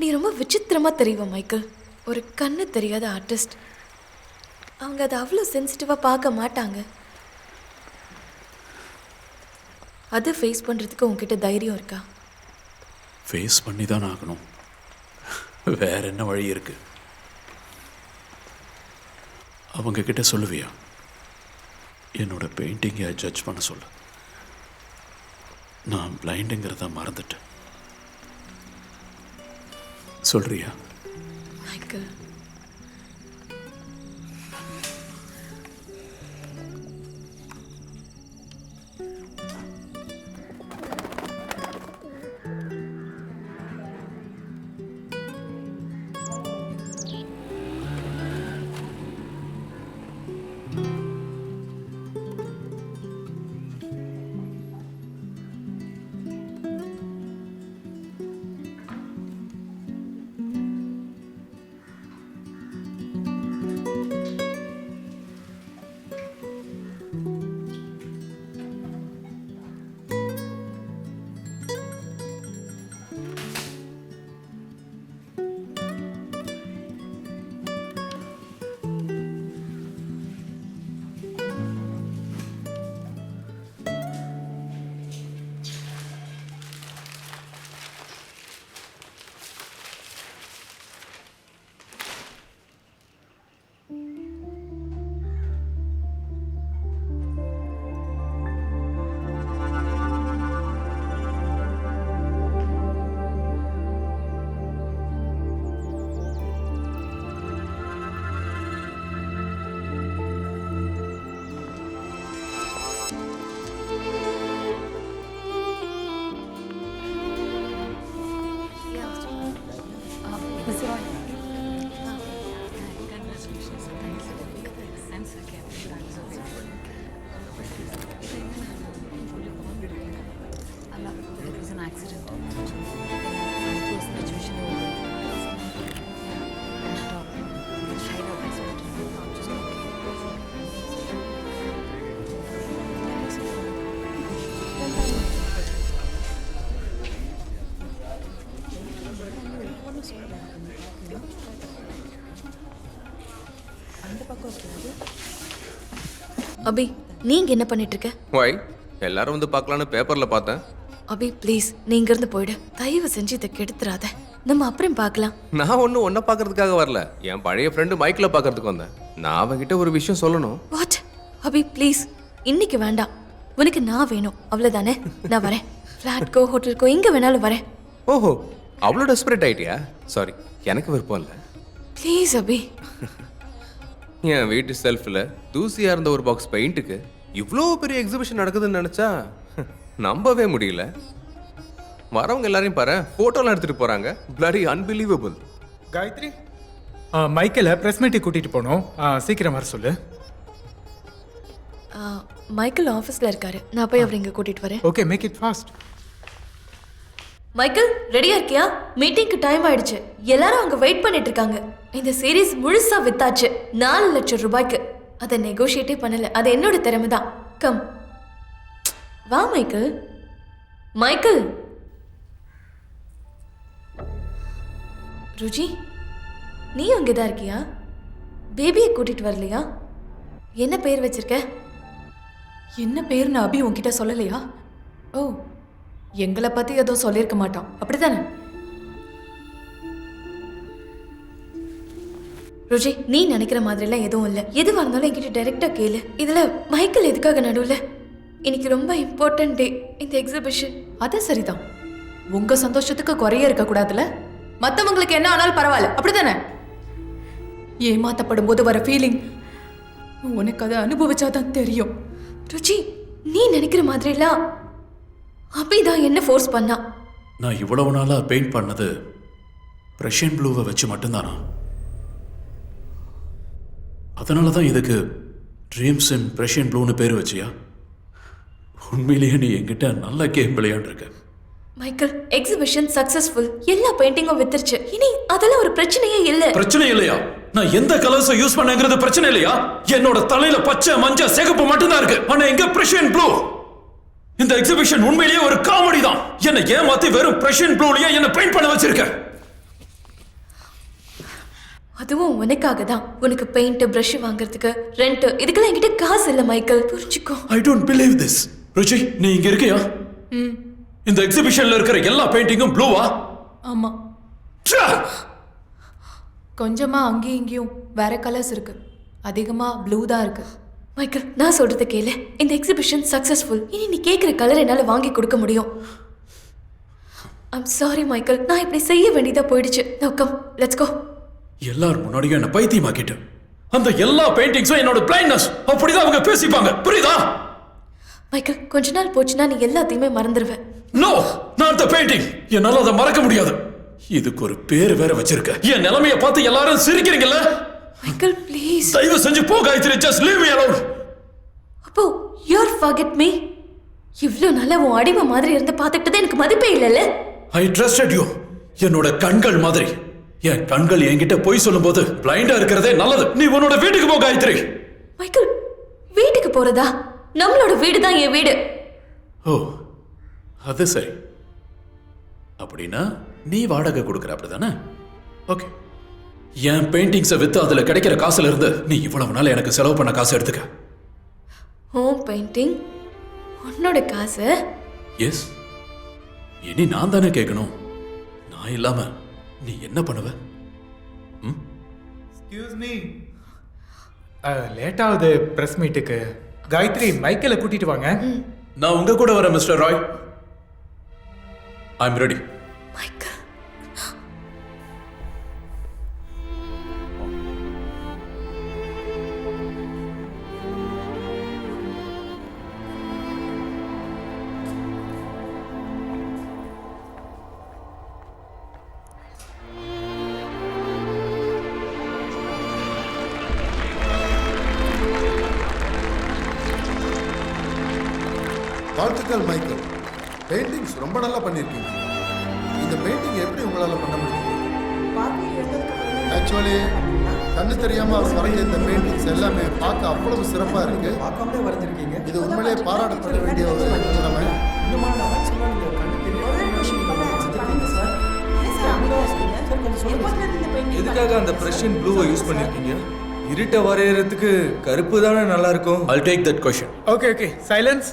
நீ ரொம்ப விசித்திரமாக தெரியுவ மைக்கேல். ஒரு கண்ணு தெரியாத ஆர்டிஸ்ட். அவங்க அதை அவ்வளோ சென்சிட்டிவாக பார்க்க மாட்டாங்க. அதை ஃபேஸ் பண்ணுறதுக்கு உங்ககிட்ட தைரியம் இருக்கா? ஃபேஸ் பண்ணி தான் ஆகணும், வேற என்ன வழி இருக்கு? அவங்க கிட்ட சொல்லுவியா என்னோட பெயிண்டிங்கை ஜட்ஜ் பண்ண சொல்லு? நான் பிளைண்டுங்கிறத மறந்துட்டேன். சொல்றியா? மைக்கேல், அபி நீங்க என்ன பண்ணிட்டு இருக்க? ஒய் எல்லாரும் வந்து பார்க்கலான்னு பேப்பரில் பார்த்தேன். அபி ப்ளீஸ் நீ இங்கிருந்து போயிடு. தயவு செஞ்சு இதை கெடுத்துறாத. நம்ம அப்புறம் பார்க்கலாம். நான் ஒன்றும் ஒன்றை பார்க்கறதுக்காக வரல. என் பழைய ஃப்ரெண்டு மைக்கில் பார்க்கறதுக்கு வந்தேன். நான் அவகிட்ட ஒரு விஷயம் சொல்லணும். வாட்? அபி ப்ளீஸ் இன்னைக்கு வேண்டாம். உனக்கு நான் வேணும் அவ்வளோதானே? நான் வரேன். ஃப்ளாட்கோ ஹோட்டலுக்கோ எங்கே வேணாலும் வரேன். ஓஹோ அவ்வளோ டெஸ்பரேட் ஆயிட்டியா? சாரி, எனக்கு விருப்பம் இல்லை. ப்ளீஸ் அபி. என் வீட்டு செல்ஃபில் தூசியாக இருந்த ஒரு பாக்ஸ் பெயிண்ட்டுக்கு இவ்வளோ பெரிய எக்ஸிபிஷன் நடக்குதுன்னு நினச்சா நம்பவே முடியல. வரவங்க எல்லாரையும் பாரு, ஃபோட்டோலாம் எடுத்துகிட்டு போகிறாங்க. Bloody unbelievable. காயத்ரி, மைக்கேலை ப்ரெஸ் மீட்டுக்கு கூட்டிகிட்டு போகணும். சீக்கிரம் வர சொல்லு. மைக்கேல் ஆஃபீஸில் இருக்காரு. நான் போய் அவரை இங்கே கூட்டிகிட்டு வரேன். Okay, make it fast. Michael ரெடியா இருக்கியா? மீட்டிங்க்கு டைம் ஆயிடுச்சு. எல்லாரும் அங்க வெயிட் பண்ணிட்டு இருக்காங்க. இந்த சீரீஸ் முழுசா வித்தாச்சு 4 லட்சம் ரூபாய்க்கு. அதை நெகோஷியேட்டே பண்ணல. அது என்னோட திறமை தான். கம் வா மைக்கேல். மைக்கேல். ருஜி நீ அங்கேதான் இருக்கியா? பேபியை கூட்டிட்டு வரலையா? என்ன பேர் வச்சிருக்க? என்ன பேர்னு அபி உன்கிட்ட சொல்லலையா? ஓ, எங்களை பத்தி எதுவும் சொல்லியிருக்க மாட்டான் அப்படித்தானே? ருஜி நீ நினைக்கிற மாதிரிலாம் எதுவும் இல்லை. எதுவாக இருந்தாலும் என்கிட்ட டைரெக்டாக கேளு. இதில் மைக்கேல் எதுக்காக நடுவில்? இன்னைக்கு ரொம்ப இம்பார்ட்டன்ட் டே, இந்த எக்ஸிபிஷன். அது சரிதான். உங்க சந்தோஷத்துக்கு குறைய இருக்க கூடாதுல. மற்றவங்களுக்கு என்ன ஆனாலும் பரவாயில்ல அப்படித்தானே? ஏமாத்தப்படும் போது வர ஃபீலிங் உனக்கு அதை அனுபவிச்சாதான் தெரியும். ருஜி நீ நினைக்கிற மாதிரிலாம் அபிதான் என்ன ஃபோர்ஸ் பண்ணா. நான் இவ்வளவு நாளா பெயிண்ட் பண்ணது பிரஷியன் ப்ளூவை வச்சு மட்டும்தானா? அதனால தான் இதுக்கு ட்ரீம்ஸ் இன் பிரஷியன் ப்ளூன்னு பேர் வச்சியா? உண்மையிலேயே நீ என்கிட்ட நல்ல கேம் விளையாண்டுருக்க. Michael exhibition successful. எல்லா பெயிண்டிங்கும் வித்துருச்சு. இனி அதெல்லாம் ஒரு பிரச்சனையே இல்லை. பிரச்சனை இல்லையா? நான் எந்த கலர்ஸ் யூஸ் பண்ணேங்கிறது பிரச்சனை இல்லையா? என்னோட தலையில பச்சை மஞ்சள் சிகப்பு மட்டும்தான் இருக்கு. ஆனா எங்க பிரஷியன் ப்ளூ? இந்த எக்ஸிபிஷன் உண்மையிலேயே ஒரு காமெடி தான். என்னை ஏமாத்தி வெறும் பிரஷியன் ப்ளூலயே என்ன பெயிண்ட் பண்ண வச்சிருக்க. அதுவும் உனக்காக தான். உனக்கு பெயிண்ட் பிரஷ் வாங்குறதுக்கு ரெண்ட் இதுக்கெல்லாம் என்கிட்ட காசு இல்லை மைக்கேல். புரிஞ்சுக்கோ. I don't believe this. Ruchi நீ இங்க இருக்கியா? இந்த எக்ஸிபிஷன்ல இருக்கிற எல்லா பெயிண்டிங்கும் ப்ளூவா? ஆமா. கொஞ்சமா அங்கேயும் இங்கேயும் வேற கலர்ஸ் இருக்கு. அதிகமா ப்ளூ தான் இருக்கு. மைக்கேல் நான் சொல்றத கேளு. இந்த எக்ஸிபிஷன் சக்சஸ்ஃபுல். இனி நீ கேட்குற கலர் என்னால் வாங்கி கொடுக்க முடியும். ஐம் சாரி மைக்கேல், நான் இப்படி செய்ய வேண்டியதா போயிடுச்சு. No come let's go. எல்லாரும் முன்னாடியும் என்ன பைத்தியமாக்கிட்டு அந்த எல்லா பெயிண்டிங்ஸும் என்னோட பிளைண்ட்னஸ் அப்படிதான் அவங்க பேசிப்பாங்க. புரியுதா? மைக்கேல் கொஞ்ச நாள் போச்சுன்னா நீ எல்லாத்தையுமே மறந்துடுவேன். No, not the painting. என்னால அதை மறக்க முடியாது. இதுக்கு ஒரு பேர் வேற வச்சிருக்க. என் நிலைமையை பார்த்து எல்லாரும் சிரிக்கிறீங்கல்ல? மைக்கேல் ப்ளீஸ் தயவு செஞ்சு போ Gayatri. Just leave me alone. அப்போ யூ ஆர் ஃபர்கெட் மீ. இவ்ளோ நாளா உன் அடிமை மாதிரி இருந்து பார்த்துக்கிட்டது எனக்கு மதிப்பே இல்லைல்ல. ஐ ட்ரஸ்டட் யூ. என்னோட கண்கள் மாதிரி. என் கண்கள் என்கிட்ட போய் சொல்லும்போது பிளைண்டா இருக்கிறதே நல்லது. நீ உன்னோட வீட்டுக்கு போ காயத்ரி. மைக்கேல் வீட்டுக்கு போறதா? நம்மளோட வீடு தான் என் வீடு. ஓ அது சரி. அப்படின்னா நீ வாடகை கொடுக்குற அப்படிதானே? ஓகே. என் பெயிண்டிங்ஸை வித்து அதுல கிடைக்கிற காசுல இருந்து நீ இவ்வளவு நாள் எனக்கு செலவு பண்ண காசு எடுத்துக்க. ஹோம் பெயிண்டிங் உன்னோட காசு? எஸ். இனி நான் தானே கேட்கணும். நான் இல்லாம நீ என்ன பண்ணுவ? எக்ஸ்கியூஸ் மீ, லேட் ஆகுது பிரஸ் மீட்டுக்கு. காயத்ரி மைக்கேலை கூட்டிட்டு வாங்க. நான் உங்க கூட வரேன் mister Roy. I am ready. Michael வாழ்த்துக்கள் மைக்கேல். பெயிண்டிங்ஸ் ரொம்ப நல்லா பண்ணியிருக்கீங்க. இந்த பெயிண்டிங் எப்படி உங்களால் பண்ண முடியும்? ஆக்சுவலி கண்ணு தெரியாம அவர் வரைஞ்ச இந்த பெயிண்டிங்ஸ் எல்லாமே பார்க்க அவ்வளவு சிறப்பா இருக்கு. இது உண்மையிலேயே பாராட்டப்பட வேண்டிய ஒரு திறமை. எதுக்காக அந்த பிரஷியன் ப்ளூவை யூஸ் பண்ணிருக்கீங்க? இருட்ட வரையறதுக்கு கருப்பு தானே நல்லா இருக்கும். I'll take that question. Okay okay silence.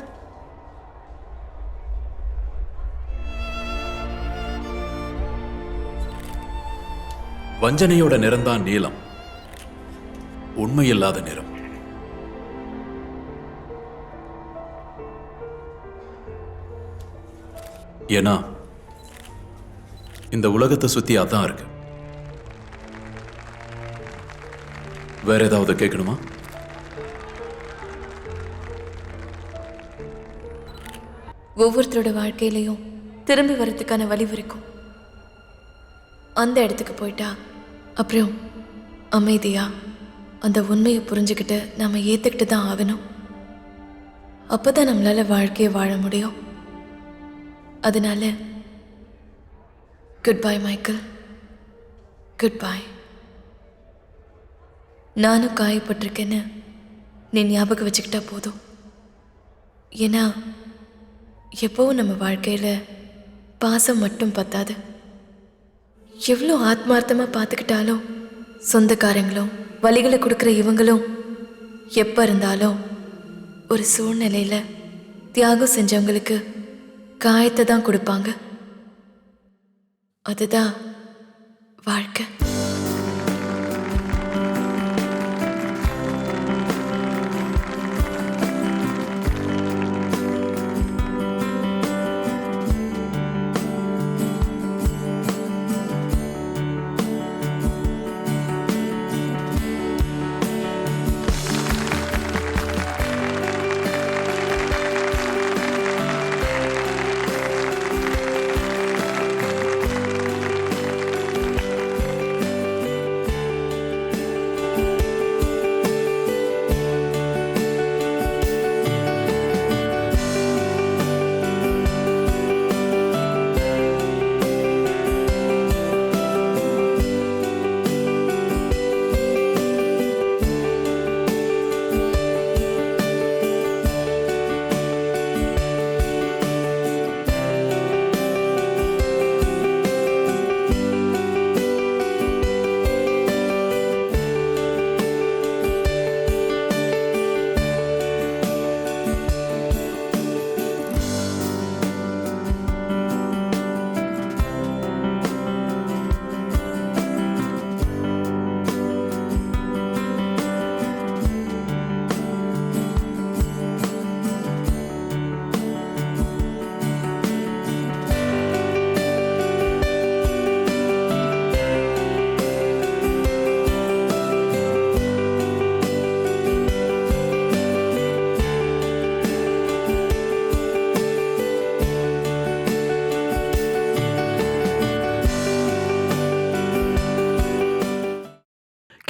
வஞ்சனையோட நிறம்தான் நீலம், உண்மையில்லாத நிறம். ஏன்னா இந்த உலகத்தை சுத்தி அதான் இருக்கு. வேற ஏதாவது கேட்கணுமா? ஒவ்வொருத்தரோட வாழ்க்கையிலையும் திரும்பி வர்றதுக்கான வழி இருக்கும். அந்த இடத்துக்கு போயிட்டா அப்புறம் அமைதியா அந்த உண்மையை புரிஞ்சுக்கிட்டு நாம ஏத்துக்கிட்டு தான் ஆகணும். அப்பதான் நம்மளால வாழ்க்கையை வாழ முடியும். அதனால good bye Michael, good bye. நானும் காயப்பட்டிருக்கேன்னு நீ ஞாபகம் வச்சுக்கிட்டா போதும். ஏன்னா எப்பவும் நம்ம வாழ்க்கையில பாசம் மட்டும் பத்தாது. எவ்வளோ ஆத்மார்த்தமா பார்த்துக்கிட்டாலும் சொந்தக்காரங்களும் வலிகளை கொடுக்குற இவங்களும் எப்போ இருந்தாலும் ஒரு சூழ்நிலையில தியாகம் செஞ்சவங்களுக்கு காயத்தை தான் கொடுப்பாங்க. அதுதான் வாழ்க்கை.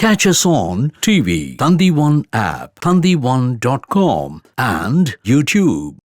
Catch us on TV, Thandivan app, thandivan.com and YouTube.